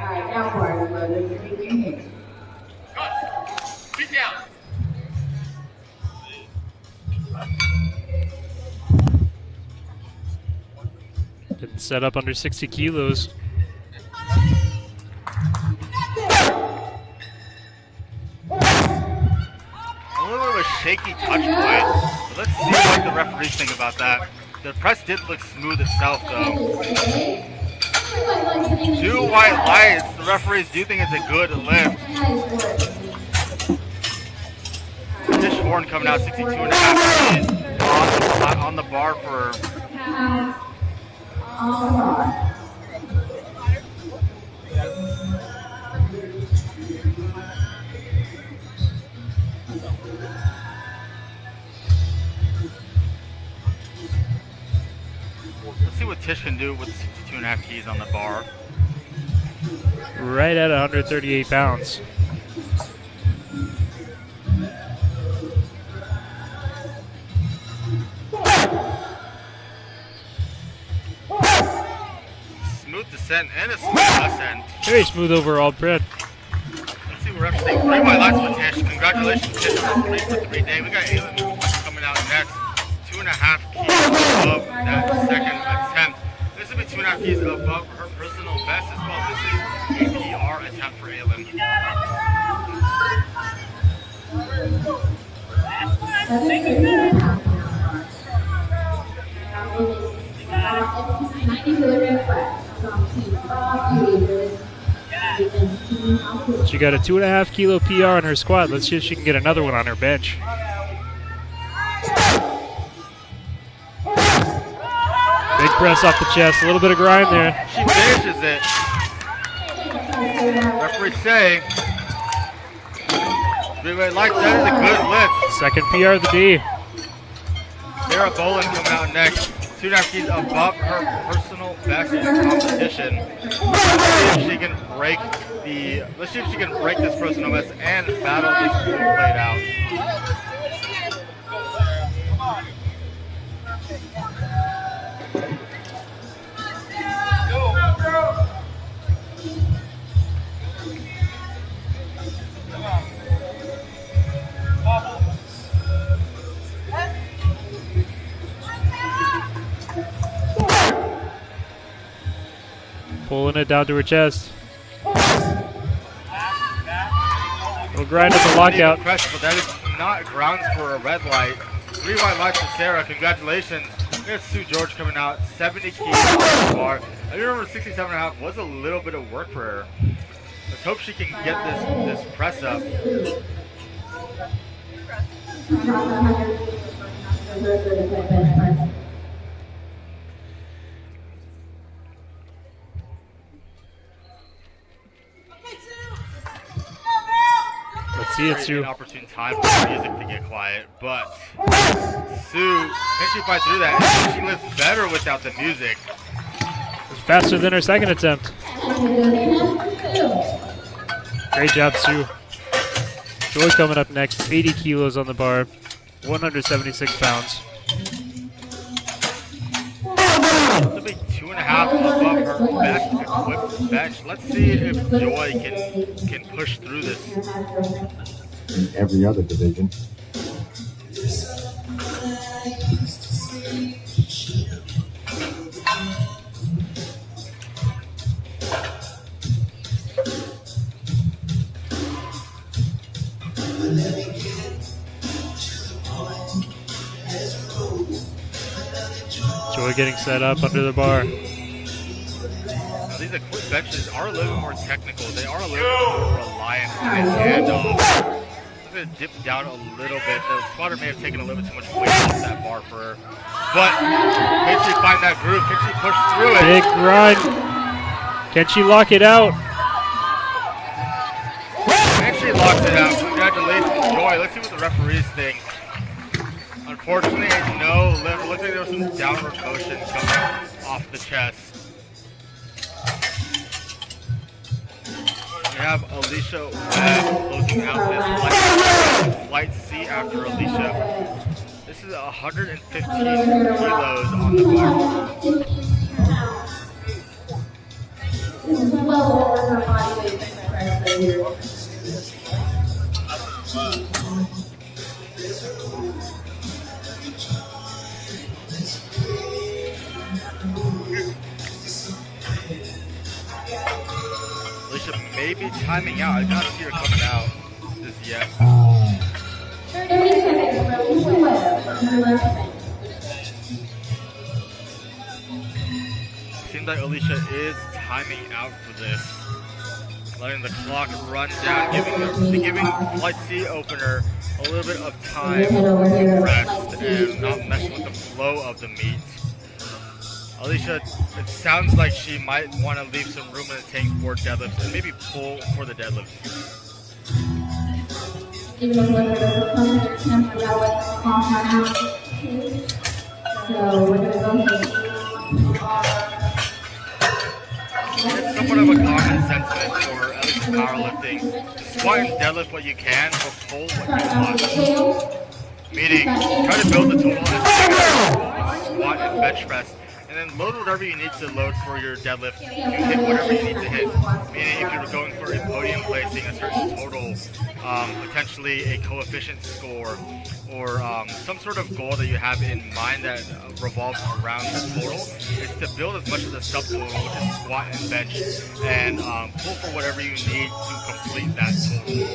Alright, now bar is loaded.
Beat down.
Getting set up under 60 kilos.
A little bit of a shaky touch point. But let's see what the referees think about that. The press did look smooth itself, though. 2 white lights. The referees do think it's a good lift. Tish Horn coming out 62.5 keys on the bar for. Let's see what Tish can do with 62.5 keys on the bar.
Right at 138 pounds.
Smooth descent and a smooth ascent.
Very smooth overall, Brett.
Let's see what refs think. 3 white lights for Tish. Congratulations, Tish, on a 3 for 3 day. We got Aylin coming out next. 2.5 keys above that second attempt. 2.5 keys above her personal best as well. This is APR attempt for Aylin.
She got a 2.5 kilo PR on her squat. Let's see if she can get another one on her bench. Big press off the chest, a little bit of grind there.
She finishes it. Referee say, like that is a good lift.
Second PR of the D.
Sarah Boland coming out next. 2.5 keys above her personal best in the competition. Let's see if she can break this personal best and battle this blue plate out.
Pulling it down to her chest. Little grind at the lockout.
But that is not grounds for a red light. 3 white lights for Sarah. Congratulations. Here's Sue George coming out. 70 keys on the bar. I remember 67.5 was a little bit of work for her. Let's hope she can get this press up.
Let's see it, Sue.
An opportune time for the music to get quiet, but Sue, can she fight through that? She lives better without the music.
It's faster than her second attempt. Great job, Sue. Joy coming up next. 80 kilos on the bar, 176 pounds.
It'll be 2.5 above her best equipped bench. Let's see if Joy can push through this.
Every other division.
Joy getting set up under the bar.
Now, these equipped benches are a little more technical. They are a little more reliant on the handoff. I'm going to dip down a little bit. The spotter may have taken a little bit too much weight off that bar for her. But can she find that groove? Can she push through it?
Big grind. Can she lock it out?
And she locked it out. Congratulations, Joy. Let's see what the referees think. Unfortunately, no lift. It looks like there was some downward motion coming off the chest. We have Alicia Webb closing out this flight C after Alicia. This is 115 kilos on the bar.
This is well over her body weight press right here.
Alicia may be timing out. I did not see her coming out just yet.
30 seconds for Alicia Webb on her left bench.
Seems like Alicia is timing out for this. Letting the clock run down, giving Flight C opener a little bit of time to rest and not mess with the flow of the meet. Alicia, it sounds like she might want to leave some room in the tank for deadlifts and maybe pull for the deadlifts.
Even when there's a thunder attempt, we gotta let the clock run out. So we're gonna go ahead.
It's somewhat of a common sentiment for at least powerlifting. Squat and deadlift what you can, but pull what you want. Meaning, try to build the total as big as possible with squat and bench press, and then load whatever you need to load for your deadlift. You hit whatever you need to hit. Meaning if you're going for a podium placing, a certain total, potentially a coefficient score, or some sort of goal that you have in mind that revolves around the total, is to build as much of the subtotal, which is squat and bench, and pull for whatever you need to complete that total.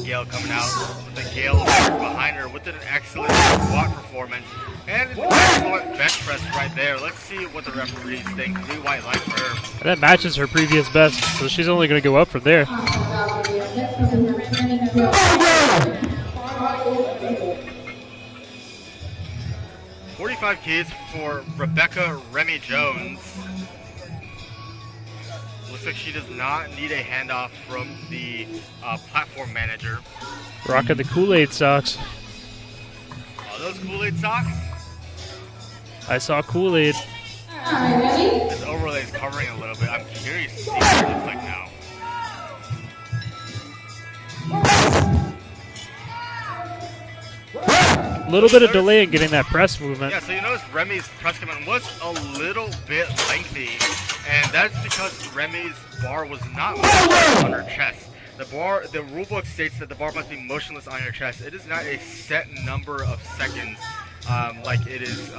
Gail coming out with the Gale behind her with an excellent squat performance and an excellent bench press right there. Let's see what the referees think. Blue white light for her.
That matches her previous best, so she's only going to go up from there.
45 keys for Rebecca Remy Jones. Looks like she does not need a handoff from the platform manager.
Rocking the Kool-Aid socks.
Are those Kool-Aid socks?
I saw Kool-Aid.
This overlay is covering a little bit. I'm curious to see what it looks like now.
A little bit of delay in getting that press movement.
Yeah, so you notice Remy's press command was a little bit lengthy, and that's because Remy's bar was not motionless on her chest. The rulebook states that the bar must be motionless on your chest. It is not a set number of seconds like it is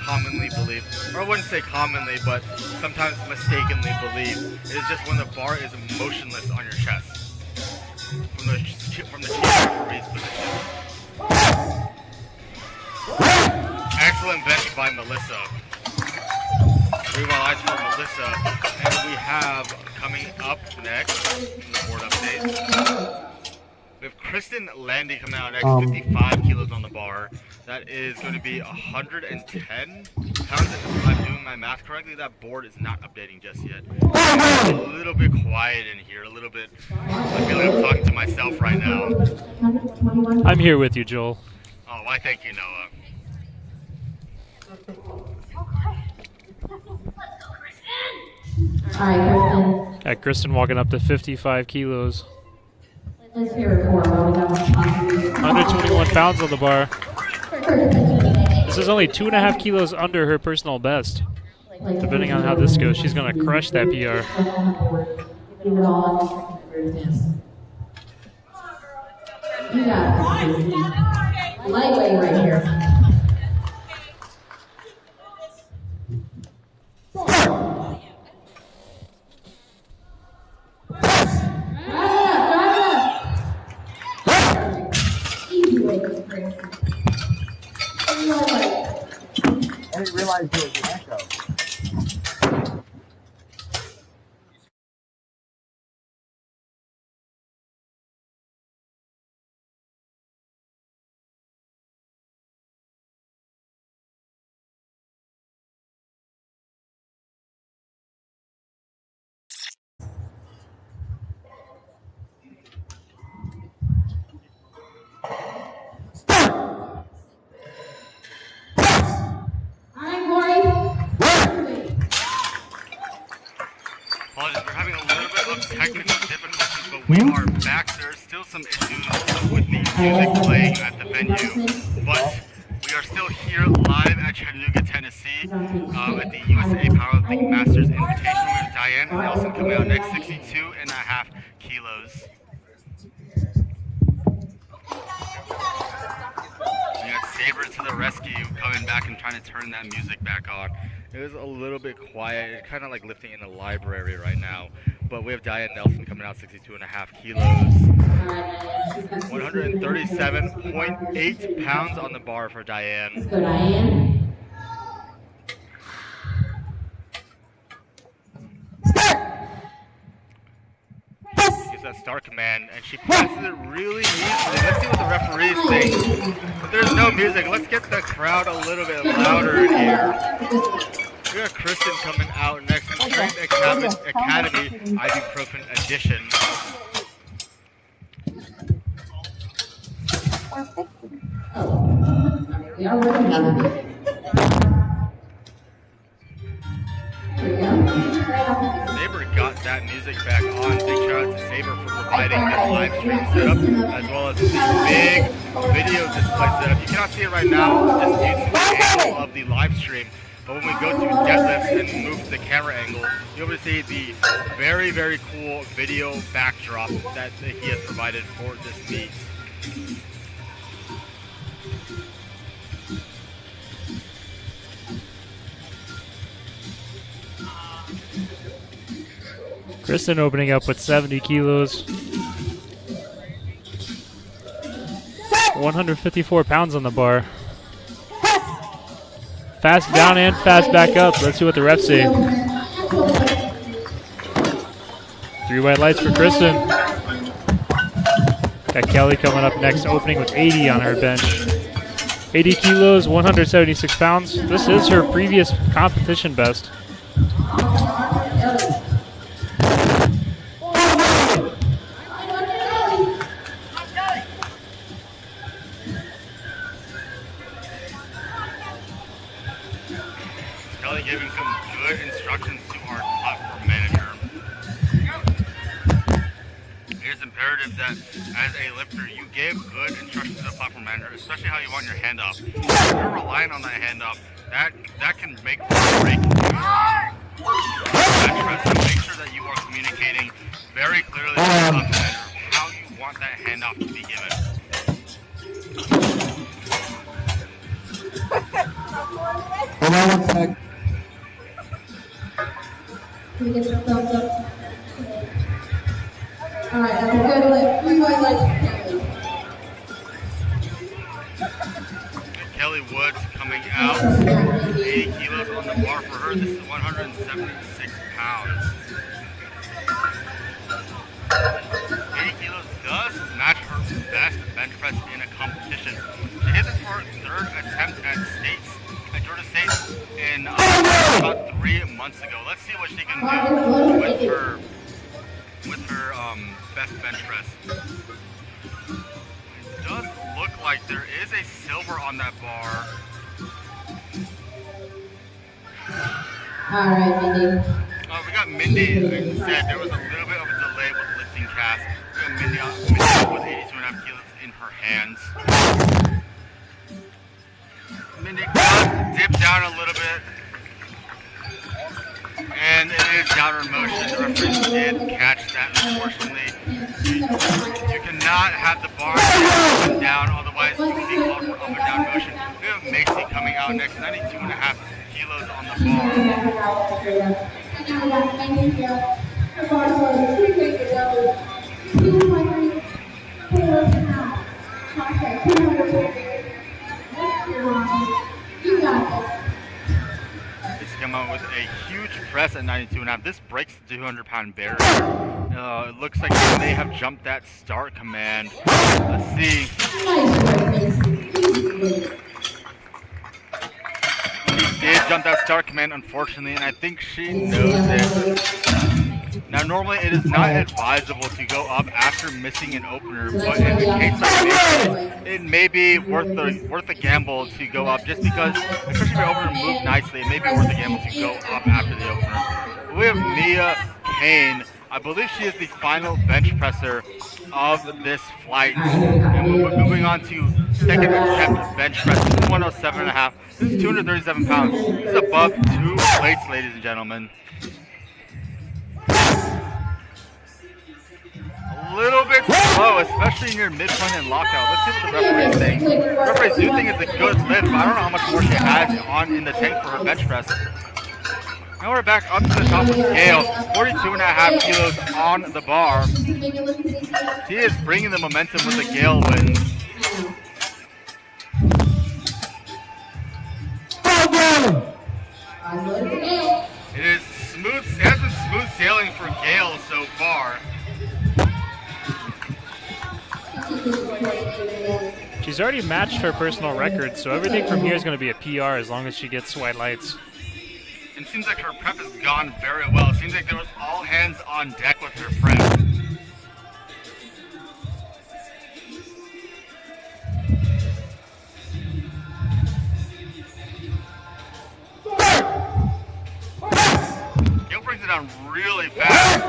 commonly believed. Or I wouldn't say commonly, but sometimes mistakenly believed. It is just when the bar is motionless on your chest. From the chief referee's position. Excellent bench by Melissa. Rewind lights for Melissa. And we have coming up next in the board update. We have Kristen Landy coming out next, 55 kilos on the bar. That is going to be 110 pounds. If I'm doing my math correctly, that board is not updating just yet. It's a little bit quiet in here, a little bit. I feel like I'm talking to myself right now.
I'm here with you, Joel.
Oh, why thank you, Noah.
All right,
Got Kristen walking up to 55 kilos.
let's hear it for her.
121 pounds on the bar. This is only 2.5 kilos under her personal best. Depending on how this goes, she's going to crush that PR.
You got it. Lightweight right here.
I didn't realize there was an echo.
Apologies, we're having a little bit of technical difficulties, but we are back. There's still some issues with the music playing at the venue, but we are still here live at Chattanooga, Tennessee, at the USA Powerlifting Masters Invitational with Diane Nelson coming out next, 62.5 kilos. We got Saber to the rescue, coming back and trying to turn that music back on. It was a little bit quiet, kind of like lifting in a library right now. But we have Diane Nelson coming out 62.5 kilos. 137.8 pounds on the bar for Diane.
Go, Diane.
Gives that start command, and she presses it really easily. Let's see what the referees think. If there's no music, let's get the crowd a little bit louder in here. We got Kristen coming out next from Strength Academy Ibuprofen Edition.
We are working on it.
Saber got that music back on. Big shout out to Saber for providing the live stream setup, as well as the big video display setup. You cannot see it right now just due to the angle of the live stream. But when we go to deadlifts and move the camera angle, you'll be able to see the very, very cool video backdrop that he has provided for this meet.
Kristen opening up with 70 kilos. 154 pounds on the bar. Fast down and fast back up. Let's see what the refs say. 3 white lights for Kristen. Got Kelly coming up next, opening with 80 on her bench. 80 kilos, 176 pounds. This is her previous competition best.
Kelly giving some good instructions to our platform manager. It is imperative that as a lifter, you give good instructions to the platform manager, especially how you want your hand up. If you're relying on that hand up, that can make or break your bench press. So make sure that you are communicating very clearly with the platform manager how you want that hand off to be given.
Hold on one sec.
Can we get some thumbs up? All right, that's a good lift. 3 white lights for Kelly.
Kelly Woods coming out, 80 kilos on the bar for her. This is 176 pounds. 80 kilos does match her best bench press in a competition. She hit this for her 3rd attempt at States, at Georgia State, in about 3 months ago. Let's see what she can do with her best bench press. It does look like there is a silver on that bar.
All right, Mindy.
We got Mindy instead. There was a little bit of a delay with lifting cast. We got Mindy with 82.5 kilos in her hands. Mindy got dipped down a little bit. And it is downward motion. The referee did catch that, unfortunately. You cannot have the bar up and down, otherwise you can be called for up and down motion. We have Macy coming out next, 92.5 kilos on the It's come out with a huge press at 92.5. This breaks the 200-pound barrier. It looks like they may have jumped that start command. Let's see. She did jump that start command, unfortunately, and I think she knows it. Now, normally it is not advisable to go up after missing an opener, but in the case like this, it may be worth the gamble to go up, just because, especially if your opener moved nicely, it may be worth the gamble to go up after the opener. We have Mia Kane. I believe she is the final bench presser of this flight. And we're moving on to second attempt bench press, 107.5. This is 237 pounds. This is above 2 plates, ladies and gentlemen. A little bit slow, especially near midpoint and lockout. Let's see what the referees think. The referees do think it's a good lift, but I don't know how much more she has on in the tank for her bench press. Now we're back up to the top with Gail, 42.5 kilos on the bar. She is bringing the momentum with the Gail wins. It is smooth. It has been smooth sailing for Gail so far.
She's already matched her personal record, so everything from here is going to be a PR as long as she gets white lights.
It seems like her prep has gone very well. It seems like there was all hands on deck with her prep. Gail brings it down really fast.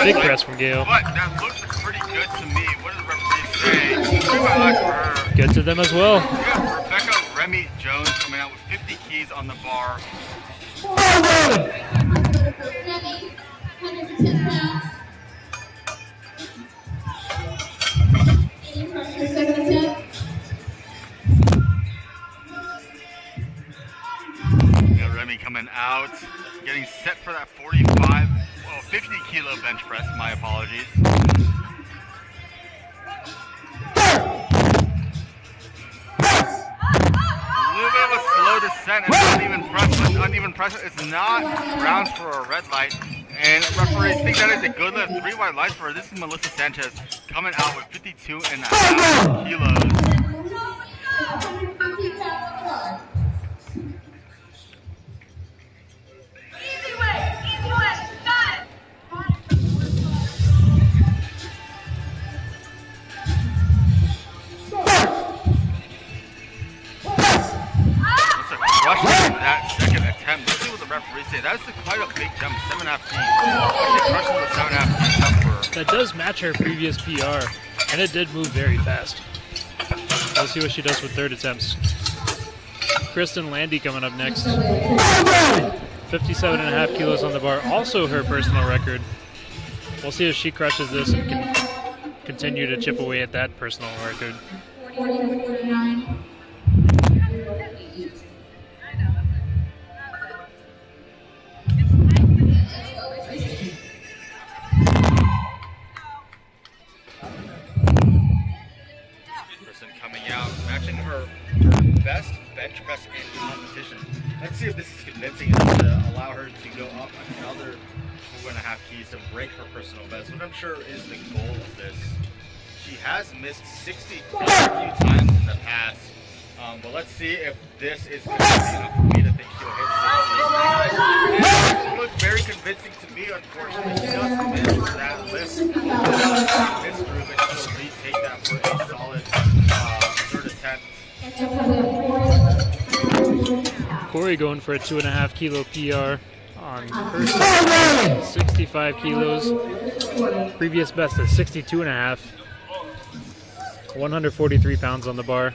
Big press from Gail.
But that looks pretty good to me. What did the referee say? 3 by lights for her.
Good to them as well.
Yeah, Rebecca Remy Jones coming out with 50 keys on the bar.
110 pounds. Any pressure, second attempt.
Yeah, Remy coming out, getting set for that 50 kilo bench press. My apologies. A little bit of a slow descent and uneven pressure. It's not grounds for a red light. And referees think that is a good lift. 3 wide lights for her. This is Melissa Sanchez coming out with 52.5 kilos.
Easy way, got it.
It's a crushing that second attempt. Let's see what the referees say. That's quite a big jump, 7.5 feet. Actually crushing the 7.5 feet jump for her.
That does match her previous PR, and it did move very fast. Let's see what she does with third attempts. Kristen Landy coming up next. 57.5 kilos on the bar, also her personal record. We'll see if she crushes this and can continue to chip away at that personal record.
49.
Kristen coming out, matching her best bench press in competition. Let's see if this is convincing enough to allow her to go up another 2.5 keys to break her personal best, which I'm sure is the goal of this. She has missed 60 a few times in the past, but let's see if this is convincing enough for me to think she'll hit 60. It looks very convincing to me, unfortunately. She does miss that lift. This group, and she'll retake that for a solid third attempt.
Corey going for a 2.5 kilo PR on her side, 65 kilos. Previous best is 62.5. 143 pounds on the bar.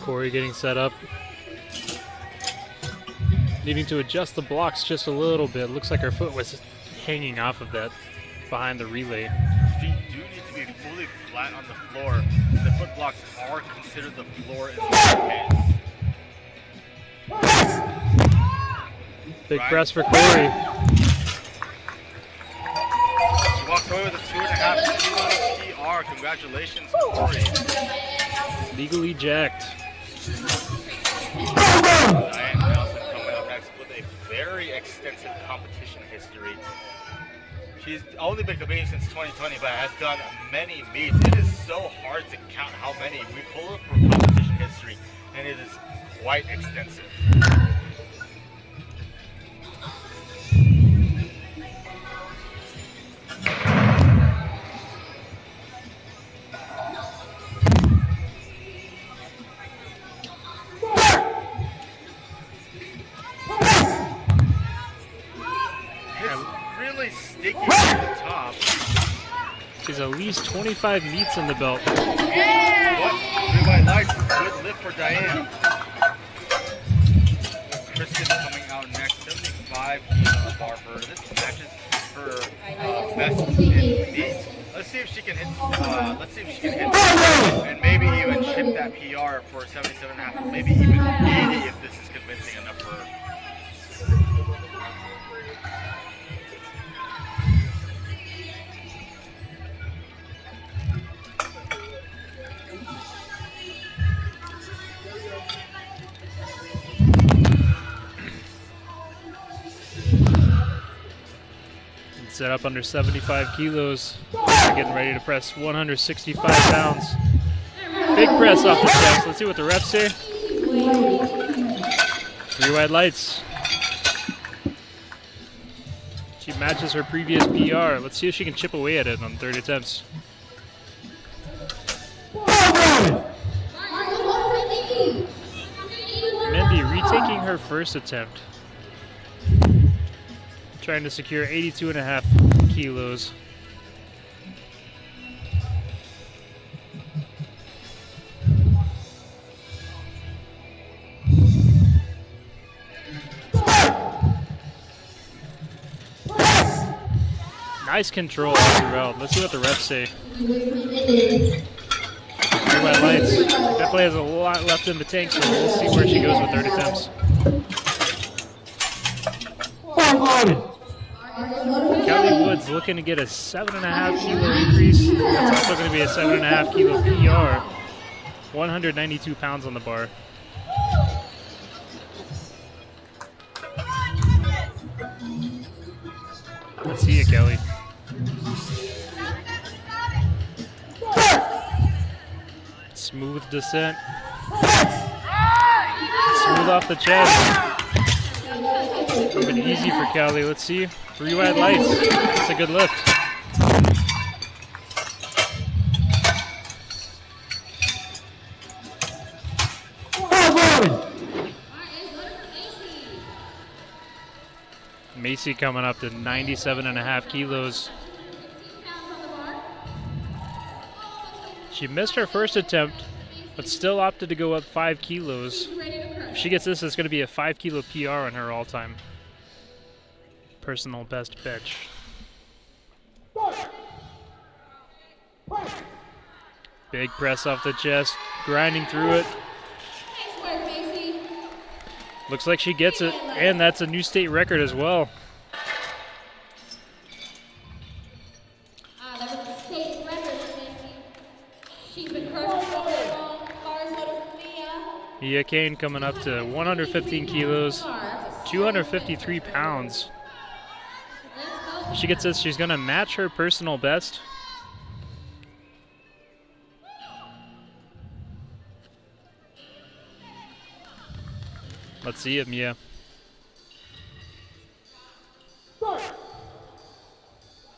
Corey getting set up. Needing to adjust the blocks just a little bit. Looks like her foot was hanging off of that behind the relay.
Feet do need to be fully flat on the floor. The foot blocks are considered the floor in this case.
Big press for Corey.
She walked away with a 2.5 kilo PR. Congratulations, Corey.
Legally jacked.
Diane Nelson coming up next with a very extensive competition history. She's only been competing since 2020, but has done many meets. It is so hard to count how many. We pull up her competition history, and it is quite extensive. Sticky to the top.
She's at least 25 meets in the belt.
But Ribeye Lights, good lift for Diane. Kristen coming out next, 75 keys on the bar for her. This matches her best in meets. Let's see if she can hit. And maybe even chip that PR for 77.5, maybe even 80 if this is convincing enough for her.
Set up under 75 kilos. Getting ready to press 165 pounds. Big press off the chest. Let's see what the refs say. 3 wide lights. She matches her previous PR. Let's see if she can chip away at it on 30 attempts. Mindy retaking her first attempt. Trying to secure 82.5 kilos. Nice control all throughout. Let's see what the refs say. Red lights. Definitely has a lot left in the tank, so we'll see where she goes with 30 attempts. Kelly Woods looking to get a 7.5 kilo increase. That's also going to be a 7.5 kilo PR. 192 pounds on the bar. Let's see it, Kelly. Smooth descent. Smooth off the chest. Moving easy for Kelly. Let's see. 3 wide lights. That's a good lift. Macy coming up to 97.5 kilos. She missed her first attempt, but still opted to go up 5 kilos. If she gets this, it's going to be a 5 kilo PR on her all-time personal best bench. Big press off the chest, grinding through it. Looks like she gets it, and that's a new state record as well.
That was a state record, Macy. She's been crushing all bars out of Mia.
Mia Kane coming up to 115 kilos, 253 pounds. If she gets this, she's going to match her personal best. Let's see it, Mia.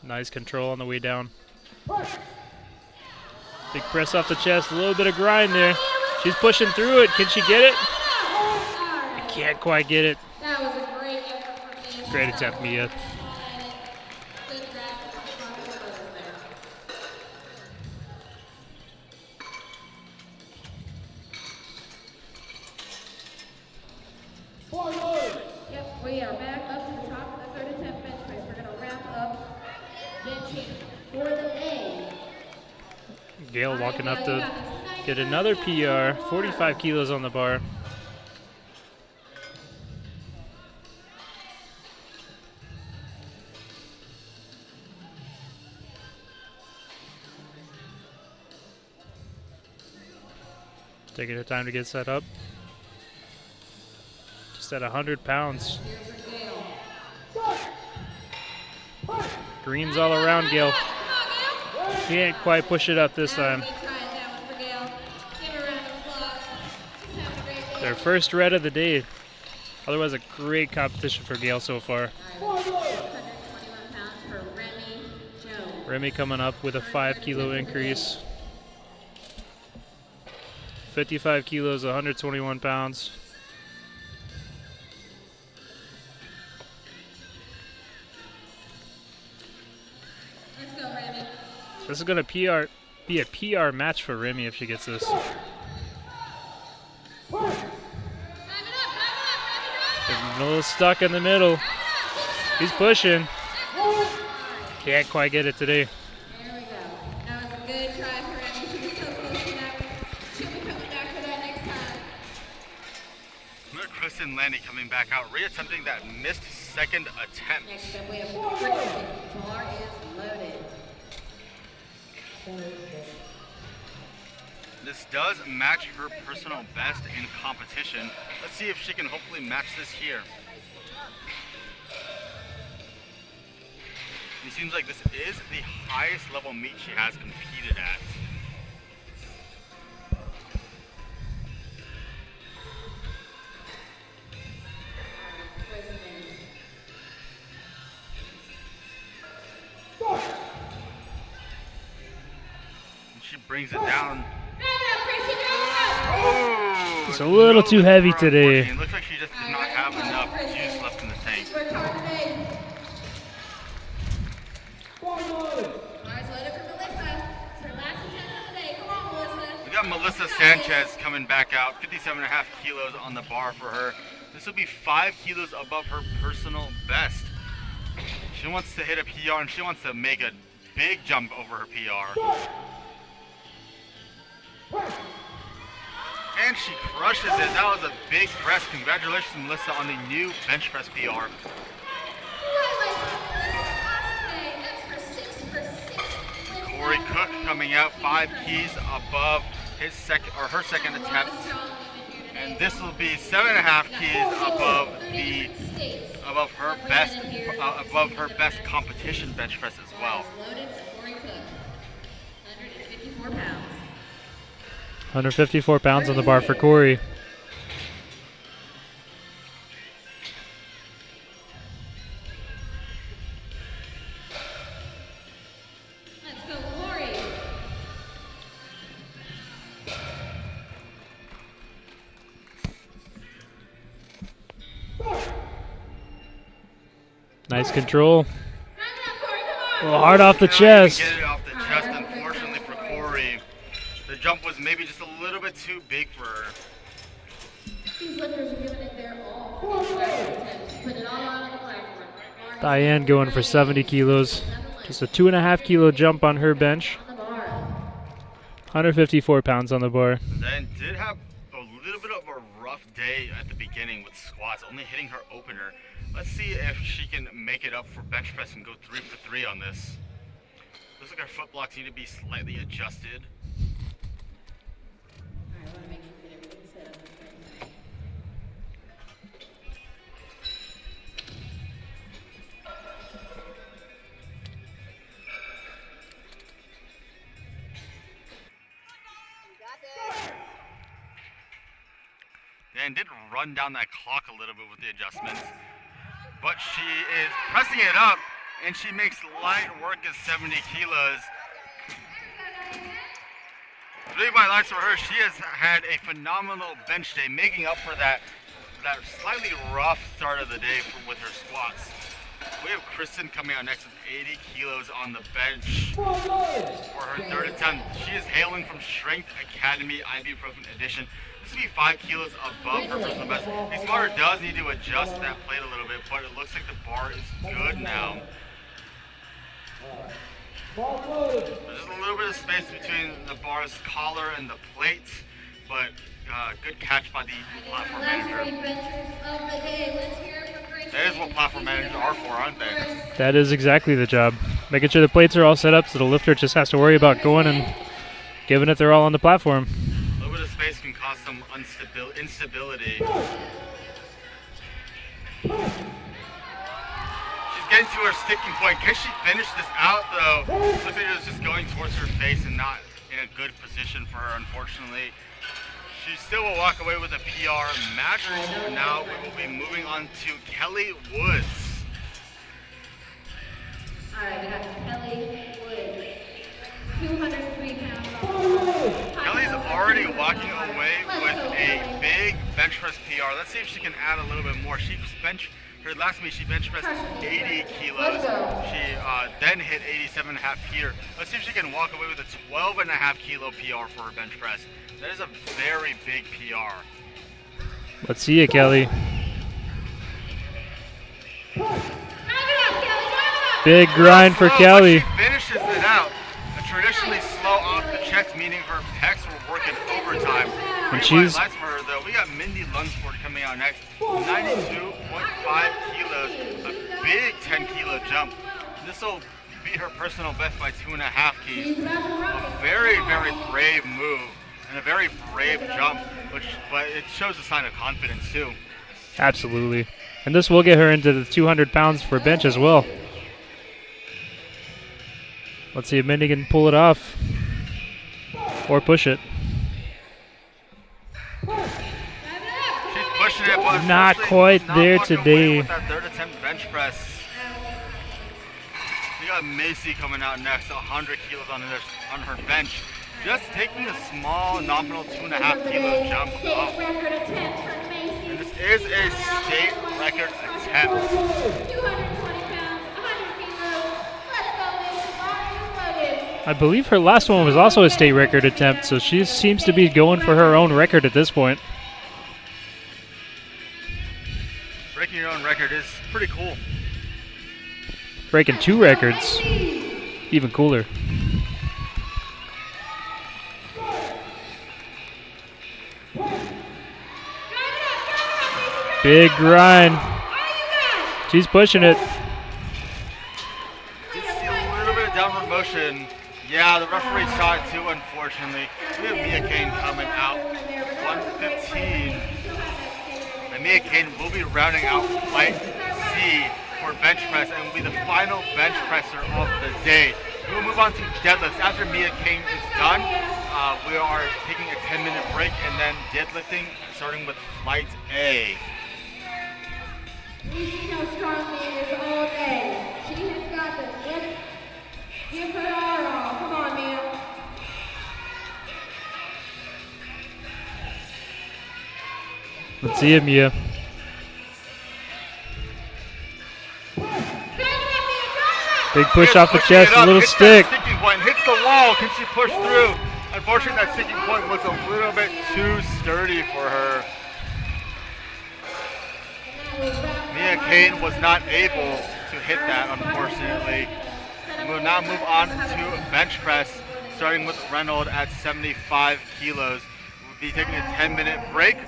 Nice control on the way down. Big press off the chest, a little bit of grind there. She's pushing through it. Can she get it? I can't quite get it.
That was a great effort for Mia.
Great attempt, Mia.
Good grab from the brothers there. Yep, we are back up to the top of the 3rd attempt bench press. We're going to wrap up benching for the A.
Gail walking up to get another PR, 45 kilos on the bar. Taking her time to get set up. Just at 100 pounds. Greens all around Gail. Can't quite push it up this time. Their first red of the day. Otherwise, a great competition for Gail so far.
121 pounds for Remy Jones.
Remy coming up with a 5 kilo increase. 55 kilos, 121 pounds.
Let's go, Remy.
This is going to be a PR match for Remy if she gets this. Getting a little stuck in the middle. He's pushing. Can't quite get it today.
There we go. That was a good try for Remy. She was so close to that. She'll be coming back for that next time.
Kristen Landy coming back out, reattempting that missed second attempt.
Next up, we have Kristen. Bar is loaded.
This does match her personal best in competition. Let's see if she can hopefully match this here. It seems like this is the highest level meet she has competed at. brings it down.
It's a little too heavy today.
It looks like she just did not have enough juice left in the tank. We got Melissa Sanchez coming back out, 57.5 kilos on the bar for her. This will be 5 kilos above her personal best. She wants to hit a PR and she wants to make a big jump over her PR. And she crushes it. That was a big press. Congratulations, Melissa, on the new bench press PR. Corey Cook coming out 5 keys above his her second attempt, and this will be 7.5 keys above her best competition bench press as well.
154 pounds on the bar for Corey.
Let's go, Corey.
Nice control. A little hard off the chest.
Get it off the chest, unfortunately for Corey. The jump was maybe just a little bit too big for her.
These lifters are giving it their all. Put it all out on the platform.
Diane going for 70 kilos. Just a 2.5 kilo jump on her bench. 154 pounds on the bar.
Then did have a little bit of a rough day at the beginning with squats, only hitting her opener. Let's see if she can make it up for bench press and go 3 for 3 on this. Looks like her foot blocks need to be slightly adjusted. And did run down that clock a little bit with the adjustments. But she is pressing it up, and she makes light work at 70 kilos. Really by lights for her, she has had a phenomenal bench day, making up for that slightly rough start of the day with her squats. We have Kristen coming out next with 80 kilos on the bench for her third attempt. She is hailing from Strength Academy Ibuprofen Edition. This will be 5 kilos above her personal best. The smarter does need to adjust that plate a little bit, but it looks like the bar is good now. There's just a little bit of space between the bar's collar and the plate, but good catch by the platform manager. That is what platform managers are for, aren't they?
That is exactly the job. Making sure the plates are all set up so the lifter just has to worry about going and giving it their all on the platform.
A little bit of space can cause some instability. She's getting to her sticking point. Can she finish this out, though? Looks like it was just going towards her face and not in a good position for her, unfortunately. She still will walk away with a PR match. Now we will be moving on to Kelly Woods.
All right, we got Kelly Woods. 203 pounds.
Kelly's already walking away with a big bench press PR. Let's see if she can add a little bit more. Her last meet she bench pressed 80 kilos. She then hit 87.5 here. Let's see if she can walk away with a 12.5 kilo PR for her bench press. That is a very big PR.
Let's see it, Kelly. Big grind for Kelly.
She finishes it out. Traditionally slow off the checks, meaning her pecs were working overtime.
And she's
lights for her, though. We got Mindy Lunsford coming out next. 92.5 kilos, a big 10 kilo jump. This will beat her personal best by 2.5 keys. A very, very brave move and a very brave jump, but it shows a sign of confidence too.
Absolutely. And this will get her into the 200 pounds for bench as well. Let's see if Mindy can pull it off or push it.
She's pushing it, but
not quite there today.
With that third attempt bench press. We got Macy coming out next, 100 kilos on her bench. just taking a small nominal 2.5 kilo jump up.
Record attempt from
And
Macy.
this is a state record attempt.
220 pounds, 100 kilos. Let's go, Macy. Are you loaded?
I believe her last one was also a state record attempt, so she seems to be going for her own record at this point.
Breaking your own record is pretty cool.
Breaking 2 records, even cooler. Big grind. She's pushing it.
You see a little bit of downward motion. Yeah, the referee saw it too, unfortunately. We have Mia Kane coming out, 115. And Mia Kane will be rounding out flight C for bench press and will be the final bench presser of the day. We will move on to deadlifts. After Mia Kane is done, we are taking a 10-minute break and then deadlifting, starting with flight A.
We see how strong Mia is all day. She has got this. Let's give her our all. Come on, Mia.
Let's see it, Mia. Big push off the chest, a little stick.
Sticking point, hits the wall. Can she push through? Unfortunately, that sticking point was a little bit too sturdy for her. Mia Kane was not able to hit that, unfortunately. We will now move on to bench press, starting with Reynolds at 75 kilos. We'll be taking a 10-minute break.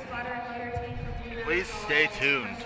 Please stay tuned.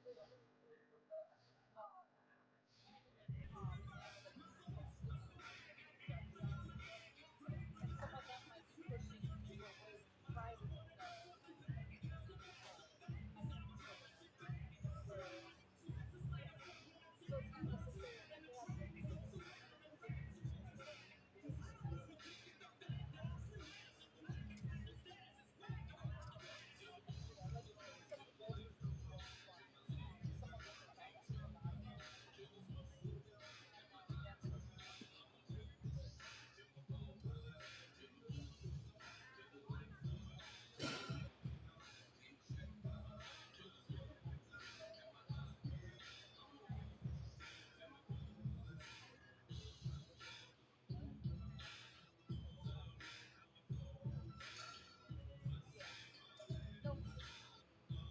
And some of them might be pushing your weight right in the so it's not necessarily that they have to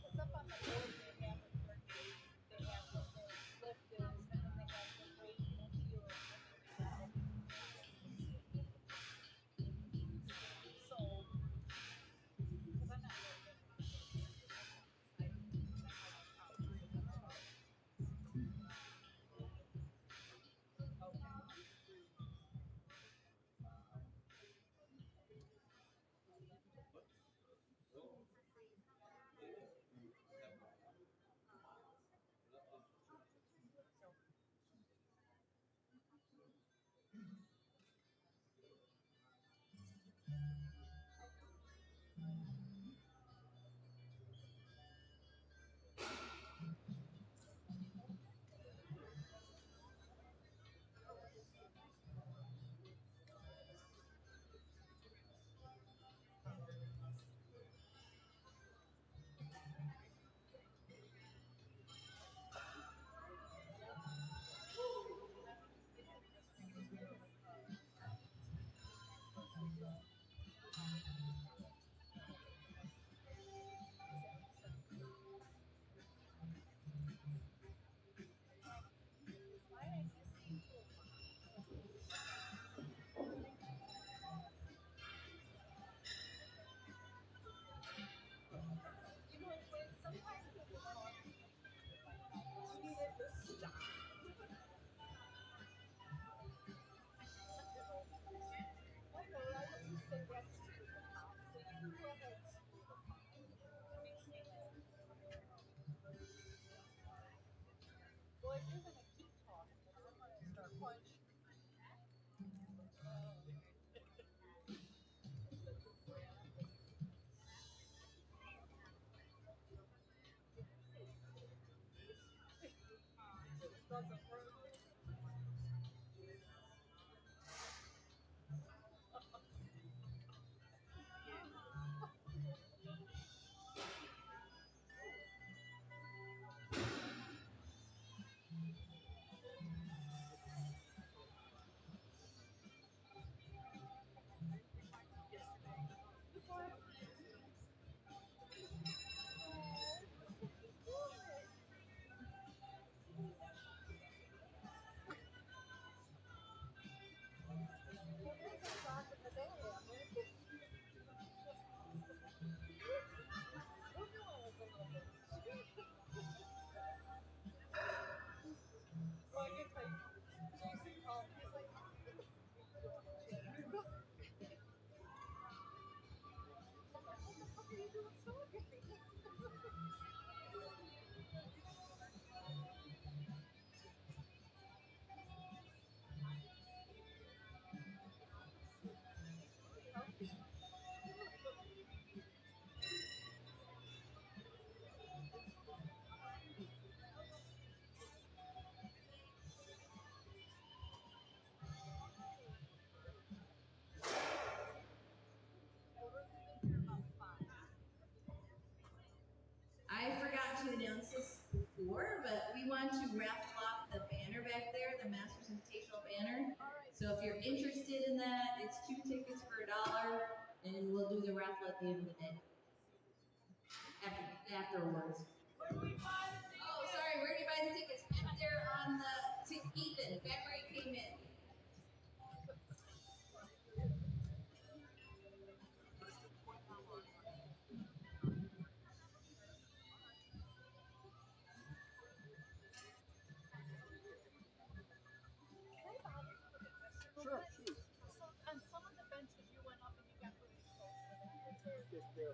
Because up on the board they have it where they have what the lift is, and then they have the weight and fuel. So, because I'm not really good You know, it's like sometimes people talk, you needed to stop. I know, I just say that's to the top. So you can go ahead and screw the top. It makes me laugh. Well, if you're going to keep talking, then I'm going to start punching. It doesn't work. Well, I guess like Jason called me. He's like, "What the f- are you doing, Jim?" I'm like, "What the fuck are you doing smoking?"
I forgot to announce this before, but we want to raffle off the banner back there, the Masters Invitational banner. So if you're interested in that, it's 2 tickets for $1, and we'll do the raffle at the end of the day. Afterwards. Oh, sorry, where do you buy the tickets? Back there on the Ethan, back where you came in.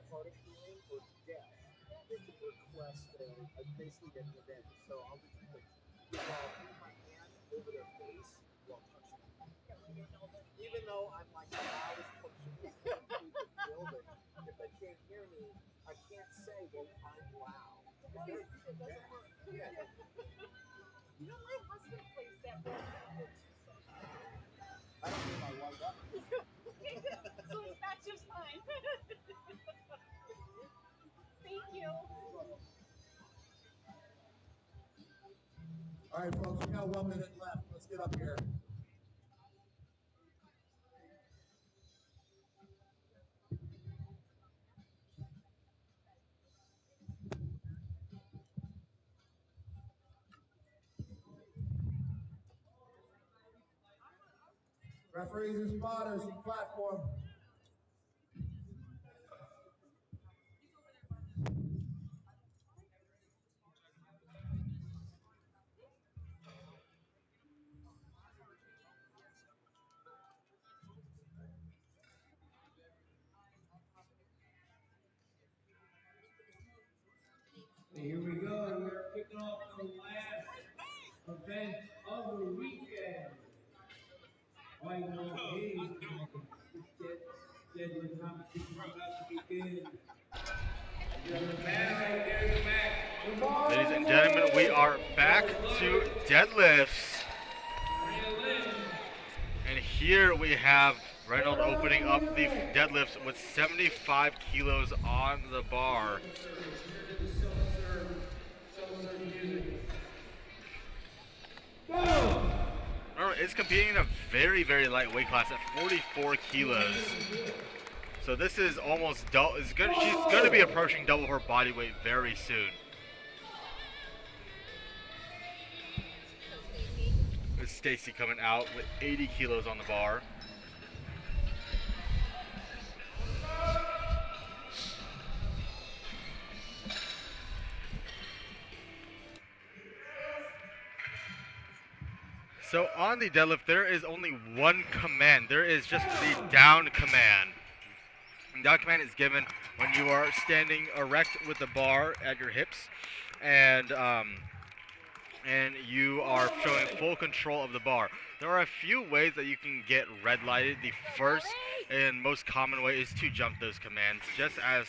they're hard of hearing or deaf, they can request basically an event. So I'll just put my hand over their face while touching them. Even though I'm like the loudest person in the building, if they can't hear me, I can't say, well, I'm loud. Yeah.
You know, my husband plays that role backwards.
I don't mean my wife up.
So it's not just mine. Thank you.
All right, folks, we got 1 minute left. Let's get up here. Referees and spotters, platform.
Here we go. We're kicking off the last event of the weekend. White Note Days. Deadlift competition about to begin.
Ladies and gentlemen, we are back to deadlifts. And here we have Reynolds opening up the deadlifts with 75 kilos on the bar. Is competing in a very, very light weight class at 44 kilos. So this is almost double. She's going to be approaching double her body weight very soon. This is Stacy coming out with 80 kilos on the bar. So on the deadlift, there is only one command. There is just the down command. And down command is given when you are standing erect with the bar at your hips, and you are showing full control of the bar. There are a few ways that you can get red lighted. The first and most common way is to jump those commands, just as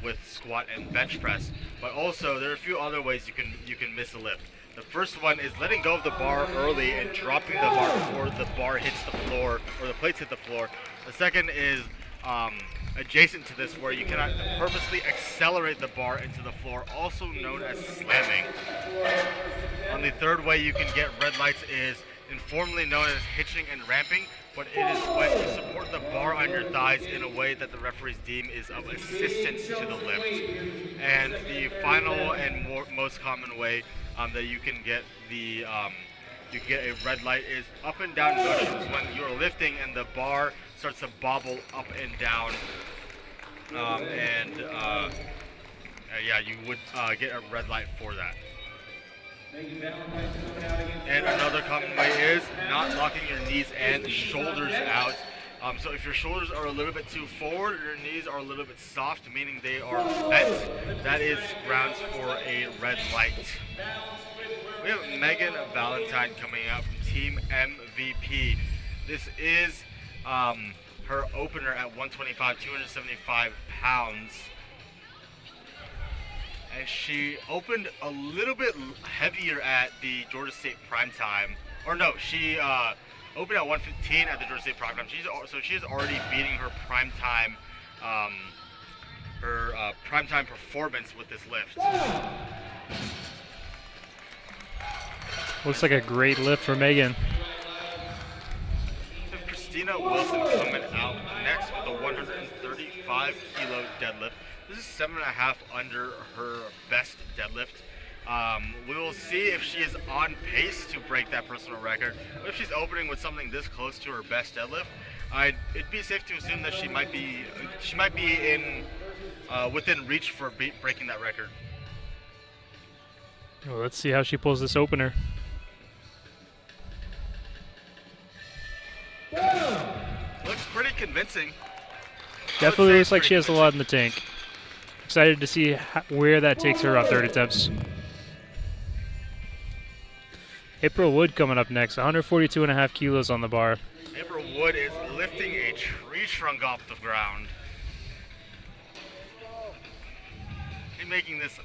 with squat and bench press. But also there are a few other ways you can miss a lift. The first one is letting go of the bar early and dropping the bar before the bar hits the floor or the plates hit the floor. The second is adjacent to this, where you cannot purposely accelerate the bar into the floor, also known as slamming. On the third way you can get red lights is informally known as hitching and ramping, but it is when you support the bar on your thighs in a way that the referees deem is of assistance to the lift. And the final and most common way that you can get a red light is up and down motions when you're lifting and the bar starts to bobble up and down. Yeah, you would get a red light for that. And another common way is not locking your knees and shoulders out. So if your shoulders are a little bit too forward, your knees are a little bit soft, meaning they are bent, that is grounds for a red light. We have Megan Valentine coming out from Team MVP. This is her opener at 125, 275 pounds. And she opened a little bit heavier at the Georgia State Primetime. Or no, she opened at 115 at the Georgia State Primetime. So she's already beating her primetime primetime performance with this lift.
Looks like a great lift for Megan.
Christina Wilson coming out next with a 135 kilo deadlift. This is 7.5 under her best deadlift. We will see if she is on pace to break that personal record. But if she's opening with something this close to her best deadlift, it'd be safe to assume that she might be in within reach for breaking that record.
Well, let's see how she pulls this opener.
Looks pretty convincing.
Definitely looks like she has a lot in the tank. Excited to see where that takes her on third attempts. April Wood coming up next, 142.5 kilos on the bar.
April Wood is lifting a tree trunk off the ground. She's making this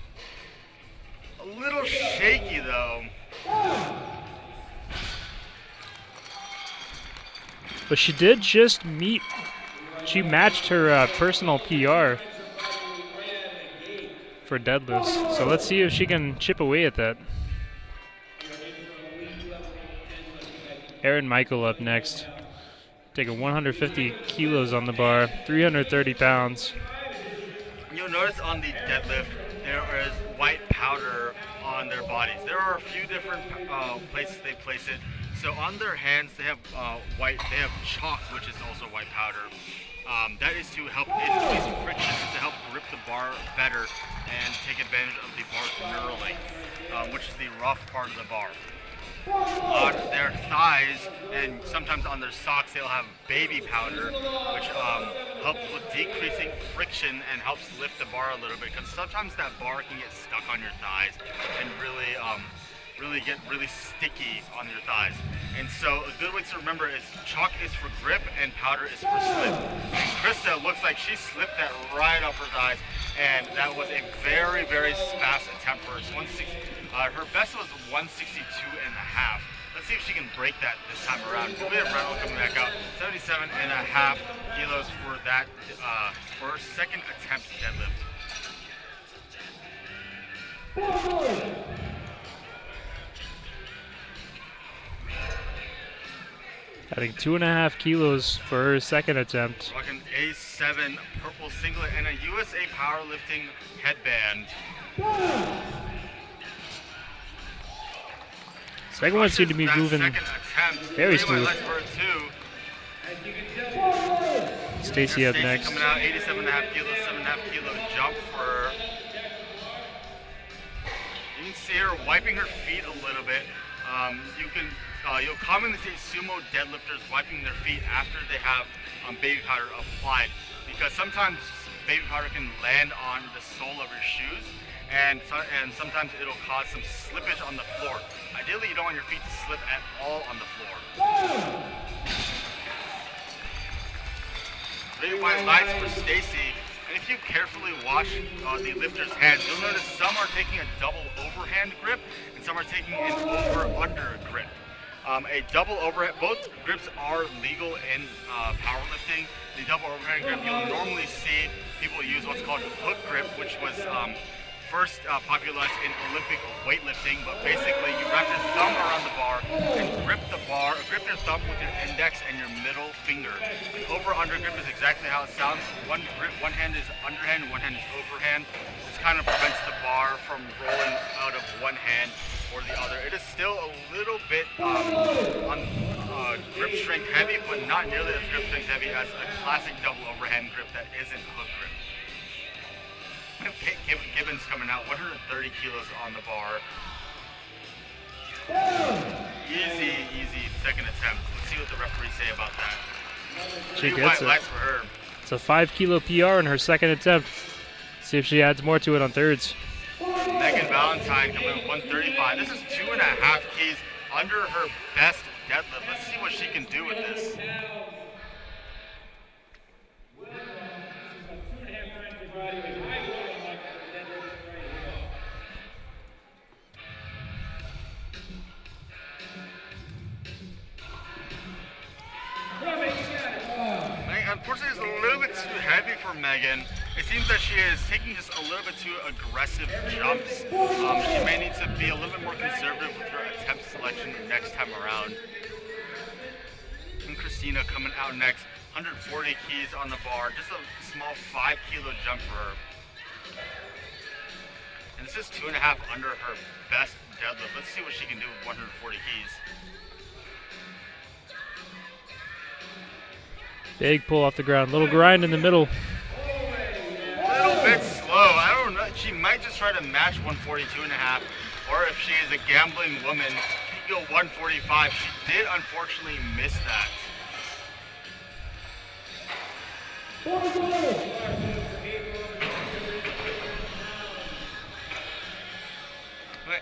a little shaky though.
But she did just she matched her personal PR for deadlifts. So let's see if she can chip away at that. Erin Michael up next. Taking 150 kilos on the bar, 330 pounds.
You'll notice on the deadlift there is white powder on their bodies. There are a few different places they place it. So on their hands they have they have chalk, which is also white powder. That is to help increase friction, to help grip the bar better and take advantage of the bar knurling, which is the rough part of the bar. On their thighs and sometimes on their socks they'll have baby powder, which helps with decreasing friction and helps lift the bar a little bit, because sometimes that bar can get stuck on your thighs and really get really sticky on your thighs. And so a good way to remember is chalk is for grip and powder is for slip. And Krista looks like she slipped that right up her thighs, and that was a very, very fast attempt for her. Her best was 162.5. Let's see if she can break that this time around. We have Reynolds coming back out, 77.5 kilos for that for her second attempt deadlift.
Adding 2.5 kilos for her second attempt.
Rocking A7 purple singlet and a USA Powerlifting headband.
Second one seemed to be moving very smooth. Stacy up next.
Coming out, 87.5 kilos, 7.5 kilo jump for her. You can see her wiping her feet a little bit. You'll commonly see sumo deadlifters wiping their feet after they have baby powder applied, because sometimes baby powder can land on the sole of your shoes, and sometimes it'll cause some slippage on the floor. Ideally, you don't want your feet to slip at all on the floor. Big white lights for Stacy. And if you carefully watch the lifter's hands, you'll notice some are taking a double overhand grip and some are taking an over-under grip. A double overhand, both grips are legal in powerlifting. The double overhand grip, you'll normally see people use what's called a hook grip, which was first popularized in Olympic weightlifting, but basically you wrap your thumb around the bar and grip your thumb with your index and your middle finger. An over-under grip is exactly how it sounds. One hand is underhand, one hand is overhand. This kind of prevents the bar from rolling out of one hand or the other. It is still a little bit on grip strength heavy, but not nearly as grip strength heavy as a classic double overhand grip that isn't hook grip. Gibbons coming out, 130 kilos on the bar. Easy second attempt. Let's see what the referees say about that.
She gets it.
For her.
It's a 5 kilo PR in her second attempt. See if she adds more to it on thirds.
Megan Valentine coming with 135. This is 2.5 keys under her best deadlift. Let's see what she can do with this. Unfortunately, it's a little bit too heavy for Megan. It seems that she is taking just a little bit too aggressive jumps. She may need to be a little bit more conservative with her attempt selection next time around. And Christina coming out next, 140 keys on the bar, just a small 5 kilo jump for her. And this is 2.5 under her best deadlift. Let's see what she can do with 140 keys.
Big pull off the ground, little grind in the middle.
A little bit slow. I don't know. She might just try to match 142.5, or if she is a gambling woman, she could go 145. She did unfortunately miss that.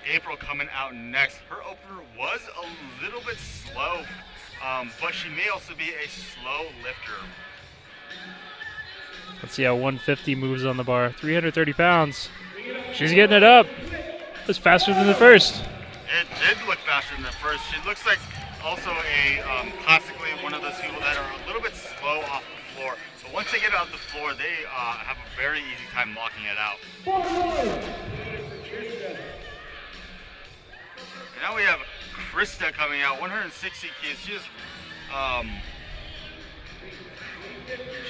April coming out next. Her opener was a little bit slow, but she may also be a slow lifter.
Let's see how 150 moves on the bar. 330 pounds. She's getting it up. It's faster than the first.
It did look faster than the first. She looks like also a classically one of those people that are a little bit slow off the floor. So once they get out the floor, they have a very easy time locking it out. And now we have Krista coming out, 160 keys. She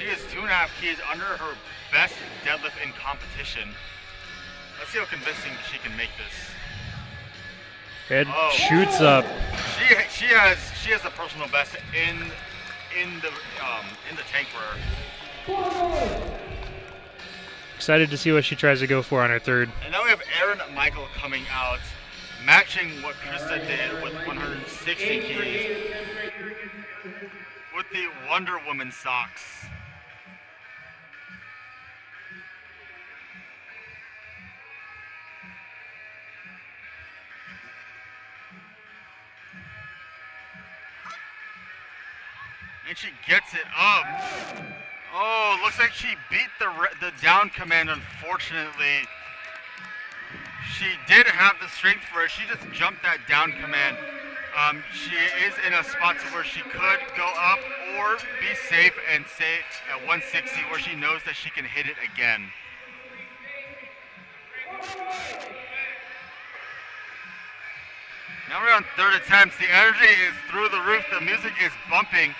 is 2.5 keys under her best deadlift in competition. Let's see how convincing she can make this.
Head shoots up.
She has a personal best in the tank for her.
Excited to see what she tries to go for on her third.
And now we have Erin Michael coming out, matching what Krista did with 160 keys with the Wonder Woman socks. And she gets it up. Oh, looks like she beat the down command, unfortunately. She did have the strength for it. She just jumped that down command. She is in a spot to where she could go up or be safe and stay at 160 where she knows that she can hit it again. Now we're on third attempts. The energy is through the roof. The music is bumping.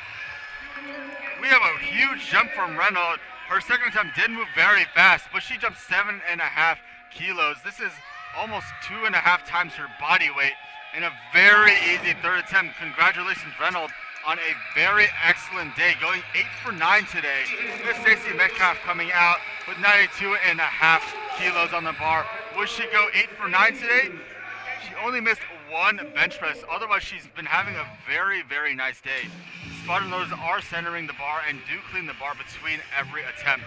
We have a huge jump from Reynolds. Her second attempt did move very fast, but she jumped 7.5 kilos. This is almost 2.5 times her body weight in a very easy third attempt. Congratulations, Reynolds, on a very excellent day, going 8 for 9 today. Miss Stacey Metcalf coming out with 92.5 kilos on the bar. Will she go 8 for 9 today? She only missed one bench press. Otherwise, she's been having a very, very nice day. Spotter notice are centering the bar and do clean the bar between every attempt.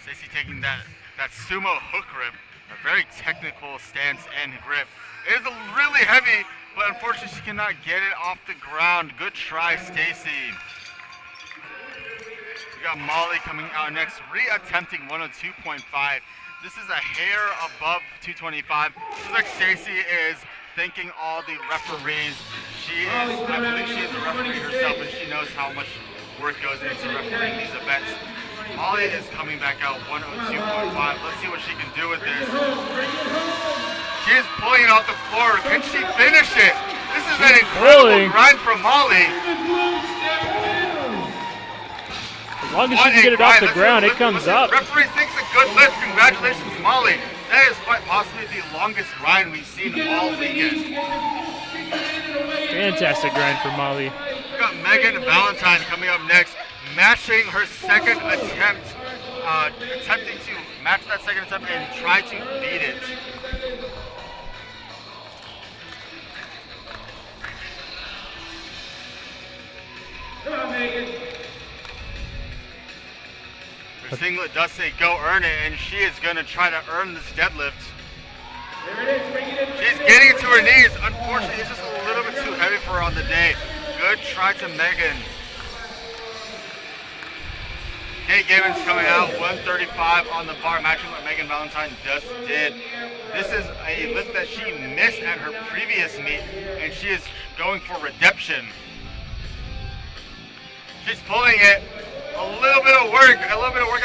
Stacey taking that sumo hook grip, a very technical stance and grip. It is really heavy, but unfortunately she cannot get it off the ground. Good try, Stacey. We got Molly coming out next, re-attempting 102.5. This is a hair above 225. Looks like Stacey is thanking all the referees. I believe she is a referee herself, and she knows how much work goes into refereeing these events. Molly is coming back out 102.5. Let's see what she can do with this. She is pulling it off the floor. Can she finish it? This is an incredible grind from Molly.
As long as she can get it off the ground, it comes up.
Referee thinks a good lift. Congratulations, Molly. That is quite possibly the longest grind we've seen all weekend.
Fantastic grind for Molly.
We've got Megan Valentine coming up next, matching her second attempt, attempting to match that second attempt and try to beat it.
Come on, Megan.
Her singlet does say go earn it, and she is going to try to earn this deadlift.
There it is, bring it in.
She's getting it to her knees. Unfortunately, it's just a little bit too heavy for her on the day. Good try to Megan. Kate Gibbons coming out 135 on the bar, matching what Megan Valentine just did. This is a lift that she missed at her previous meet, and she is going for redemption. She's pulling it. A little bit of work at the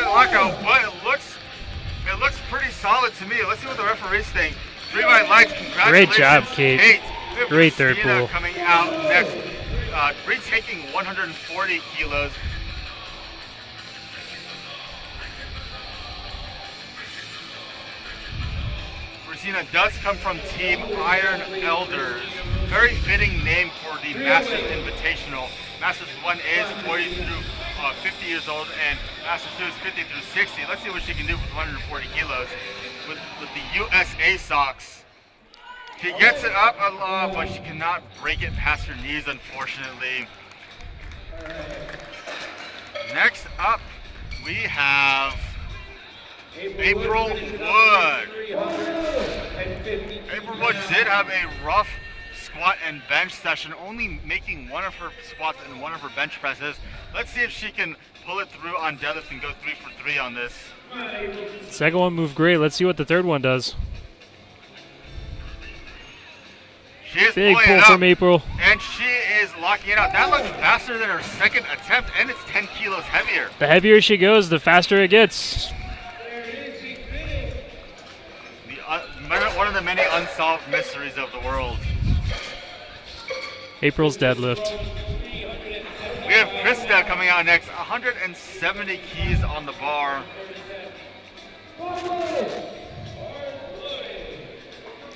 lockout, but it looks pretty solid to me. Let's see what the referees think. 3 white lights. Congratulations,
great job, Kate. Great third pull.
Coming out next, retaking 140 kilos. Christina does come from Team Iron Elders. Very fitting name for the Masters Invitational. Masters 1 is 40 through 50 years old, and Masters 2 is 50 through 60. Let's see what she can do with 140 kilos with the USA socks. She gets it up a lot, but she cannot break it past her knees, unfortunately. Next up, we have April Wood. April Wood did have a rough squat and bench session, only making one of her squats and one of her bench presses. Let's see if she can pull it through on deadlift and go 3 for 3 on this.
Second one moved great. Let's see what the third one does.
She is
Big
pulling
pull
it up,
from April.
and she is locking it out. That looks faster than her second attempt, and it's 10 kilos heavier.
The heavier she goes, the faster it gets.
One of the many unsolved mysteries of the world.
April's deadlift.
We have Krista coming out next, 170 keys on the bar.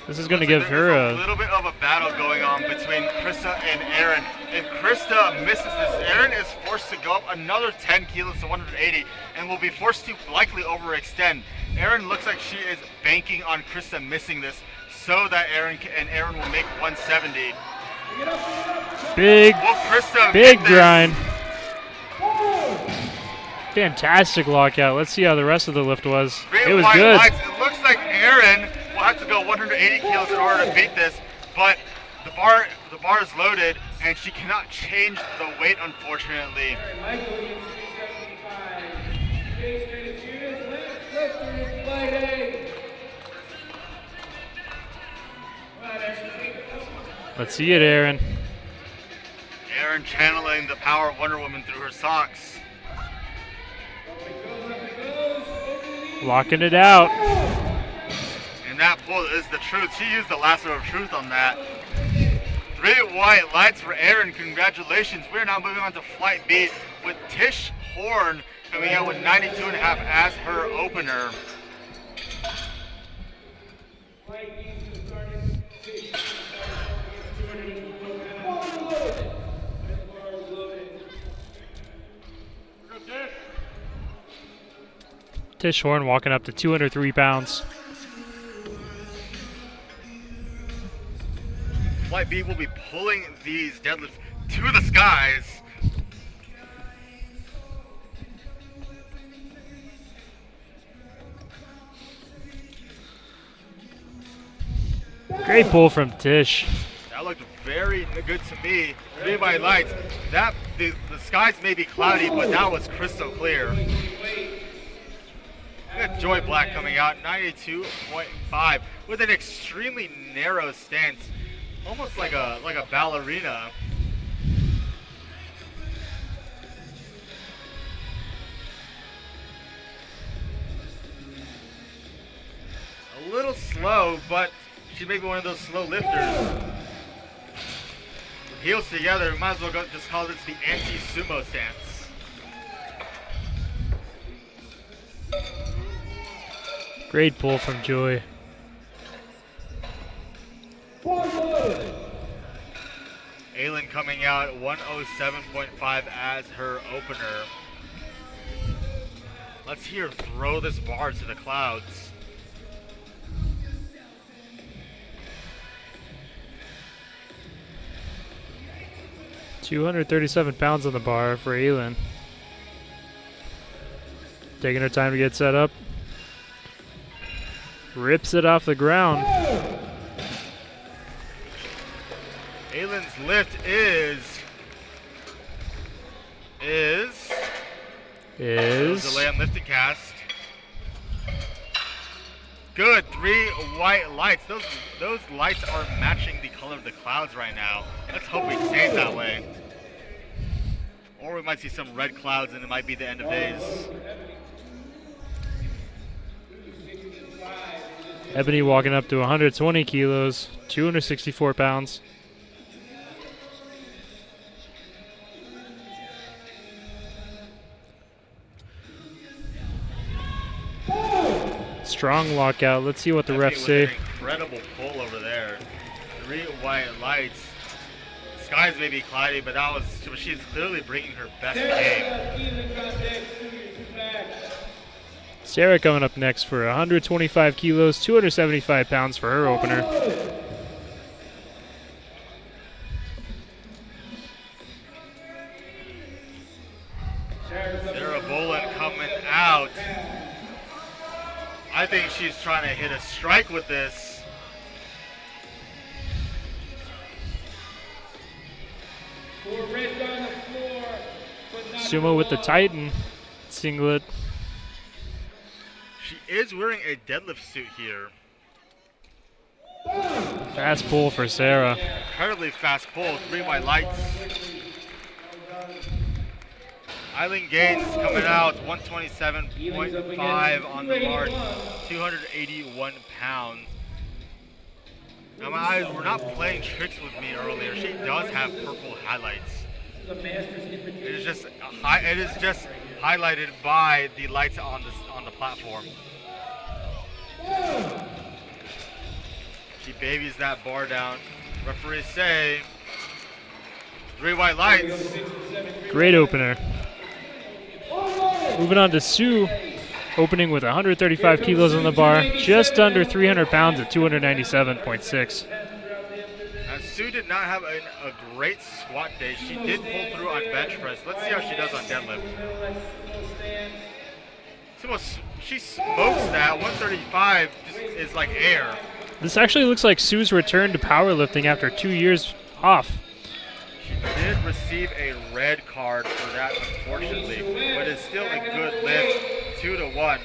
This is going to give her
a little bit of a battle going on between Krista and Erin. If Krista misses this, Erin is forced to go up another 10 kilos to 180 and will be forced to likely overextend. Erin looks like she is banking on Krista missing this so that Erin will make 170.
Big,
Will Krista
big
get this?
grind. Fantastic lockout. Let's see how the rest of the lift was.
Great
It was
wide
good.
lights. It looks like Erin will have to go 180 kilos in order to beat this, but the bar is loaded and she cannot change the weight, unfortunately.
Let's see it, Erin.
Erin channeling the power of Wonder Woman through her socks.
Locking it out.
And that pull is the truth. She used the lasso of truth on that. 3 white lights for Erin. Congratulations. We're now moving on to Flight B with Tish Horn coming out with 92.5 as her opener.
Tish Horn walking up to 203 pounds.
Flight B will be pulling these deadlifts to the skies.
Great pull from Tish.
That looked very good to me. 3 white lights. The skies may be cloudy, but that was crystal clear. We got Joy Black coming out, 92.5 with an extremely narrow stance, almost like a ballerina. A little slow, but she may be one of those slow lifters. With heels together, we might as well just call this the anti-sumo stance.
Great pull from Joy.
Aylin coming out 107.5 as her opener. Let's hear her throw this bar to the clouds.
£237 on the bar for Aylin. Taking her time to get set up. Rips it off the ground.
Aylin's lift is delay on lifted cast. Good, 3 white lights. Those lights are matching the color of the clouds right now. Let's hope it stays that way. Or we might see some red clouds and it might be the end of days.
Ebony walking up to 120 kilos, 264 pounds. Strong lockout. Let's see what the refs say.
An incredible pull over there. 3 white lights. Skies may be cloudy, but she's clearly bringing her best game.
Sarah coming up next for 125 kilos, 275 pounds for her opener.
Sarah Boland coming out. I think she's trying to hit a strike with this.
Sumo with the Titan singlet.
She is wearing a deadlift suit here.
Fast pull for Sarah.
Incredibly fast pull, 3 white lights. Eileen Gates coming out, 127.5 on the bar, 281 pounds. Now my eyes were not playing tricks with me earlier. She does have purple highlights. It is just highlighted by the lights on the platform. She babies that bar down. Referees say 3 white lights.
Great opener. Moving on to Sue, opening with 135 kilos on the bar, just under 300 pounds at 297.6.
Sue did not have a great squat day. She did pull through on bench press. Let's see how she does on deadlift. She smokes that. 135 just is like air.
This actually looks like Sue's return to powerlifting after 2 years off.
She did receive a red card for that, unfortunately, but it's still a good lift, 2-1.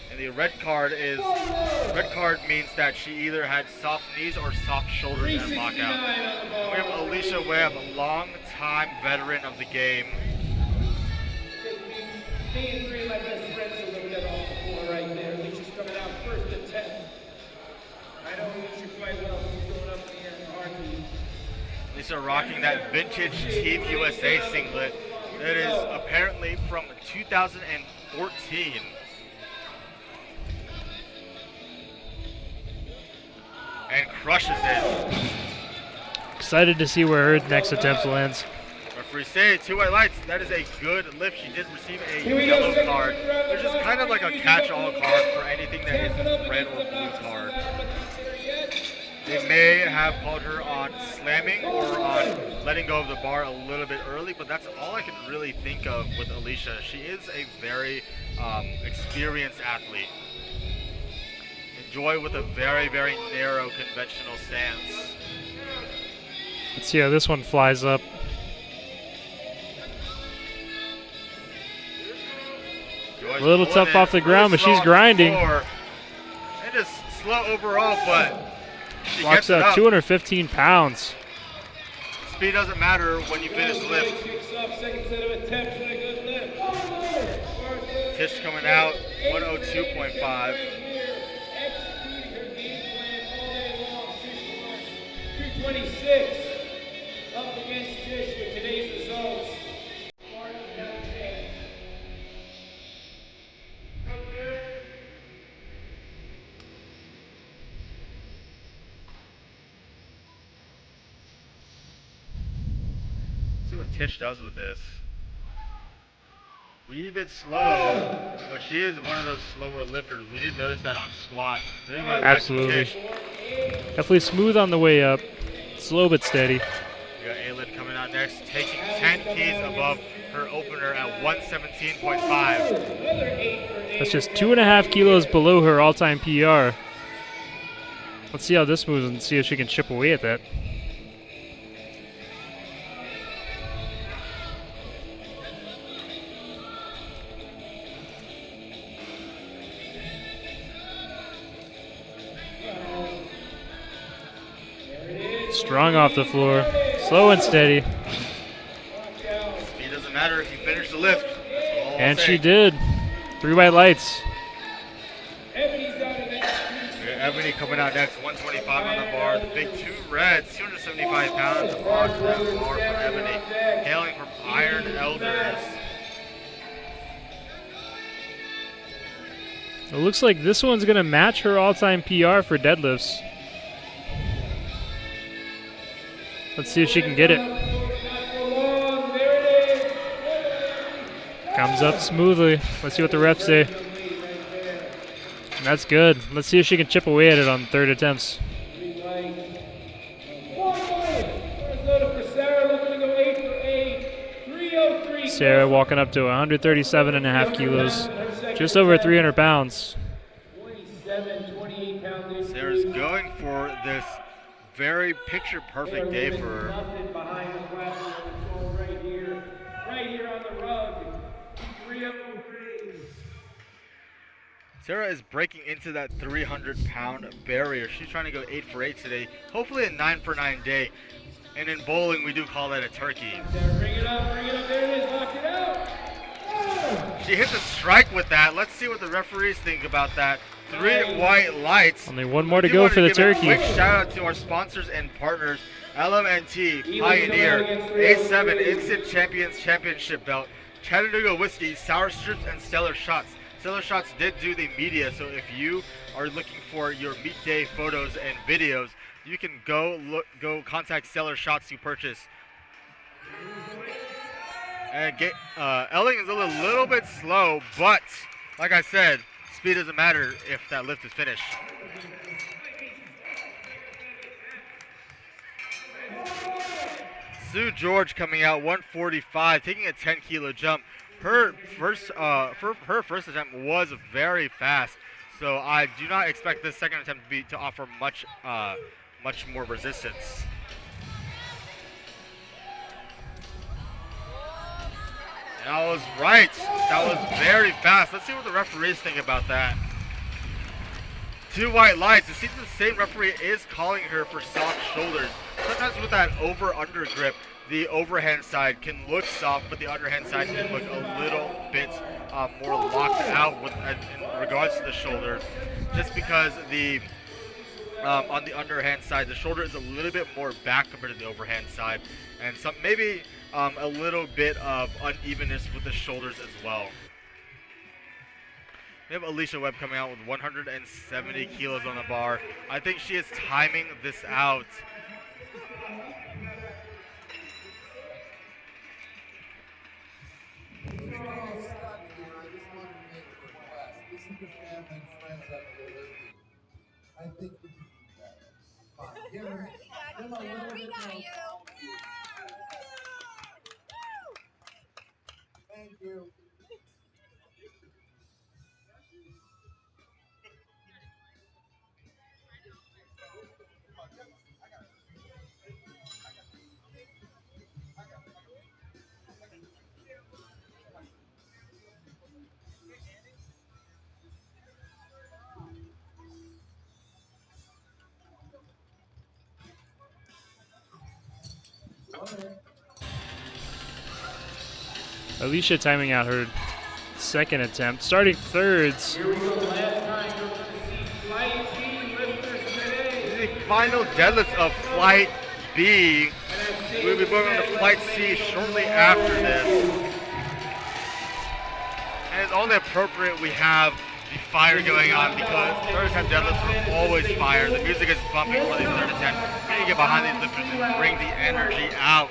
And the red card means that she either had soft knees or soft shoulders in lockout. We have Alicia Webb, a long-time veteran of the game.
Me and 3 of my best friends are looking at off the floor right there. Alicia's coming out first at 10. I know Alicia quite well. She's going up in the air in a heartbeat.
Lisa rocking that vintage Team USA singlet that is apparently from 2014. And crushes it.
Excited to see where her next attempt lands.
Referee say 2 white lights. That is a good lift. She did receive a yellow card, which is kind of like a catch-all card for anything that isn't red or blue card. They may have called her on slamming or on letting go of the bar a little bit early, but that's all I can really think of with Alicia. She is a very experienced athlete. Enjoy with a very, very narrow conventional stance.
Let's see how this one flies up. A little tough off the ground, but she's grinding.
And just slow overall, but she
Locks
gets it
out
up.
215 pounds.
Speed doesn't matter when you finish the lift. Tish coming out, 102.5.
326 up against Tish with today's results.
See what Tish does with this. We need a bit slow, but she is one of those slower lifters. We did notice that on squat.
Absolutely. Definitely smooth on the way up. Slow but steady.
We got Aylin coming out next, taking 10 keys above her opener at 117.5.
That's just 2.5 kilos below her all-time PR. Let's see how this moves and see if she can chip away at that. Strong off the floor, slow and steady.
Speed doesn't matter if you finish the lift.
And she did. 3 white lights.
Ebony coming out next, 125 on the bar. The big 2 reds, 275 pounds on that bar for Ebony. Hailing from Iron Elders.
It looks like this one's going to match her all-time PR for deadlifts. Let's see if she can get it. Comes up smoothly. Let's see what the refs say. And that's good. Let's see if she can chip away at it on 3rd attempts. Sarah walking up to 137.5 kilos, just over 300 pounds.
27, 28 pound.
Sarah's going for this very picture-perfect day for her.
Nothing behind the platform. It's all right here on the rug. 3 of them cranes.
Sarah is breaking into that 300-pound barrier. She's trying to go 8 for 8 today. Hopefully a 9 for 9 day. And in bowling, we do call that a turkey.
Bring it up, there it is, knock it out.
She hits a strike with that. Let's see what the referees think about that. 3 white lights.
Only one more to go for the turkey.
A quick shout out to our sponsors and partners, LMNT, Pioneer, A7, Instant Champions Championship Belt, Chattanooga Whiskey, Sour Strips, and Stellar Shots. Stellar Shots did do the media, so if you are looking for your meet day photos and videos, you can go contact Stellar Shots to purchase. And Elling is a little bit slow, but like I said, speed doesn't matter if that lift is finished. Sue George coming out 145, taking a 10-kilo jump. Her first attempt was very fast, so I do not expect this second attempt to offer much more resistance. That was right. That was very fast. Let's see what the referees think about that. 2 white lights. It seems the same referee is calling her for soft shoulders. Sometimes with that over-under grip, the overhand side can look soft, but the underhand side can look a little bit more locked out in regards to the shoulder, just because on the underhand side, the shoulder is a little bit more back compared to the overhand side, and maybe a little bit of unevenness with the shoulders as well. We have Alicia Webb coming out with 170 kilos on the bar. I think she is timing this out.
I think we can do better. Fine. Give her a little bit more. Thank you.
Alicia timing out her second attempt, starting thirds.
Here we go, last time you're going to see Flight B lifters today.
The final deadlift of Flight B. We'll be moving on to Flight C shortly after this. And it's only appropriate we have the fire going on because third attempt deadlifts are always fire. The music is bumping for these third attempts. We need to get behind these lifters and bring the energy out.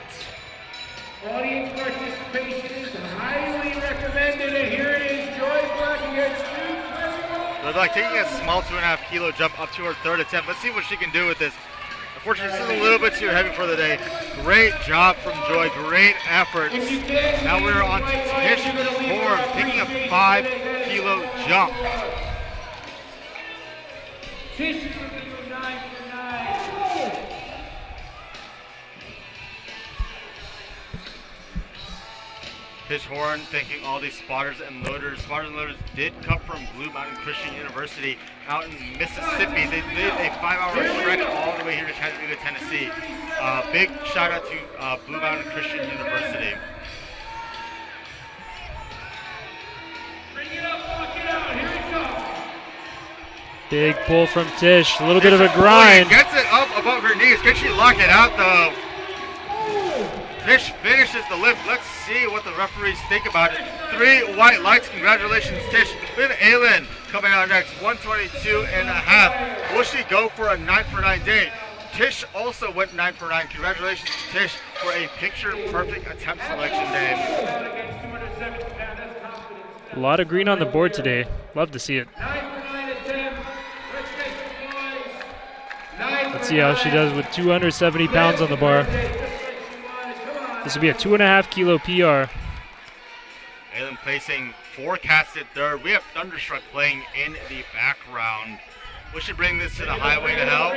Audience participation is highly recommended, and here it is, Joy Black against Sue.
They're like taking a small 2.5 kilo jump up to her third attempt. Let's see what she can do with this. Unfortunately, this is a little bit too heavy for the day. Great job from Joy, great effort. Now we're on to Tish Horn, taking a 5 kilo jump.
Tish is going to go 9 for 9.
Tish Horn thanking all these spotters and loaders. Spotters and loaders did come from Blue Mountain Christian University out in Mississippi. They did a 5-hour trek all the way here to Chattanooga, Tennessee. Big shout out to Blue Mountain Christian University.
Bring it up, walk it out, here it comes.
Big pull from Tish, a little bit of a grind.
Gets it up above her knees. Can she lock it out though? Tish finishes the lift. Let's see what the referees think about it. 3 white lights. Congratulations, Tish. We have Aylin coming out next. 122.5. Will she go for a 9 for 9 day? Tish also went 9 for 9. Congratulations to Tish for a picture-perfect attempt selection day.
A lot of green on the board today. Love to see it.
9 for 9 attempt. Let's make some noise.
Let's see how she does with 270 pounds on the bar. This will be a 2.5 kilo PR.
Aylin placing forecasted third. We have Thunderstruck playing in the background. We should bring this to the highway to hell.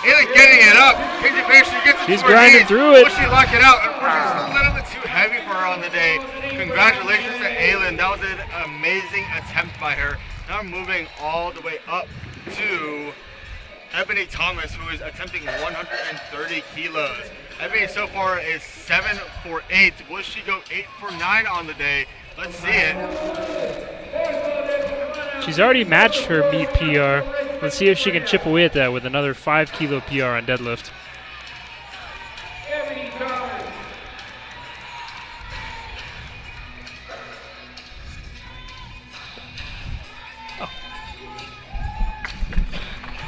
Aylin getting it up. Crazy Bear, she gets it.
She's grinding through it.
Will she lock it out? Unfortunately, it's a little bit too heavy for her on the day. Congratulations to Aylin. That was an amazing attempt by her. Now moving all the way up to Ebony Thomas, who is attempting 130 kilos. Ebony so far is 7 for 8. Will she go 8 for 9 on the day? Let's see it.
She's already matched her meet PR. Let's see if she can chip away at that with another 5 kilo PR on deadlift.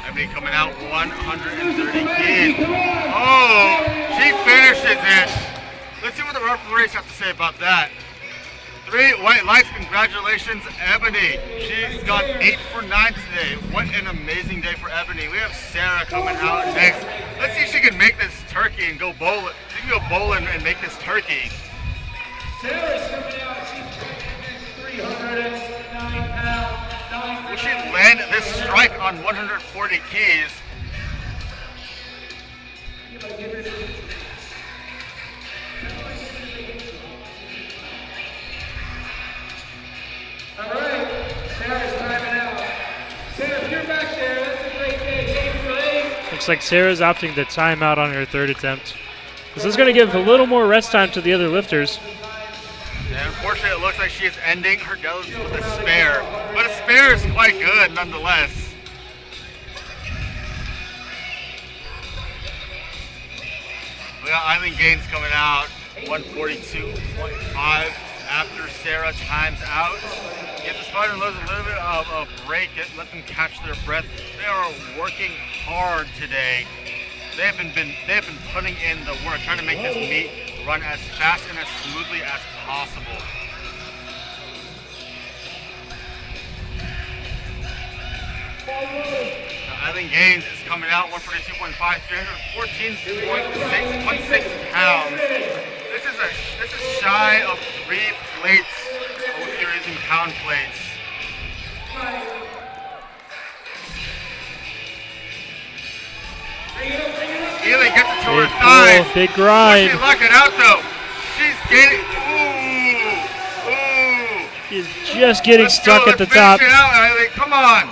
Ebony coming out 130 kids. Oh, she finishes it. Let's see what the referees have to say about that. 3 white lights, congratulations, Ebony. She's gone 8 for 9 today. What an amazing day for Ebony. We have Sarah coming out next. Let's see if she can make this turkey and go bowl it. She can go bowling and make this turkey.
Sarah's coming out. She's 309 pounds.
Will she land this strike on 140 keys?
All right, Sarah's timing out. Sarah, if you're back there, that's a great day. 8 for 8.
Looks like Sarah's opting to time out on her third attempt. This is going to give a little more rest time to the other lifters.
And unfortunately, it looks like she is ending her deadlift with a spare. But a spare is quite good nonetheless. We got Eileen Gaines coming out, 142.5 after Sarah times out. Give the spotter and loads a little bit of a break, let them catch their breath. They are working hard today. They have been putting in the work, trying to make this meet run as fast and as smoothly as possible. Now, Eileen Gaines is coming out 142.5, 314.6 pounds. This is shy of 3 plates if you're using pound plates. Ely gets it to her thighs.
Big grind.
Will she lock it out though? She's getting. Ooh.
She's just getting stuck at the
Let's
top.
finish it out, Ely. Come on.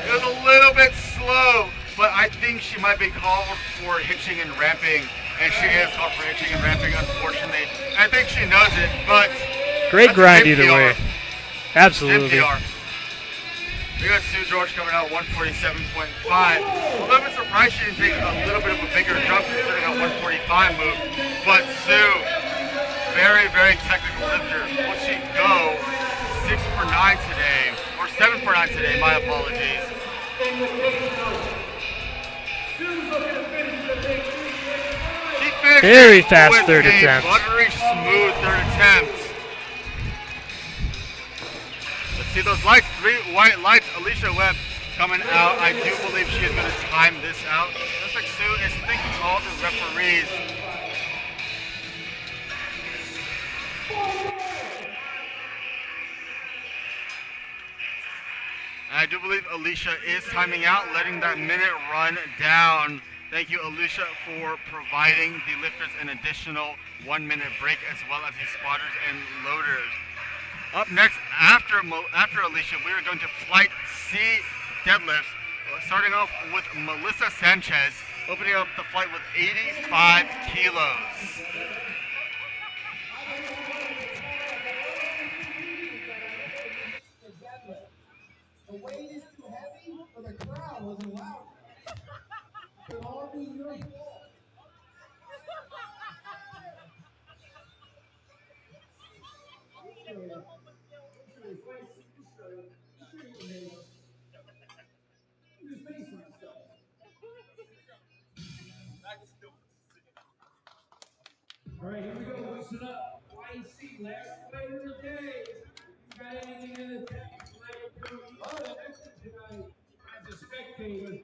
It was a little bit slow, but I think she might be called for hitching and ramping, and she is called for hitching and ramping, unfortunately. I think she knows it, but
great grind either way. Absolutely.
NPR. We got Sue George coming out 147.5. A little bit surprised she didn't take a little bit of a bigger jump considering a 145 move. But Sue, very, very technical lifter. Will she go 6 for 9 today? Or 7 for 9 today, my apologies. She finished
very fast
with
third
a
attempt.
Buttery smooth third attempt. See those lights, 3 white lights. Alicia Webb coming out. I do believe she is going to time this out. Looks like Sue is thinking all the referees. I do believe Alicia is timing out, letting that minute run down. Thank you, Alicia, for providing the lifters an additional 1-minute break as well as the spotters and loaders. Up next, after Alicia, we are going to Flight C deadlifts, starting off with Melissa Sanchez, opening up the flight with 85 kilos.
The weight is too heavy, or the crowd wasn't loud. It could all be your fault.
All right, here we go. Listen up. YC, last fight of the day. You got anything in the tank? Let it go. Tonight, as a spectator.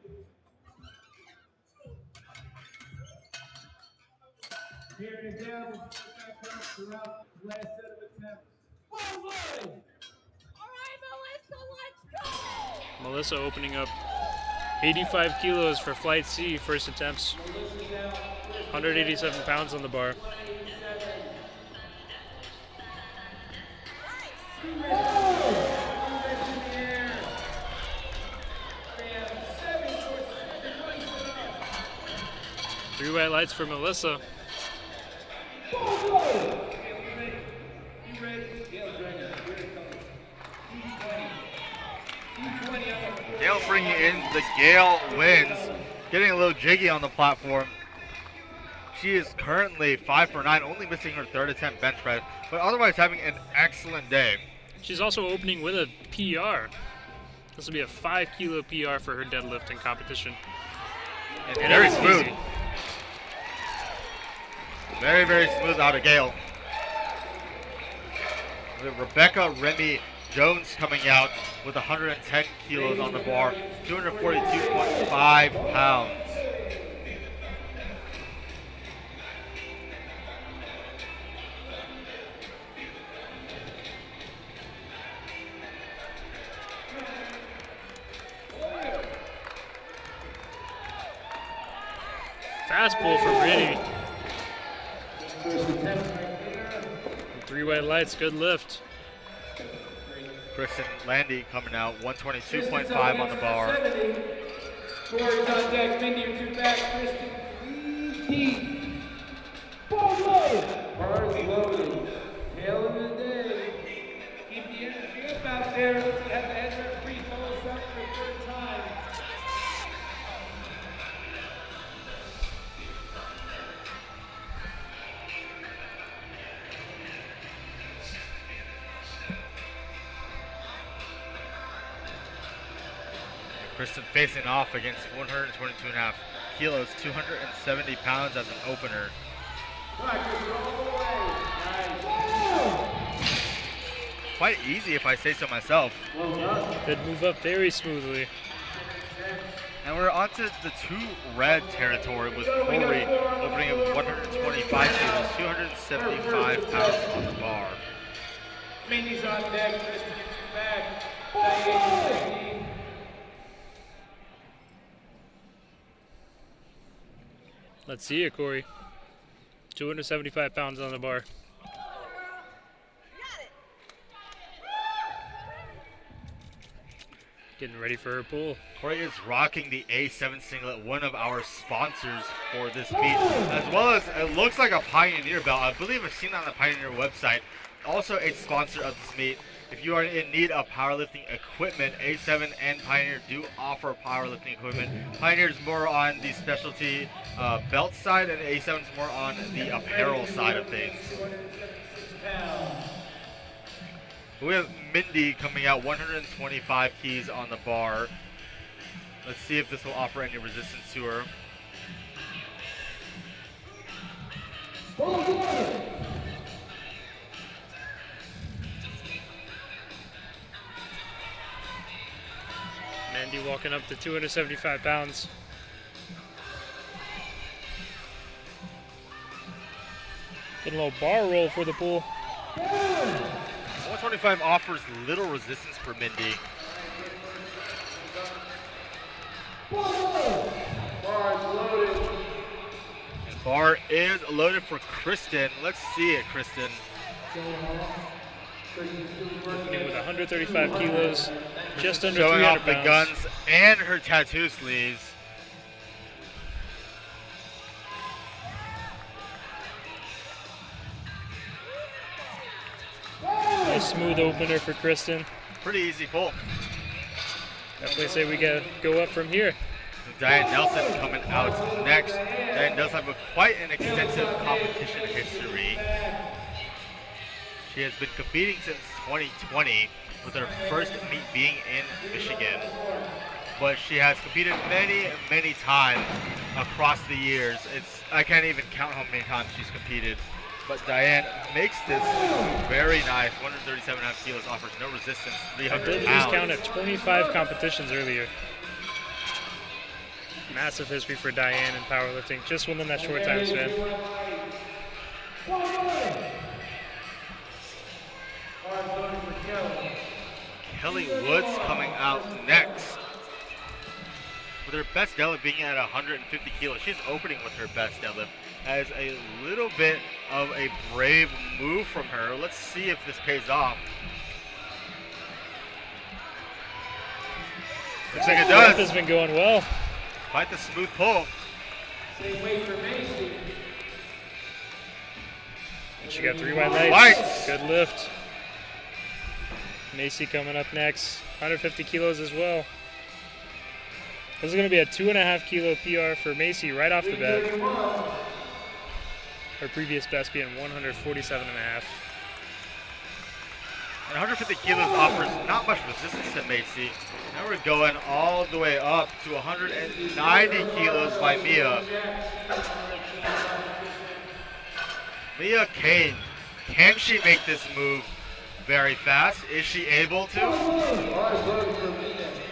Tearing it down with back up throughout the last set of attempts. Forward!
Melissa opening up 85 kilos for Flight C, first attempts. 187 pounds on the bar. Three white lights for Melissa.
Gale bringing in the Gale wins, getting a little jiggy on the platform. She is currently 5 for 9, only missing her third attempt bench press, but otherwise having an excellent day.
She's also opening with a PR. This will be a 5 kilo PR for her deadlifting competition.
And very smooth.
Easy.
Very, very smooth out of Gale. With Rebecca Remy Jones coming out with 110 kilos on the bar, 242.5 pounds.
Fast pull from Rennie. Three white lights, good lift.
Kristen Landy coming out, 122.5 on the bar.
Corey's on deck, Mindy with your back, Kristen. Keith. Forward! Bars loaded. Tail of the day. Keep the energy up out there. Let's have the head rep free throws up for the third time.
Kristen facing off against 122.5 kilos, 270 pounds as an opener. Quite easy if I say so myself.
Did move up very smoothly.
And we're on to the two red territory with Corey opening at 125 kilos, 275 pounds on the bar.
Mindy's on deck, Kristen gets your back. Diane,
Let's see it, Corey. 275 pounds on the bar. Getting ready for her pull.
Corey is rocking the A7 singlet, one of our sponsors for this meet, as well as it looks like a Pioneer belt. I believe I've seen that on the Pioneer website. Also a sponsor of this meet. If you are in need of powerlifting equipment, A7 and Pioneer do offer powerlifting equipment. Pioneer is more on the specialty belt side, and A7 is more on the apparel side of things. We have Mindy coming out, 125 keys on the bar. Let's see if this will offer any resistance to her.
Mandy walking up to 275 pounds. Getting a little bar roll for the pull.
125 offers little resistance for Mindy. And bar is loaded for Kristen. Let's see it, Kristen.
Opening with 135 kilos, just under
Showing
300
off the
pounds.
guns and her tattoo sleeves.
Nice smooth opener for Kristen.
Pretty easy pull.
Definitely say we gotta go up from here.
Diane Nelson coming out next. Diane does have quite an extensive competition history. She has been competing since 2020, with her first meet being in Michigan. But she has competed many, many times across the years. I can't even count how many times she's competed. But Diane makes this very nice. 137.5 kilos, offers no resistance,
I
300
did
pounds.
lose count at 25 competitions earlier. Massive history for Diane in powerlifting, just within that short time span.
Kelly Woods coming out next. With her best deadlift being at 150 kilos. She's opening with her best deadlift. As a little bit of a brave move from her. Let's see if this pays off. Looks like it does.
Has been going well.
Quite the smooth pull.
Same weight for Macy.
And she got 3 wide legs.
Lights.
Good lift. Macy coming up next. 150 kilos as well. This is going to be a 2.5 kilo PR for Macy right off the bat. Her previous best being 147.5.
And 150 kilos offers not much resistance to Macy. Now we're going all the way up to 190 kilos by Mia. Mia Kane, can she make this move very fast? Is she able to?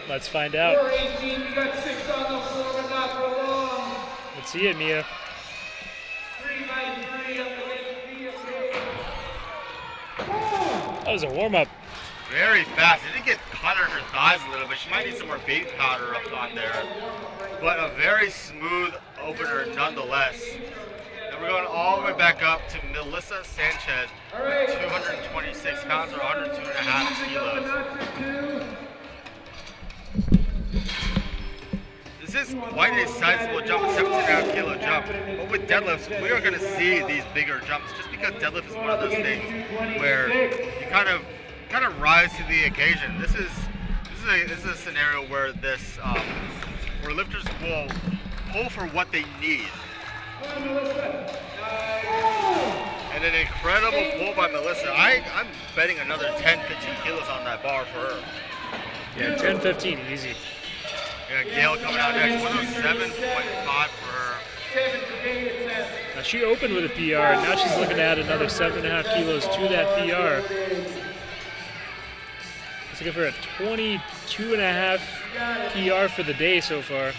Let's find out.
418, we got 6 on the floor, but not for long.
Let's see it, Mia.
3 by 3 up against Mia Kane.
That was a warm-up.
Very fast. It did get caught on her thighs a little bit. She might need some more baby powder up on there. But a very smooth opener nonetheless. And we're going all the way back up to Melissa Sanchez with 226 pounds or 102.5 kilos. This is quite a sizable jump, a 17.5 kilo jump. But with deadlifts, we are going to see these bigger jumps just because deadlift is one of those things where you kind of rise to the occasion. This is a scenario where where lifters will pull for what they need. And an incredible pull by Melissa. I'm betting another 10-15 kilos on that bar for her.
Yeah, 10-15, easy.
Yeah, Gail coming out next, 107.5 for her.
Now she opened with a PR, and now she's looking to add another 7.5 kilos to that PR. She's looking for a 22.5 PR for the day so far.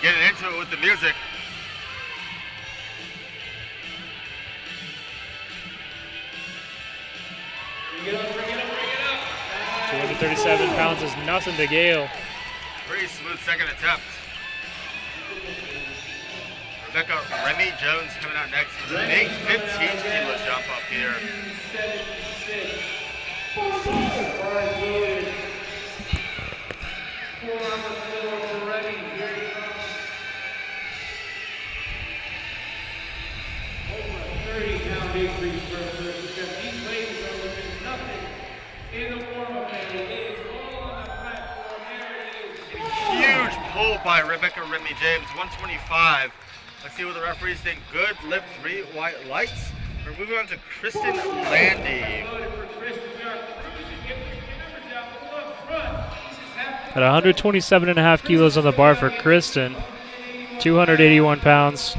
Getting into it with the music.
Bring it up, bring it up, bring it up.
237 pounds is nothing to Gail.
Pretty smooth second attempt. Rebecca Remy Jones coming out next with a big 15 kilo jump up here.
76. 4 on the floor for Remy. Here he comes. Over a 30-pound increase for a first attempt. These ladies are looking nothing in the warm-up area. It is all on the platform. There it is.
Huge pull by Rebecca Remy James, 125. Let's see what the referees think. Good lift, 3 white lights. We're moving on to Kristen Landy.
At 127.5 kilos on the bar for Kristen, 281 pounds.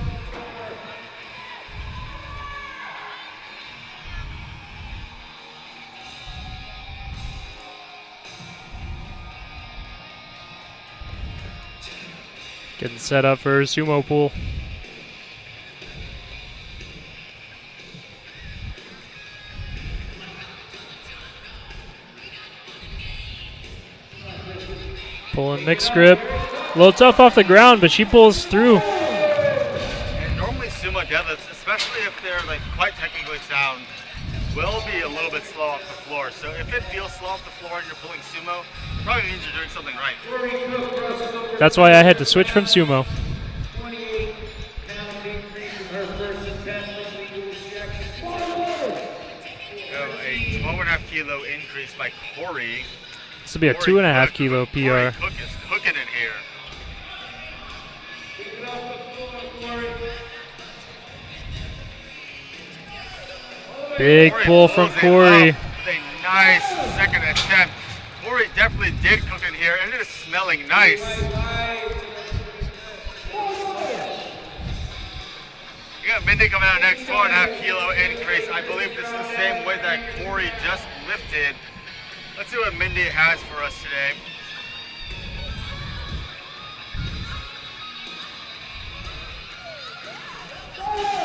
Getting set up for her sumo pull. Pulling mixed grip. A little tough off the ground, but she pulls through.
And normally sumo deadlifts, especially if they're like quite technically sound, will be a little bit slow off the floor. So if it feels slow off the floor and you're pulling sumo, it probably means you're doing something right.
That's why I had to switch from sumo.
28-pound increase in her first attempt.
So a 12.5 kilo increase by Corey.
This will be a 2.5 kilo PR.
Corey Cook is cooking in here.
Big pull from Corey.
With a nice second attempt. Corey definitely did cook in here, and it is smelling nice. You got Mindy coming out next, 12.5 kilo increase. I believe this is the same way that Corey just lifted. Let's see what Mindy has for us today.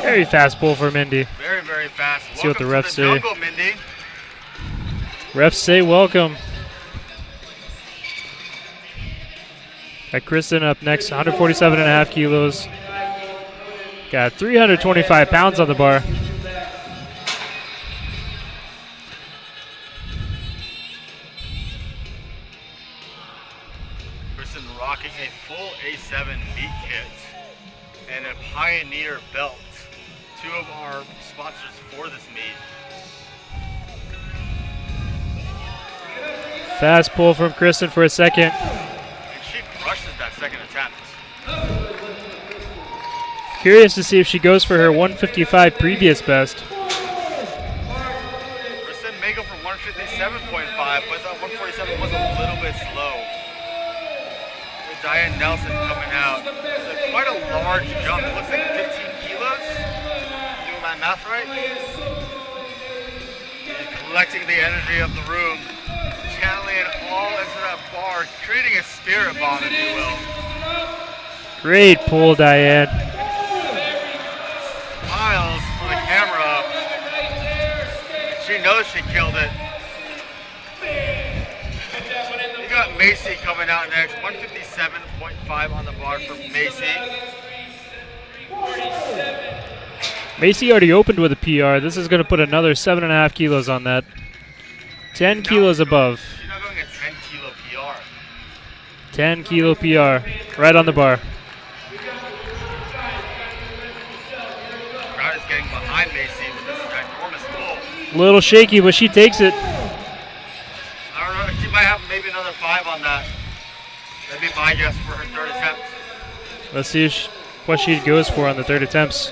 Very fast pull for Mindy.
Very, very fast.
See what the
Welcome
refs
to the
say.
jungle, Mindy.
Refs say welcome. Got Kristen up next, 147.5 kilos. Got 325 pounds on the bar.
Kristen rocking a full A7 meat kit and a Pioneer belt. Two of our sponsors for this meet.
Fast pull from Kristen for a second.
And she crushes that second attempt.
Curious to see if she goes for her 155 previous best.
Kristen may go for 157.5, but that 147 was a little bit slow. With Diane Nelson coming out. It's quite a large jump. It looks like 15 kilos. Doing my math right? And collecting the energy of the room. Channeling it all into that bar. Creating a spirit bomb, if you will.
Great pull, Diane.
Smiles for the camera. She knows she killed it. You got Macy coming out next. 157.5 on the bar for Macy.
Macy already opened with a PR. This is going to put another 7.5 kilos on that. 10 kilos above.
She's not going a 10 kilo PR.
10 kilo PR. Right on the bar.
Crowd is getting behind Macy with this ginormous pull.
Little shaky, but she takes it.
I don't know. She might have maybe another 5 on that. That'd be my guess for her third attempt.
Let's see what she goes for on the third attempts.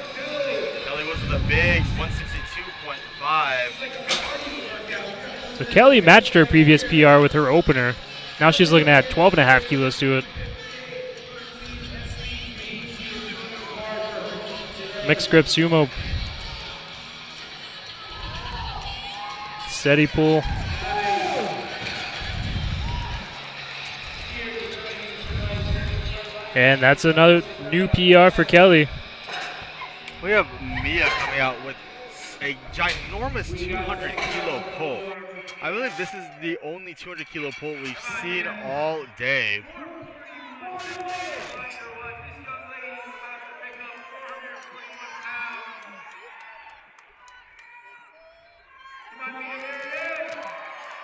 Kelly was with a big 162.5.
So Kelly matched her previous PR with her opener. Now she's looking at 12.5 kilos to it. Mixed grip sumo. Steady pull. And that's another new PR for Kelly.
We have Mia coming out with a ginormous 200 kilo pull. I believe this is the only 200 kilo pull we've seen all day.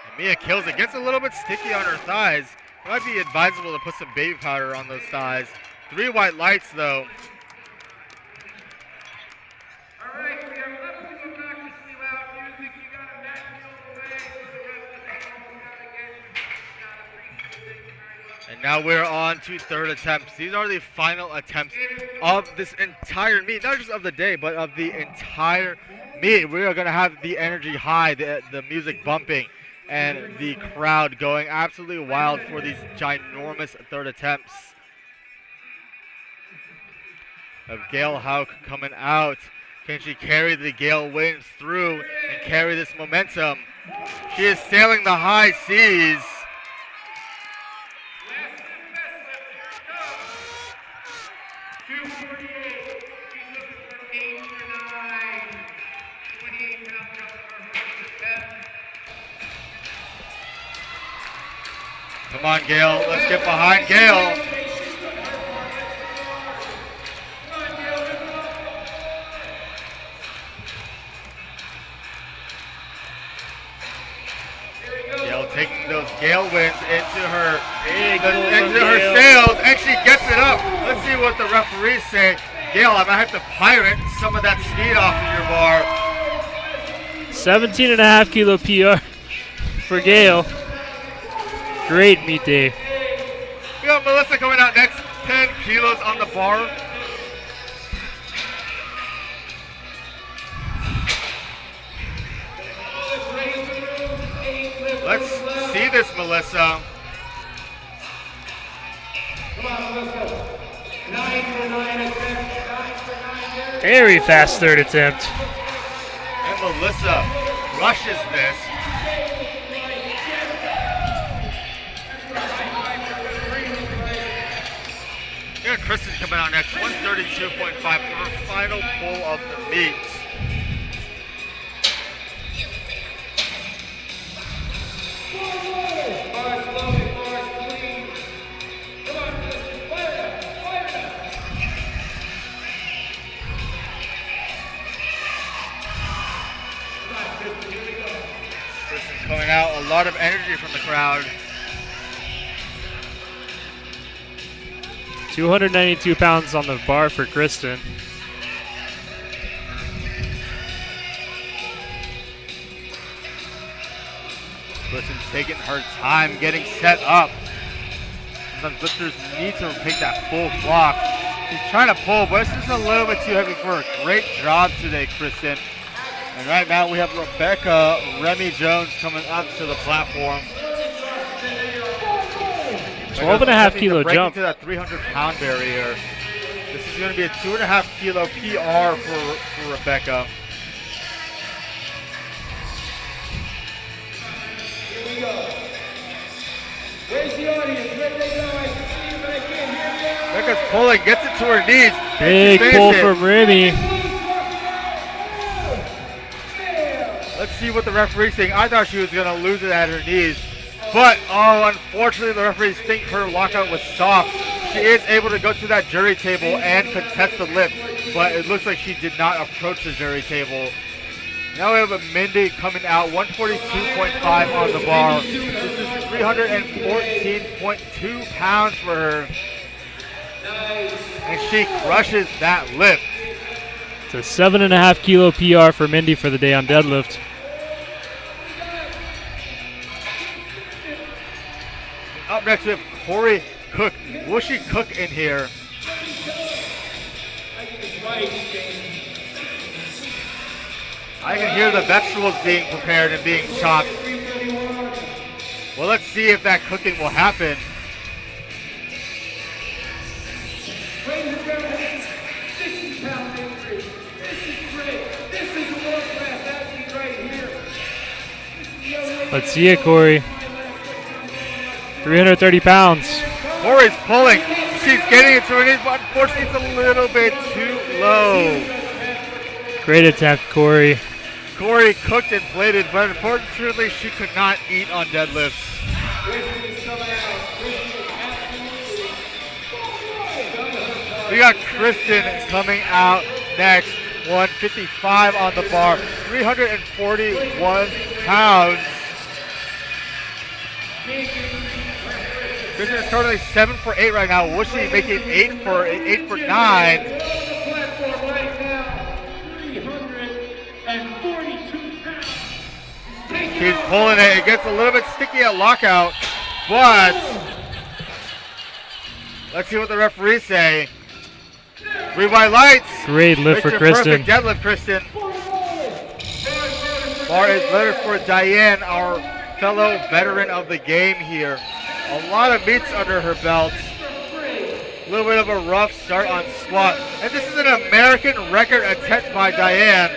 And Mia kills it, gets a little bit sticky on her thighs. It might be advisable to put some baby powder on those thighs. 3 white lights though. And now we're on to third attempts. These are the final attempts of this entire meet, not just of the day, but of the entire meet. We are going to have the energy high, the music bumping, and the crowd going absolutely wild for these ginormous third attempts. Of Gail Hauk coming out. Can she carry the Gale Winds through and carry this momentum? She is sailing the high seas. Come on, Gail. Let's get behind Gail. Gail taking those Gale Winds into her sails, and she gets it up. Let's see what the referees say. Gail, I might have to pirate some of that speed off of your bar.
17.5 kilo PR for Gail. Great meet day.
We got Melissa coming out next, 10 kilos on the bar. Let's see this, Melissa.
Very fast third attempt.
And Melissa rushes this. Yeah, Kristen coming out next, 132.5 for her final pull of the meet. Kristen coming out, a lot of energy from the crowd.
292 pounds on the bar for Kristen.
Kristen's taking her time getting set up. Sometimes lifters need to take that full block. She's trying to pull, but it's just a little bit too heavy for her. Great job today, Kristen. And right now we have Rebecca Remy Jones coming up to the platform.
12.5 kilo jump.
To that 300-pound barrier. This is going to be a 2.5 kilo PR for Rebecca.
Here we go. Where's the audience? Where they go? I can see you, but I can't hear you.
Rebecca's pulling, gets it to her knees.
Big pull from Remy.
Let's see what the referee's saying. I thought she was going to lose it at her knees. But, oh, unfortunately, the referees think her lockout was soft. She is able to go to that jury table and contest the lift, but it looks like she did not approach the jury table. Now we have a Mindy coming out, 142.5 on the bar. This is 314.2 pounds for her. And she crushes that lift.
It's a 7.5 kilo PR for Mindy for the day on deadlift.
Up next we have Corey Cook, Whooshy Cook in here. I can hear the vegetables being prepared and being chopped. Well, let's see if that cooking will happen.
Let's see it, Corey. 330 pounds.
Corey's pulling. She's getting it to her knees, but unfortunately it's a little bit too low.
Great attempt, Corey.
Corey cooked and plated, but unfortunately she could not eat on deadlifts. We got Kristen coming out next. 155 on the bar, 341 pounds. Kristen is currently 7 for 8 right now. Whooshy making 8 for 9. She's pulling it. It gets a little bit sticky at lockout, but let's see what the referees say. 3 white lights.
Great lift for Kristen.
Perfect deadlift, Kristen. Bar is letter for Diane, our fellow veteran of the game here. A lot of meets under her belt. A little bit of a rough start on squat. And this is an American record attempt by Diane.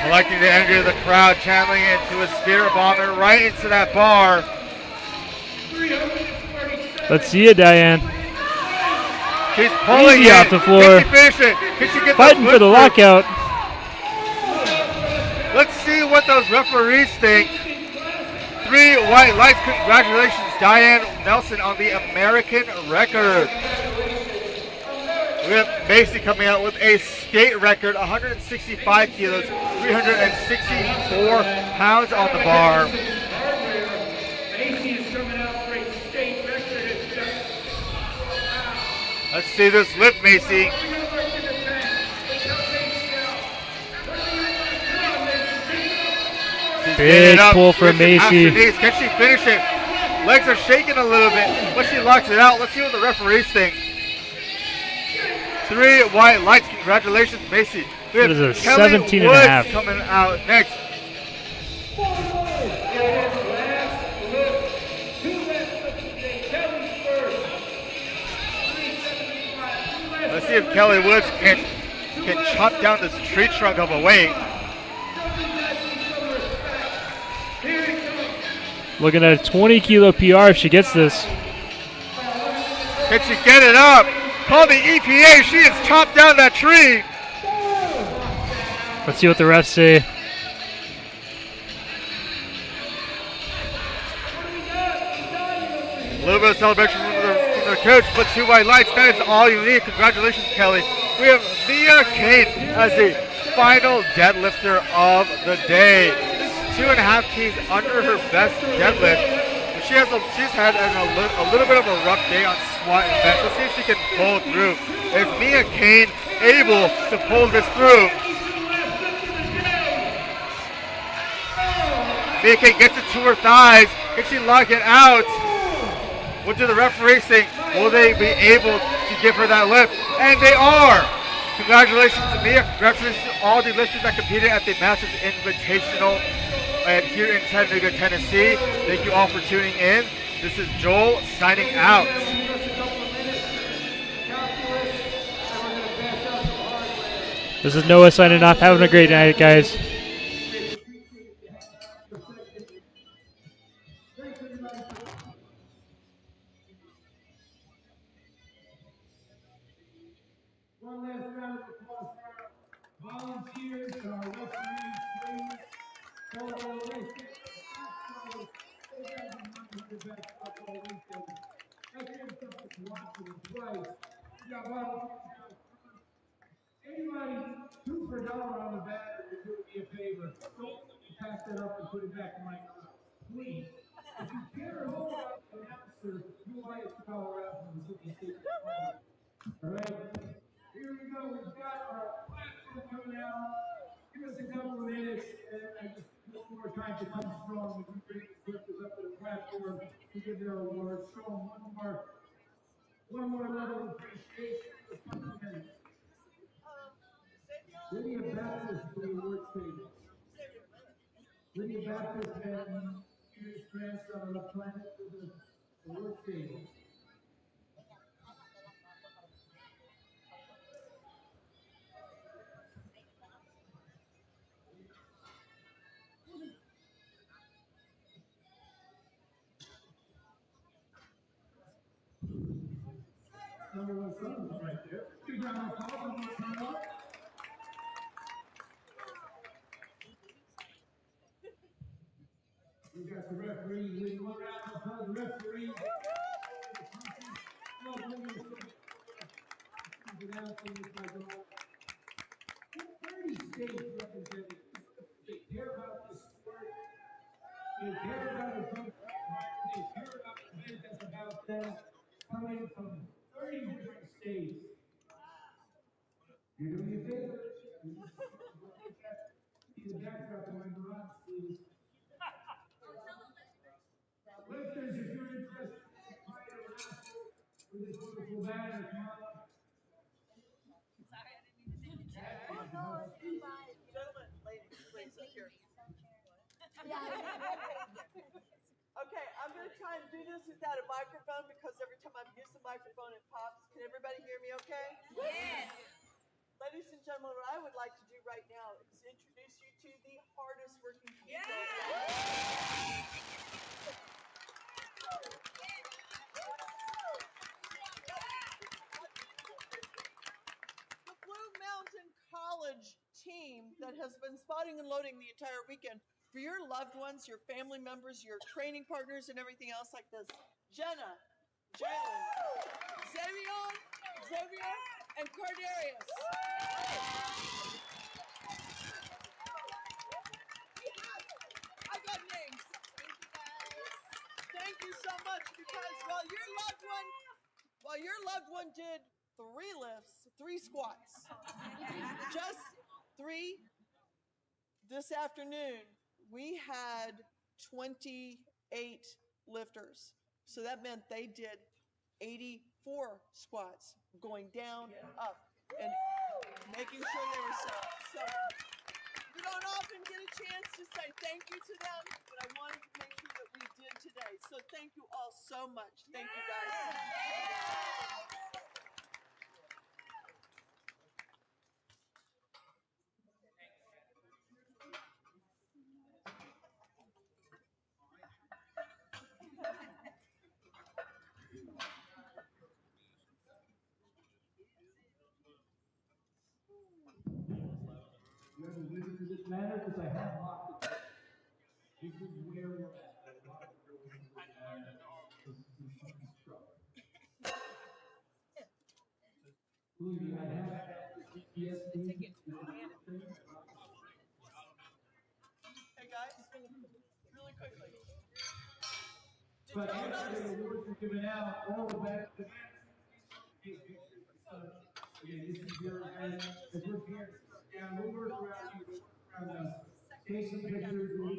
Collecting the energy of the crowd, channeling it into a spirit bomb and right into that bar.
Let's see it, Diane.
She's pulling
Easy
it.
off the floor.
Can she finish it? Can she get
Fighting for the lockout.
Let's see what those referees think. 3 white lights. Congratulations, Diane Nelson, on the American record. We have Macy coming out with a state record, 165 kilos, 364 pounds on the bar.
Macy is coming out for a state record.
Let's see this lift, Macy.
Big pull for Macy.
Can she finish it? Legs are shaking a little bit, but she locks it out. Let's see what the referees think. 3 white lights. Congratulations, Macy. We have
It is a
Kelly
17.5.
Woods coming out next. Let's see if Kelly Woods can chop down this tree trunk of a weight.
Looking at a 20 kilo PR if she gets this.
Can she get it up? Call the EPA. She has chopped down that tree.
Let's see what the refs say.
A little bit of celebration from their coach, but 2 white lights. That is all you need. Congratulations, Kelly. We have Mia Kane as the final deadlifter of the day. 2.5 keys under her best deadlift. She's had a little bit of a rough day on squat and bench. Let's see if she can pull through. Is Mia Kane able to pull this through? Mia Kane gets it to her thighs. Can she lock it out? What do the referees think? Will they be able to give her that lift? And they are! Congratulations to Mia. Congratulations to all the lifters that competed at the Masters Invitational here in Chattanooga, Tennessee. Thank you all for tuning in. This is Joel signing out.
This is Noah signing off. Having a great night, guys.
One last round of applause for our volunteers and our referees, please. For the race. Anybody, 2 for $1 on the bat, would do me a favor. Don't pass that up and put it back in my mouth. Please. If you care at all about the announcer, you buy a $2 out from the City State. All right? Here we go. We've got our platform coming out. Give us a couple of minutes, and I just look more time to come strong as we bring the lifters up to the platform to give their awards. Show them one more level of appreciation for the couple of minutes. Lydia Baptist for the awards table. Lydia Baptist and Peter's grandson on the planet for the awards table. Number 1 supplement right there. Big round of applause one more time. We got the referees. We need 1 round of applause. The referees. States representatives. They care about the sport. They care about the country. They care about the event that's about them. Coming from 30 different states. You're doing me a favor. See the backdrop of my garage, please. Listeners, if you're interested in playing around with this wonderful banner, come on up.
Gentlemen, ladies, please, up here. Okay, I'm going to try and do this without a microphone because every time I use the microphone, it pops. Can everybody hear me okay? Yes. Ladies and gentlemen, what I would like to do right now is introduce you to the hardest working people. The Blue Mountain College team that has been spotting and loading the entire weekend for your loved ones, your family members, your training partners, and everything else like this. Jenna, Jalen, Xavier, and Cardarius. I got names. Thank you so much because while your loved one did 3 lifts, 3 squats, just 3 this afternoon, we had 28 lifters. So that meant they did 84 squats, going down, up, and making sure they were set. So we don't often get a chance to say thank you to them, but I wanted to make sure that we did today. So thank you all so much. Thank you, guys.
to win through this matter because I have locked it up. This is where we're at. A lot of girls in this matter. This is fucking struggle. Believe me, I have had the GPS thing.
Hey guys, really quickly.
But after the awards were given out, all of that, again, this is your event. As we're here, yeah, we'll work around you, around us. Take some pictures, we'll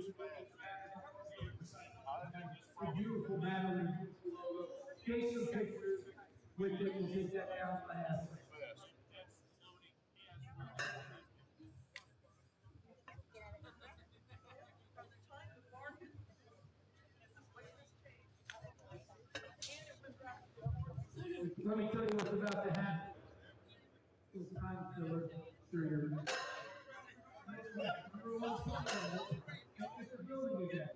a beautiful banner and beautiful logo. Take some pictures with it, we'll take that down last.
From the time the market and the way this changed, and it went back to the
Let me tell you what's about to happen. It's time killer. Sure. Number one football. It's a building again.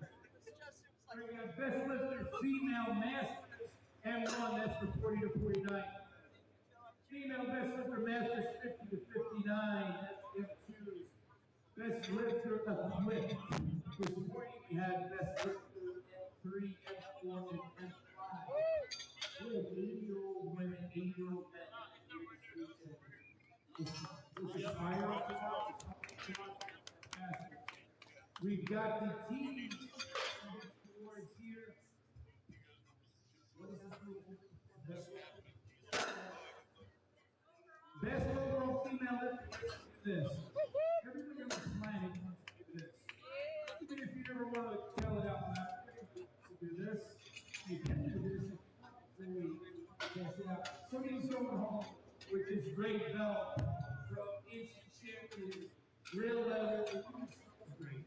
We got best lifter female masters and one that's for 40 to 49. Female best lifter masters 50 to 59. That's M2s. Best lifter of lift was 40. We had best lifter M3, M4, and M5. We have 80-year-old women, 80-year-old men. This is higher. We've got the teams awards here. What is this? Best overall female lifter. This. Everybody on the planet wants to do this. Even if you never want to tell it out loud, to do this, you can do this. Test it out. Somebody's going home with this great belt from instant champions, real leather. It smells great.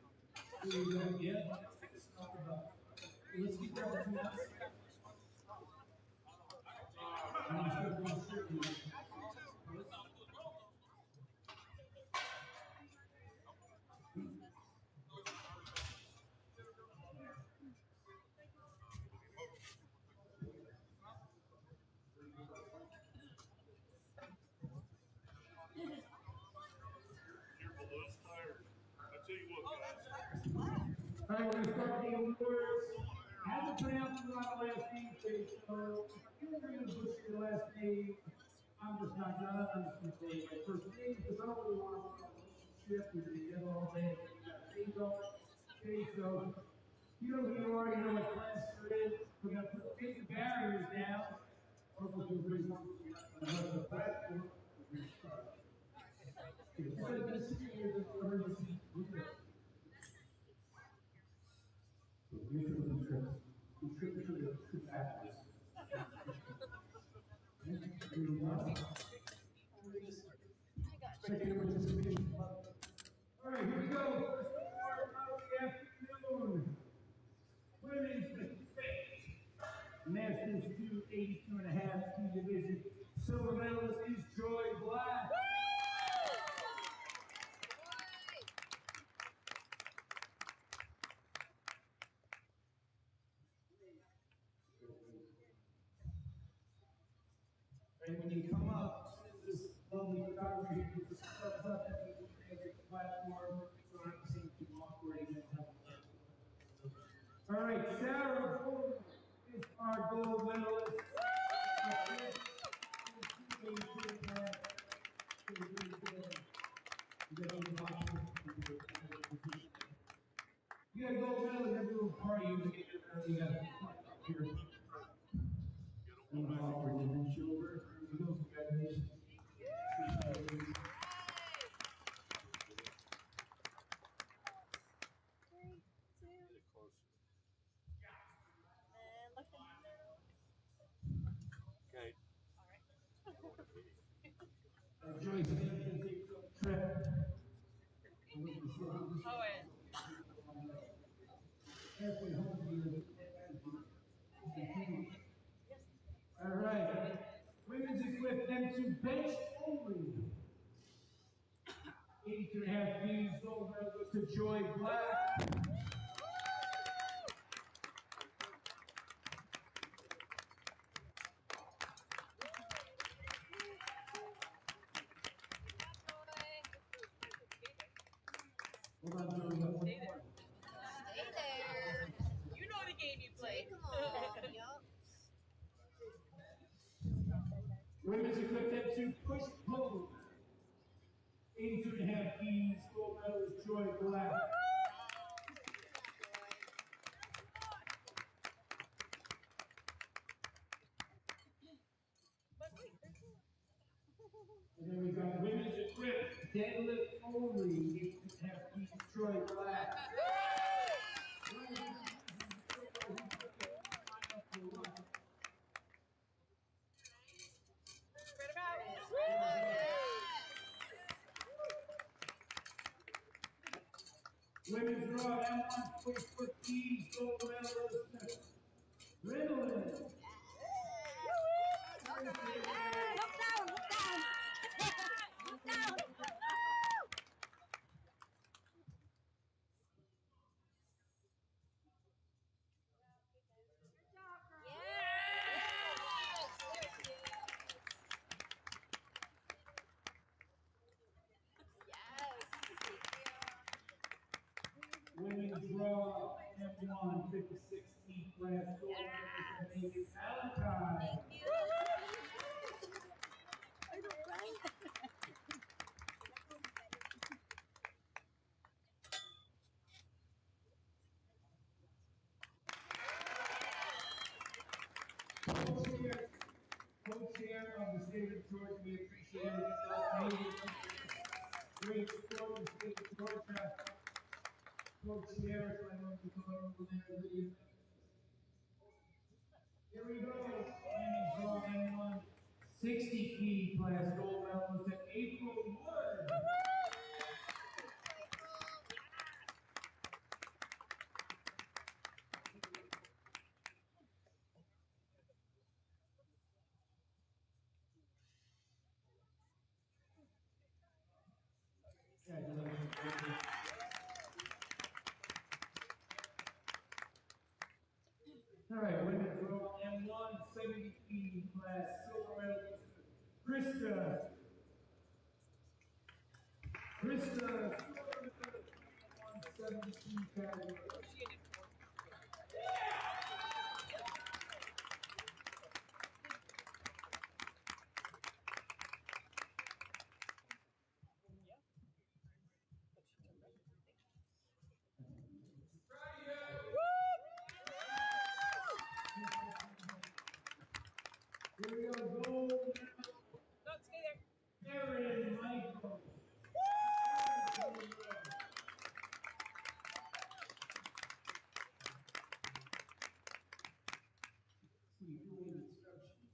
Here we go. Yeah, let's talk about it. Let's keep that between us. All right, we're going to start the awards. I have to pronounce the last name, please. So if you're going to butcher your last name, I'm just not done. I'm just going to say my first name because I don't really want to shift with the yellow all day. Okay, so you know who you are, you know what class you're in. We're going to take the barriers down. Or we'll do the platform. We're going to start. Okay, this is the emergency. All right, here we go. First award of the afternoon. Women's debate. Masters 282.5 T division. Silver medalist is Joy Black. And when you come up, this lovely photography, just thumbs up and we make the platform so I can seem too awkward. All right, Sarah Bull is our gold medalist. You gotta go medal in every little party you get you gotta here. Awkward and shoulder. Congratulations.
Okay.
Joyce, trip.
Oh, wait.
All right. Women's equipped them to bench only. 82.5 G's. Gold medal goes to Joy Black. Women's equipped at 2 push pull. 82.5 keys, gold medalist Joy Black. And then we got women's equipped, deadlift only, 8.5 keys, Troy Black.
Spread them out.
Women's raw M1 44 keys, gold medalist Riddle.
Look down, look down. Look down.
Women's raw M1 56 key class, gold medalist Valentine. Co-chair of the state of Georgia, we appreciate everything. Great support of the state of Georgia. Co-chair, so I know to come over there. Here we go. Women's raw M1 60 key class gold medalist at April Wood. All right, women's raw M1 70 key class silver medalist Krista. Krista, 170 key category. Here we go, gold
No, stay there.
Aaron Michael. See, doing instructions.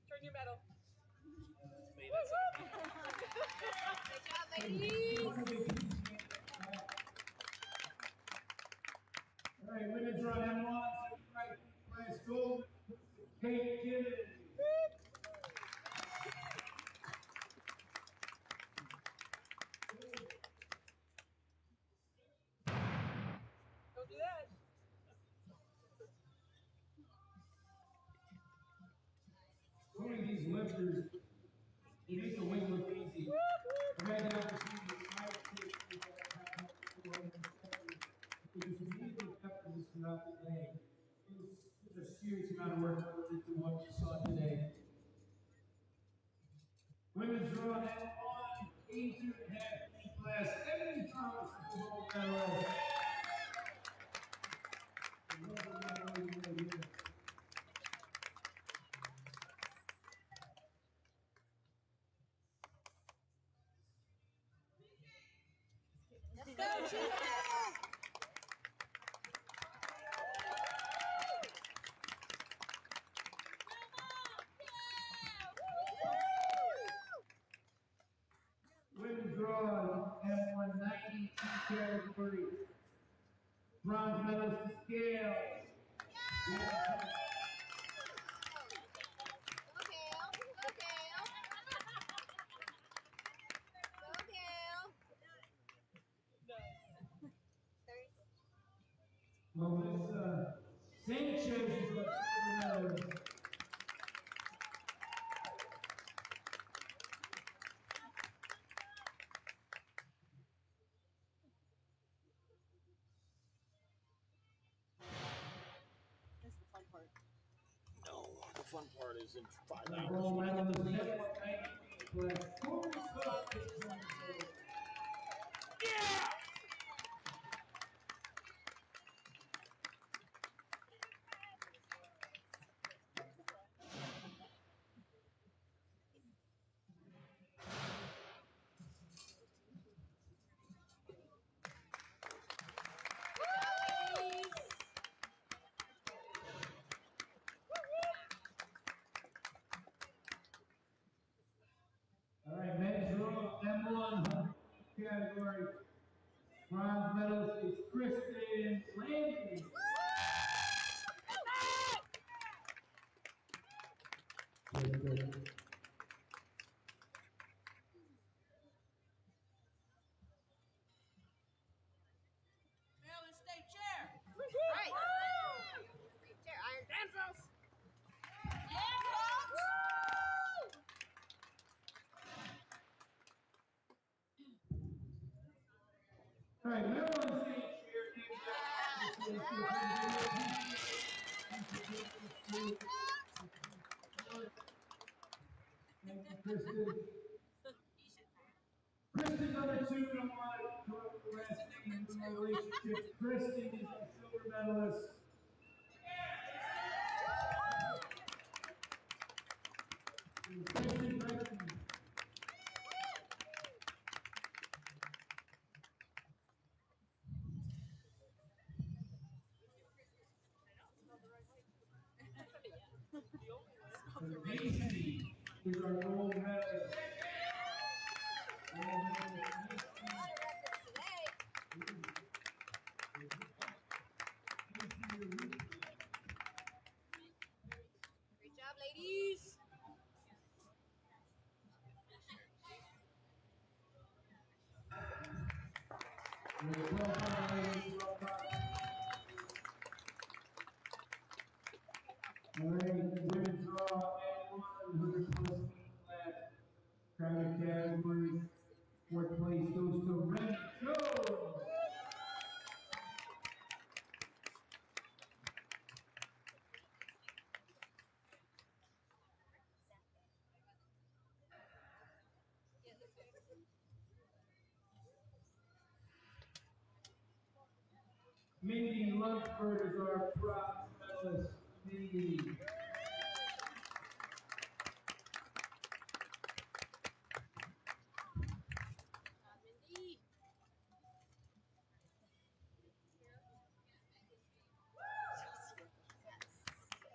Turn your medal.
Made it.
Good job, ladies.
All right, women's run M1, right, class gold, Kate Gibbons.
Don't do that.
So many of these lifters, they make the weight look easy. I've had the opportunity to try to take we just immediately kept this throughout the day. There's a serious amount of work that goes into what you saw today. Women's raw M1, 82.5 key class, Emily Thomas, the gold medalist.
Let's go, Chico!
Women's raw M190 category. Bronze medalist to scale. Melissa Sanchez is the silver medalist.
fun part is in 5
The
hours.
gold
you get
medalist,
to-
Yeah! All right, men's row M1 category. Bronze medalist is Kristen Landry.
Maryland State Chair. Right. State Chair. Iron Damsels. Yeah, folks.
All right, Maryland State Chair Thank you, Kristen. Kristen, number 2, don't want to corrupt the rest in the relationship. Kristen is our silver medalist. Kristen. Macy is our gold medalist.
Great job, ladies.
All right, women's draw and 100 plus class. Private category. Fourth place goes to Red Jones. Mindy Lunsford is our bronze medalist. Mindy.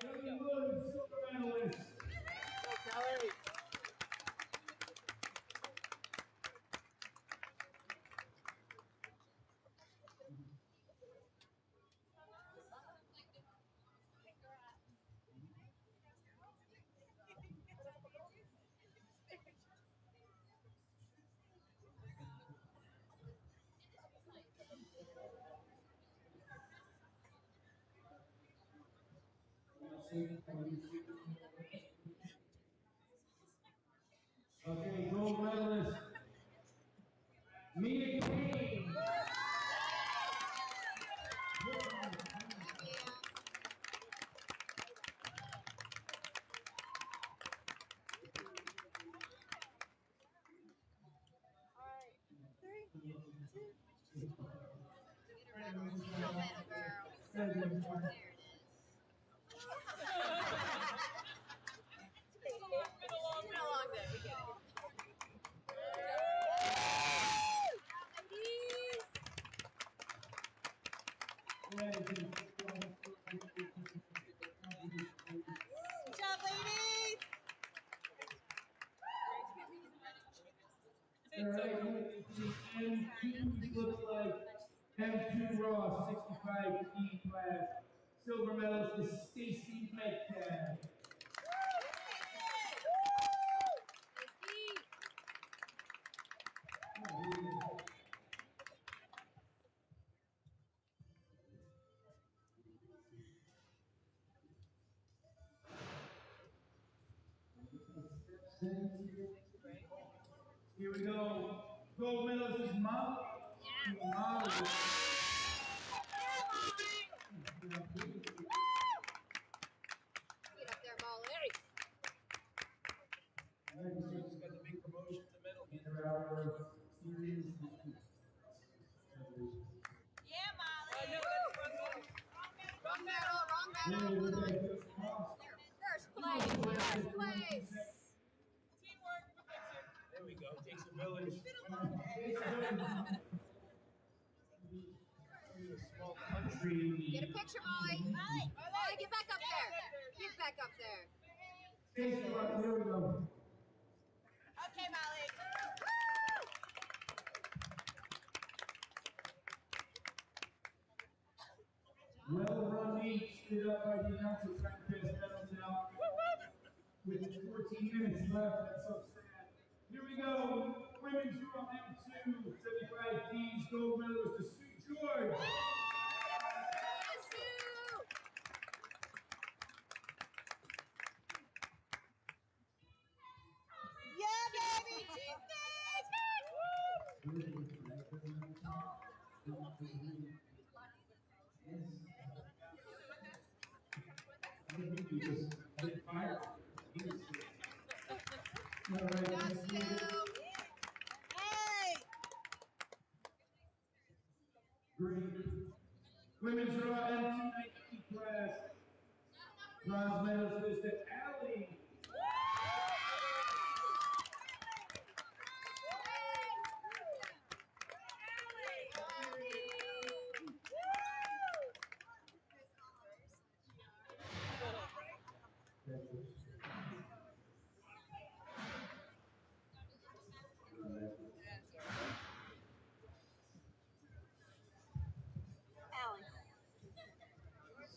Kelly Woods, silver medalist.
Kelly.
Okay, gold medalist. Mia Kane.
Good job, ladies.
M2 looks like M2 Raw 65 E class. Silver medalist is Stacy Metcalf. Here we go. Gold medalist is Molly. Molly.
Get up there, Molly.
First place. First place.
There we go. Takes a village. Small country.
Get a picture, Molly. Molly, get back up there. Get back up there.
There we go.
Okay, Molly.
Well run meet stood up by the announcer trying to pass medals out. With 14 minutes left, that's so sad. Here we go. Women's draw M2, 75 Ds, gold medalist to Sue George.
Yeah, baby. Hey!
Great. Women's draw M2 class. Bronze medalist is to Allie.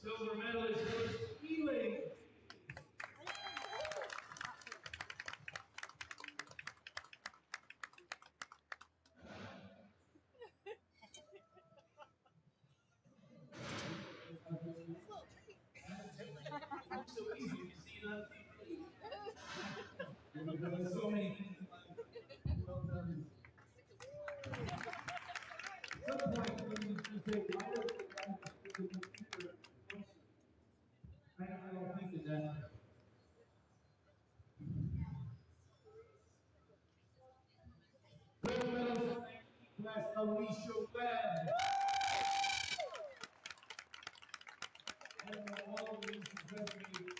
Silver medalist goes to Ely. So easy, you see it on TV. There's so many things in life. Well done. At some point, when you say, why does the guy have to do the computer closer? I don't think of that. Gold medalist class Alicia Webb. And all of these resumes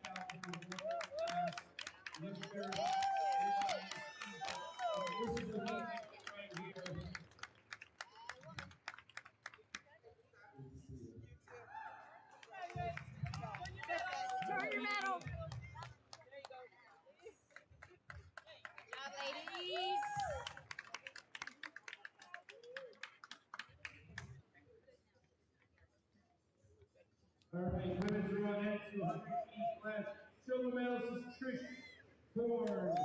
out in the class. This is the meeting right here.
Throw your medal. Good job, ladies.
All right, women's draw next 200 feet class. Silver medalist is Trish Ford.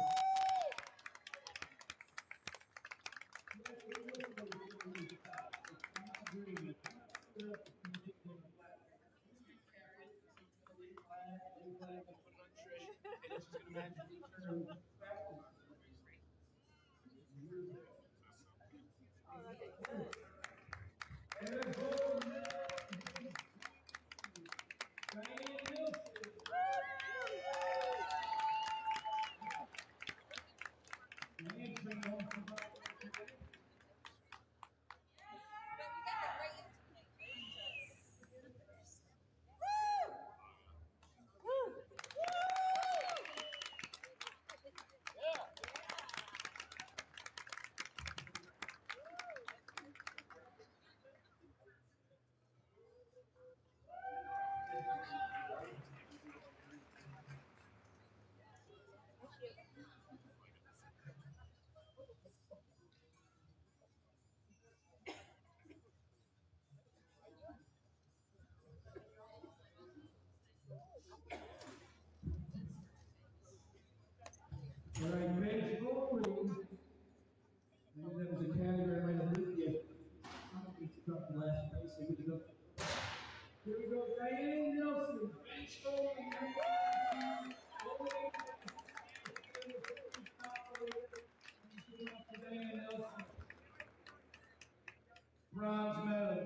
All right, men's bowling. Maybe that was a category I might have missed yet. We took up the last place. Here we go. Here we go, Diane Nelson. Bench bowling. Diane Nelson. Bronze medal.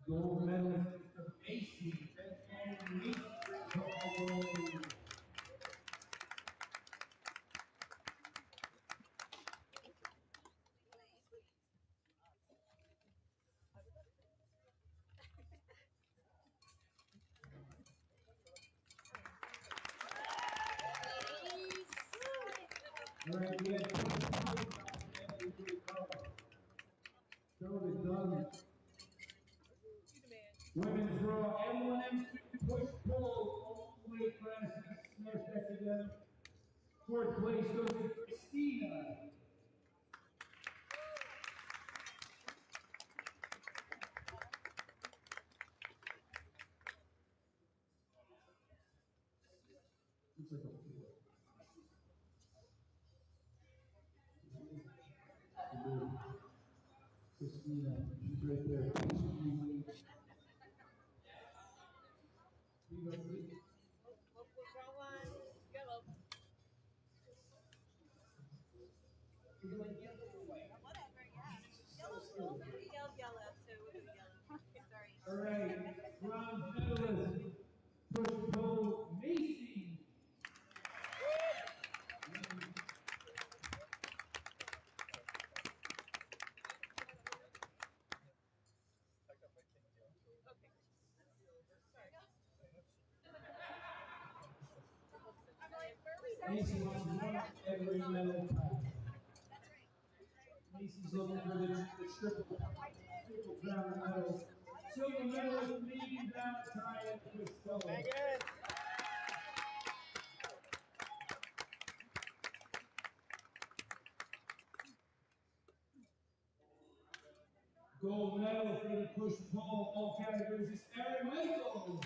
Gold medalist Mr. Macy, and Macy brings home the gold. All right, we had women's raw, M1M2 push pull, all weight classes, smash that together. Fourth place goes to Christina. Looks like a four. Christina, she's right there.
Wrong one. Yellow. Whatever, yeah. Yellow's cool. We yelled yellow, so we'll do yellow. Sorry.
All right, bronze medalist, push pull, Macy.
Okay. Sorry. I'm like, where are we
Macy wants one every medal time. Macy's looking for the triple crown medals. Silver medalist, medium down, tie and twist toe. Gold medal for the push pull, all categories is Aaron Michaels.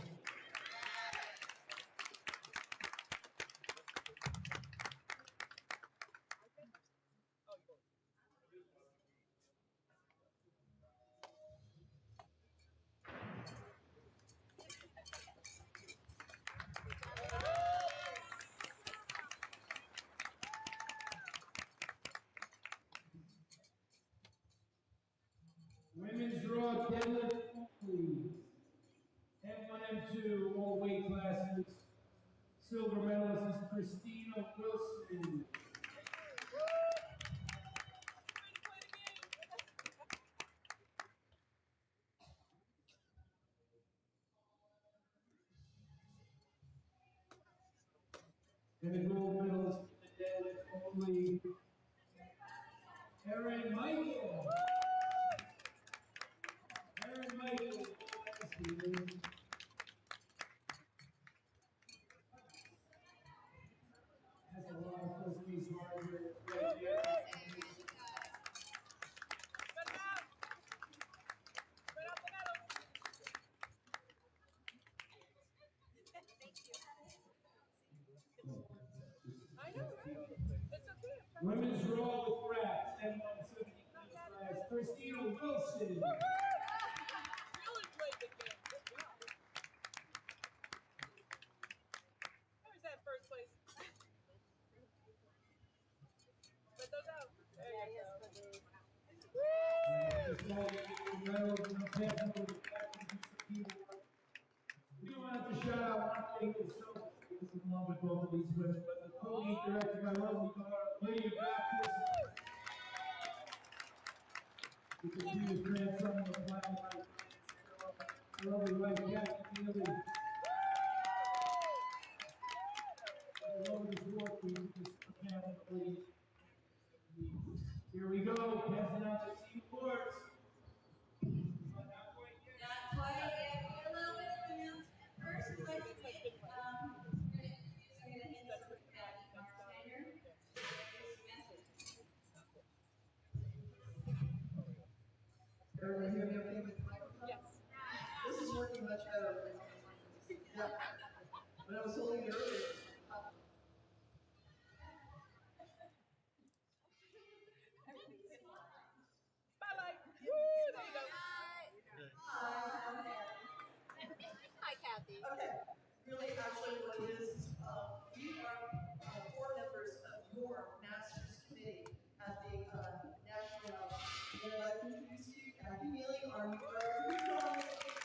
Women's raw deadlift only. M1, M2, all weight classes. Silver medalist is Christina Wilson. And the gold medalist in the deadlift only, Aaron Michael. Aaron Michael. That's a lot of first piece harder right there.
I know, right? It's okay.
Women's raw with wraps, M170 class, Christina Wilson.
Really played the game. Good job. Where's that first place? Put those out. There you go.
We do want to shout out one thing that's so in love with both of these women, but the co-lead director, my lovely daughter, Lydia Baptist. We can see the grandson of the platinum. My lovely wife, Kathy Neely. I love this work. We just accountability. Here we go, passing out the team awards.
Not quite yet. A little bit of announcement. First, we'd like to get, I'm going to hand this over to Patty Marsteiner.
Everyone hear me okay with the microphone?
Yes.
This is working much better. Yeah. When I was holding it earlier.
Bye-bye. Woo, there you go.
Hi, I'm Karen.
Hi, Kathy.
Okay. Really, actually, what it is, we are 4 members of your Masters Committee at the National Level. And I'd like to introduce you, Kathy Neely, our new director.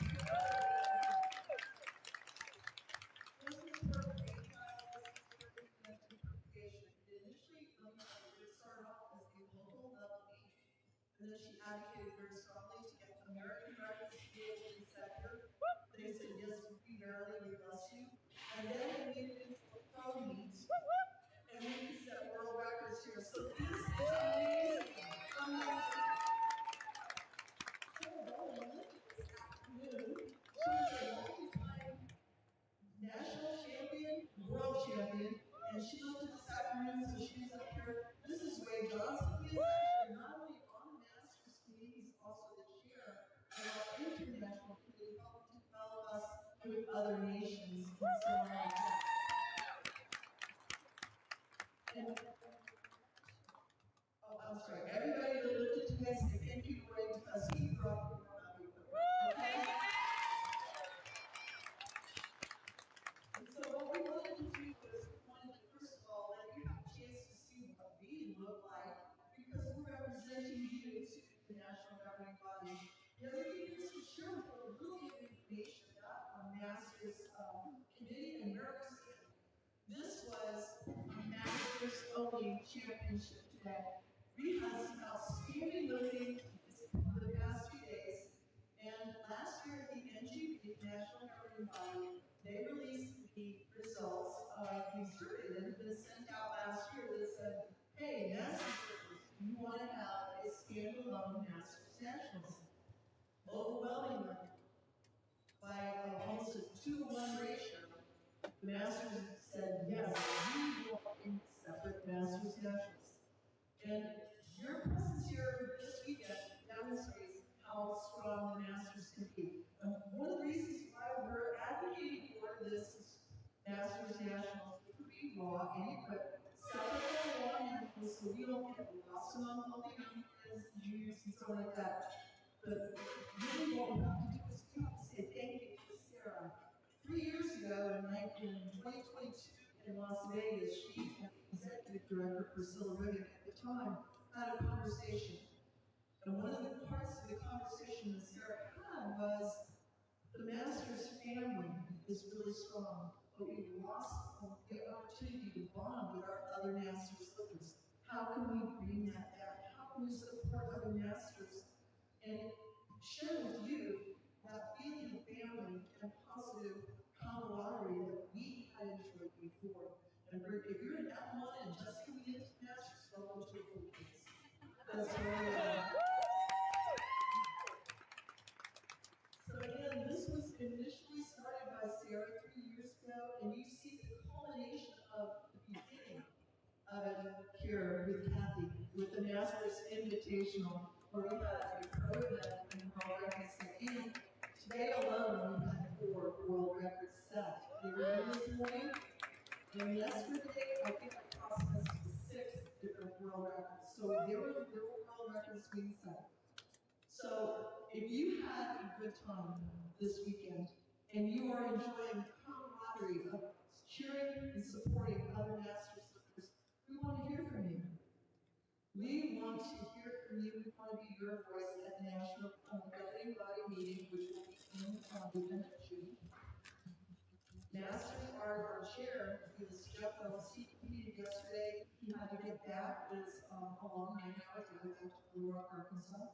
other nations and so on like that. And, oh, I'm sorry, everybody that lifted today, say thank you to Ray because he brought the world up. Okay? And so what we wanted to do was we wanted to, first of all, let you have a chance to see what we look like because we're representing you to the national governing body. The other thing is to share with you a little bit of information about our Masters Committee and Nervous. This was a Masters only championship today. We had some outstanding lifting for the past 2 days. And last year at the NGB, National Governing Body, they released the results of the survey that had been sent out last year that said, hey, Masters, you want to have a standalone Masters Nationals. Overwhelmingly, by almost a 2-to-1 ratio, the Masters said, yes, we want a separate Masters Nationals. And your presence here this weekend demonstrates how strong the Masters can be. And one of the reasons why we're advocating for this Masters Nationals, it could be raw, any but separate raw nationals so we don't get lost among all the young kids, juniors, and so on like that. But really what we have to do is we have to say thank you to Sarah. 3 years ago in 2022 in Las Vegas, she and the executive director, Priscilla Riggin, at the time, had a conversation. And one of the parts of the conversation that Sarah had was the Masters family is really strong, but we've lost the opportunity to bond with our other Masters lifters. How can we bring that back? How can we support other Masters? And share with you that feeling of family and positive camaraderie that we had enjoyed before. And if you're an F1 and just coming into Masters, welcome to the Philippines. That's where we are. So again, this was initially started by Sarah 3 years ago, and you see the culmination of the beginning of it here with Kathy, with the Masters Invitational, where we had a pro event and world records set. And today alone, we had 4 world records set. They were here this morning, and yesterday, I think it processed 6 different world records. So there were world records being set. So if you had a good time this weekend, and you are enjoying the camaraderie of cheering and supporting other Masters lifters, we want to hear from you. We want to hear from you. We want to be your voice at the National Governing Body meeting, which will be in the end of June. Masters are our chair. He was Jeff LC meeting yesterday. He had to get back. It was a long 9 hours to go back to Blue Rock, Arkansas.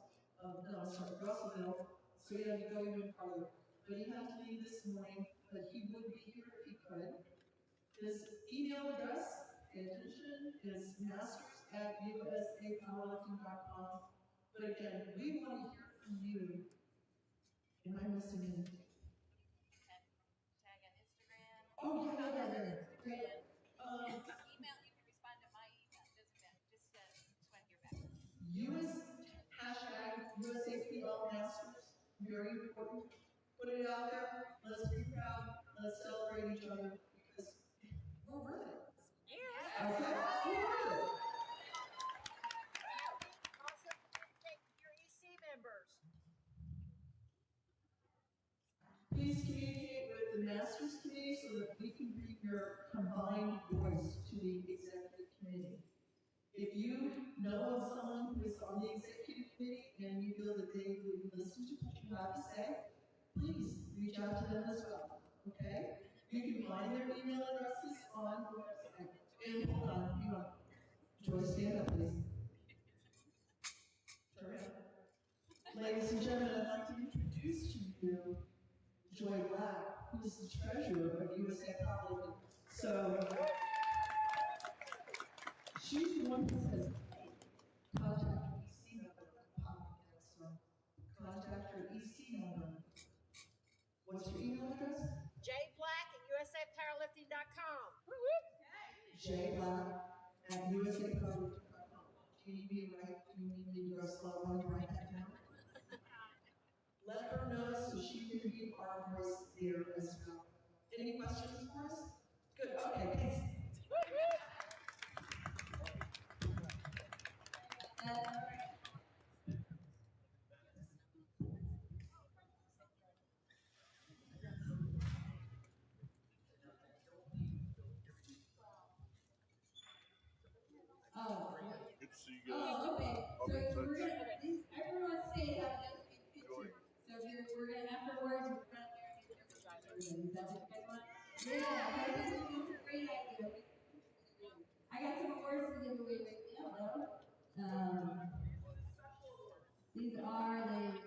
Russellville. So he had to go even farther. But he had to leave this morning, but he would be here if he could. His email address, pay attention, is masters@usapowerlifting.com. But again, we want to hear from you. Am I missing anything?
Tag on Instagram.
Oh, yeah.
Email, you can respond to my email. Doesn't matter. Just want to hear back.
USAPL Masters, very important. Put it out there. Let's be proud. Let's celebrate each other because we're worth it.
Yeah.
Okay? We're worth it.
Also, thank your EC members.
Please communicate with the Masters Committee so that we can bring your combined voice to the Executive Committee. If you know of someone who is on the Executive Committee and you feel that they would listen to what you have to say, please reach out to them as well, okay? You can find their email addresses on the website. And hold on, hang on. Joy, stand up, please. Turn around. Ladies and gentlemen, I'd like to introduce to you Joy Black, who is the treasurer of USA Powerlifting. So, she's the one who says, hey, contact her EC number. So, contact her EC number. What's your email address?
jblack@usapowerlifting.com.
jblack@usapowerlifting.com. Do you need me to write? Do you need me to go slow while you write that down? Let her know so she can be our voice there as well. Any questions for us? Good, okay, thanks.
Oh,
Good to see you guys.
oh, okay.
I'll
So
be in touch.
we're gonna, everyone stay have a nice big picture. So we're gonna afterwards we're gonna get your picture. Is that what you guys want? Yeah, I think it's a great idea. I got some awards to give away right now, though. These are the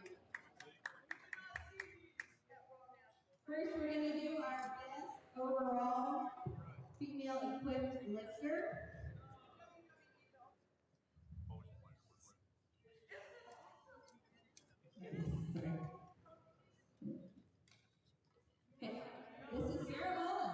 first we're gonna do our best overall female equipped lifter. Okay, this is Sarah Mullen.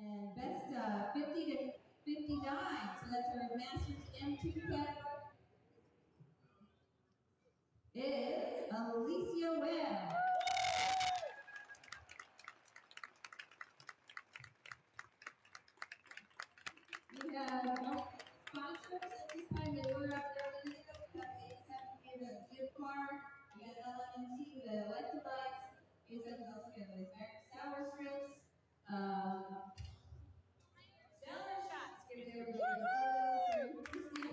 And best 50 to 59, so that's our Masters M2 category, is Alicia Webb. We have sponsors at this time. They were up there a minute ago. We have A7 the gift card. We got LMT, the electrolytes. A7 is also got the sour strips. Salad shots. Give everybody a photo. Christina.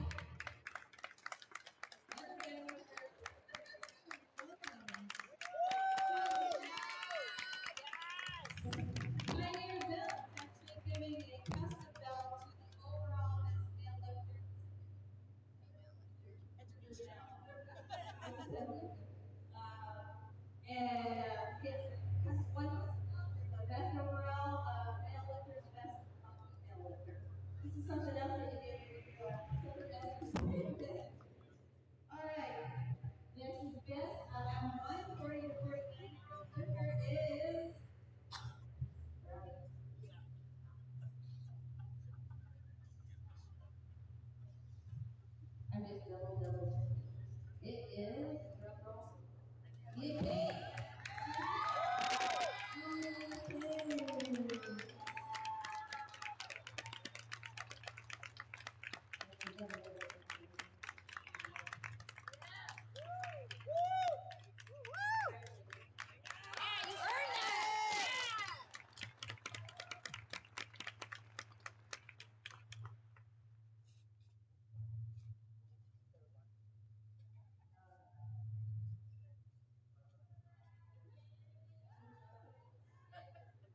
Pioneer Belt is actually giving a custom belt to the overall best male lifter. And his one the best overall male lifter is the best female lifter. This is something else that you get something else. All right. Next is best M1 40 to 49-year-old lifter is I'm just double. It is Yippee!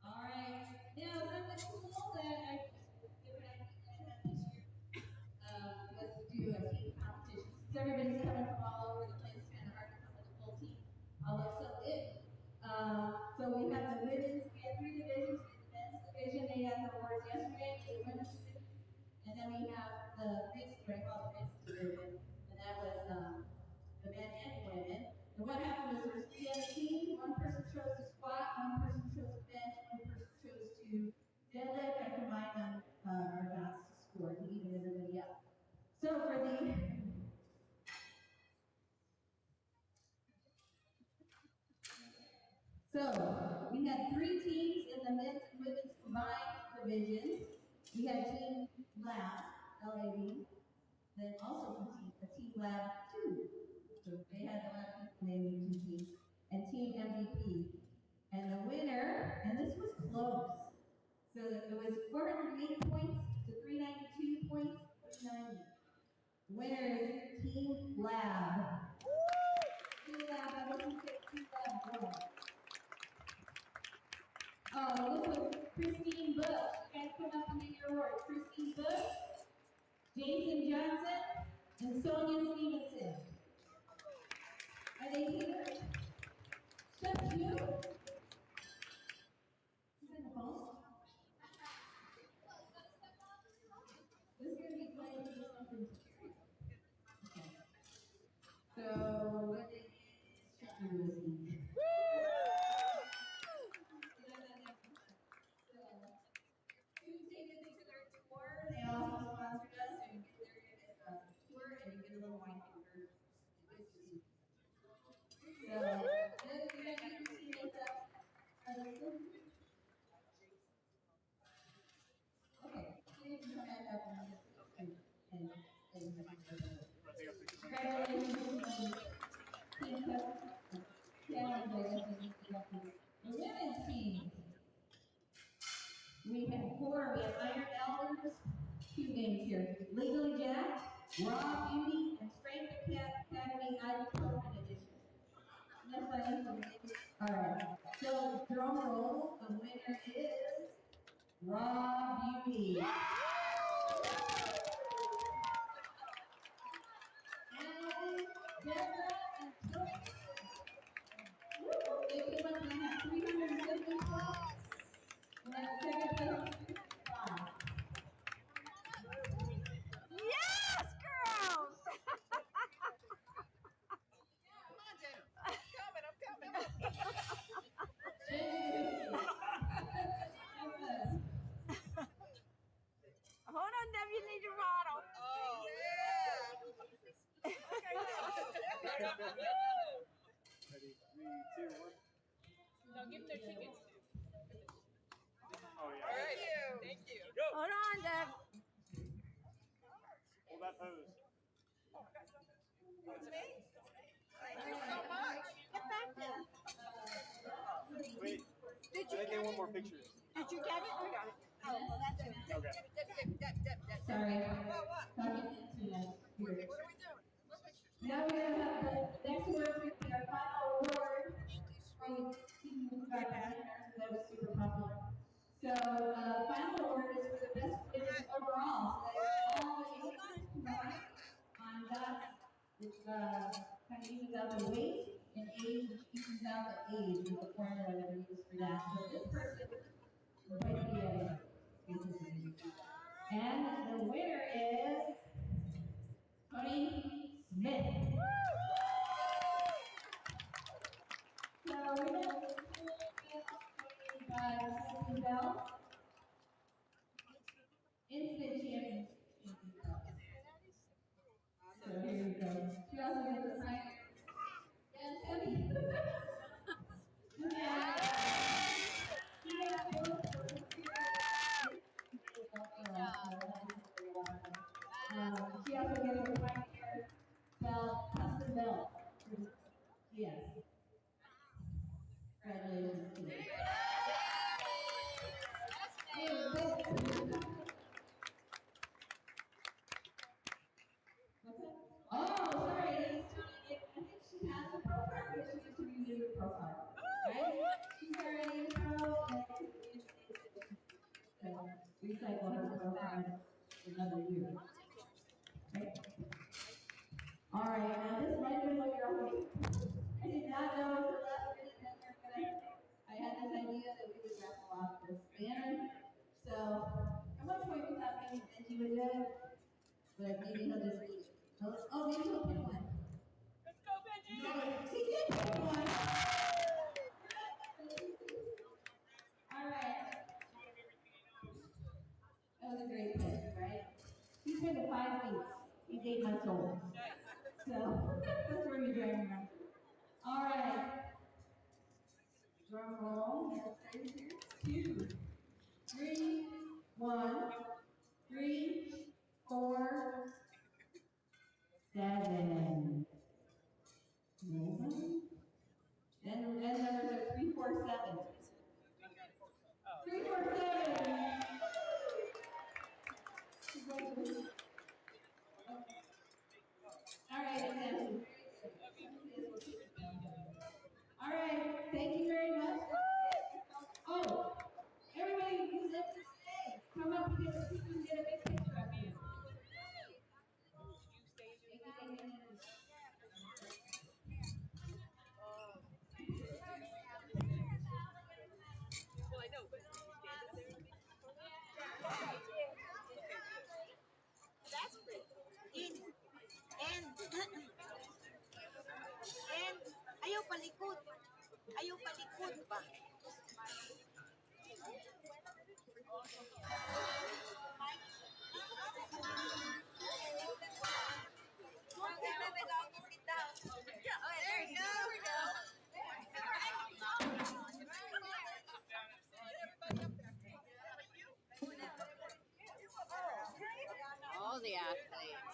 All right. Now, something cool that I this year was to do a team competition. Since everybody's coming from all over the place, it's kind of hard to come with a full team. Although some did. So we have the women's, we had 3 divisions. We had the men's division, they had the awards yesterday, the women's division. And then we have the mixed, what I call the mixed division. And that was the men and women. And what happened was there was 3 on the team. One person chose to squat, one person chose to bench, one person chose to deadlift. I combined them, our knots to score to even everybody up. So for the So we had 3 teams in the men's and women's combined divisions. We had Team Lab, LAB, then also a Team Lab 2. So they had the lab people, they made 2 teams, and Team MVP. And the winner, and this was close. So it was 480 points to 392 points, 390. The winner is Team Lab. Team Lab, I wasn't say Team Lab 1. Oh, this was Christine Bush. You guys come up and get your awards. Christine Bush, Jason Johnson, and Sonia Stevenson. Are they here? Just you? Is that the phone? This is going to be playing for something. Okay. So, what they seriously. Two tickets to their tour. They also sponsored us, so you get there, you get a tour, and you get a little wine cooler. It's just so you guys need to see this up. Okay, so you can come back up and congratulations. The women's team. We have four. We have Iron Elders. Two names here. Legally Jacked, Raw Beauty, and Strength Academy Ibuprofen Edition. That's funny. All right. So drum roll. The winner is Raw Beauty. And Deborah and Tony. They came up and had 370 plus. And then second place, 5.
Yes, girls!
Come on, Jen. I'm coming.
Hold on, Deb, you need your bottle.
Oh, yeah.
Ready? 3, 2, 1.
No, give them their tickets.
Oh, yeah.
Thank you.
Hold on, Deb.
Hold that pose.
It's me? Thank you so much.
Get back there.
Wait.
Did
I think they want more pictures.
Did you get it? I got it. Oh, well, that's it.
Okay.
Deb.
Sorry.
What?
Talking into
What are we doing? What pictures?
Now we're going to have the next award is going to be our final award from Team That was super popular. So the final award is for the best winners overall. So they're all the ages combined on dots, which kind of evens out the weight, and age, which evens out the age, with the formula that we use for that. So this person might be and the winner is Tony Smith. So we're going to by Bell. Instant championship. So here you go. She also gets a sign. Yes, Tony. She also gets a Pioneer belt, custom belt. Yes. Congratulations to you. Oh, sorry. I think she has a profile, but she needs to renew the profile. Right? She's already a pro, and recycle her profile for another year. Right? All right, now this might have been what you're hoping. I did not know until last minute that I had this idea that we would raffle off this banner. So at one point we thought maybe Benji would do it, but maybe he'll just leave it. Oh, maybe he'll pick one.
Let's go, Benji!
He did pick one. All right. That was a great pick, right? He's been to 5 weeks. He's 8 months old. So that's where you're driving around. All right. Drum roll. 2, 3, 1, 3, 4, 7. Ayaw palikod ba? Okay, baby, go. Sit down. Yeah, okay, there you go. There we go.
All the athletes.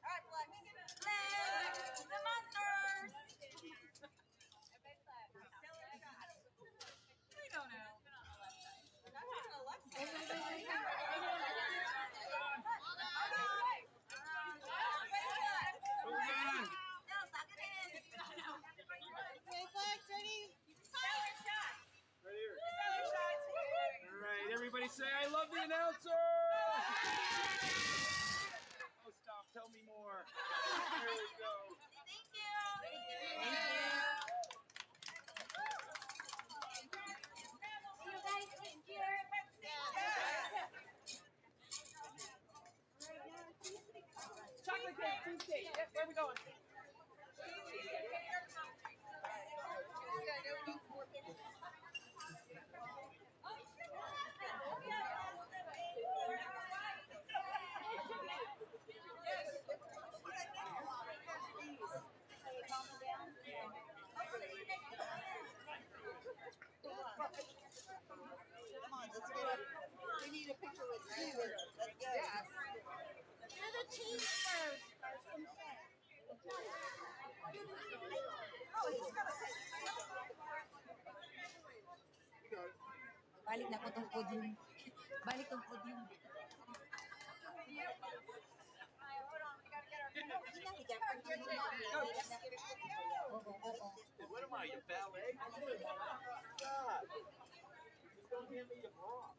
Alright, Flex. The monsters. We don't know. Not on the left side. Still suck it in. Okay, Flex, ready?
Right here. All right, everybody say, I love the announcer! Oh, stop. Tell me more. There we go.
Thank you. See you guys next year.
Chocolate cake, cheesecake. Yep, where are we going?
Come on, let's get up. We need a picture with you. Let's go.
You're the cheese first.
Oh, he's gonna take
Balik na po tong podium. Balik tong podium.
What am I, your ballet? God. Don't hand me your bra.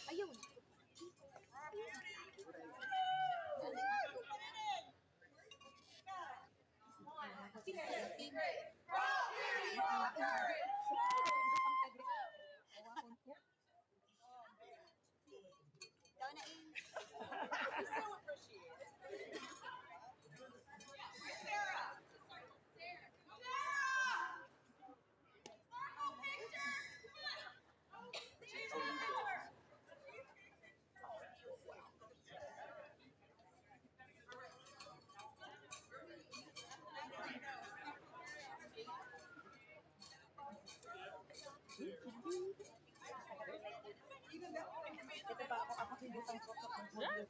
Ayun.
Ikaw na in.
We so appreciate it. Sarah.
Ito pa ako kapakibutan ko sa pagbubutan.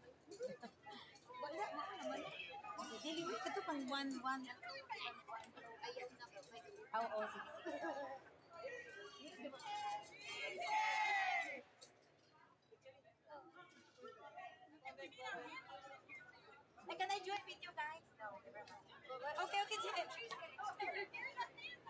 Wala na naman. Delivery ka to pang 1-1.
Ayaw na po.
Oo, sige, sige. Hey, can I join with you guys? No. Okay, okay, Jen. Thank you.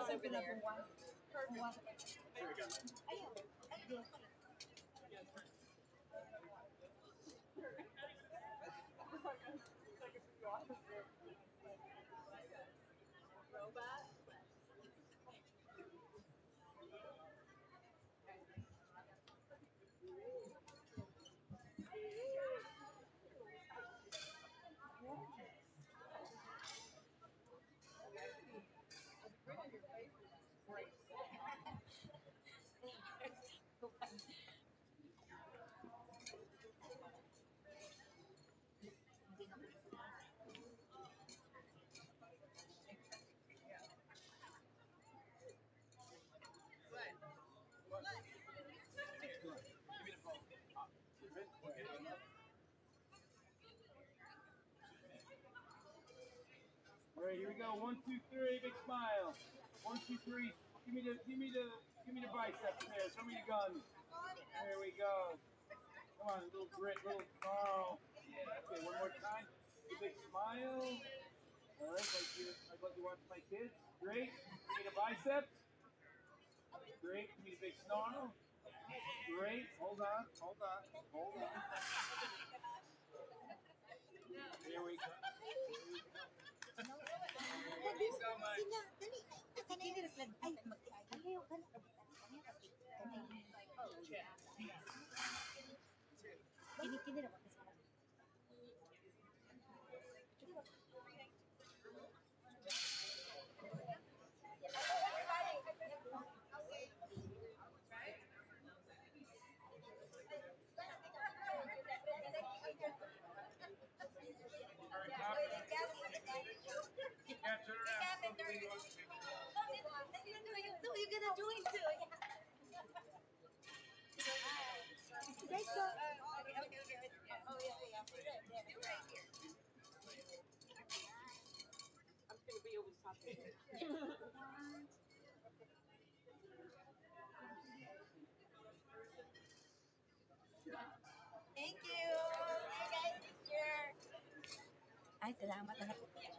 over there.
Robot.
All right, here we go. 1, 2, 3, big smile. 1, 2, 3. Give me the biceps there. Show me your guns. There we go. Come on, a little grit, little snarl. Yeah, okay, one more time. A big smile. All right, like you watch my kids. Great. Give me the biceps. Great. Give me the big snarl. Great. Hold on. Here we go. Thank you so much.
No, you're gonna do it too.
I'm gonna be over the top of it.
Thank you. Hey guys, take care. Ay, salamat na.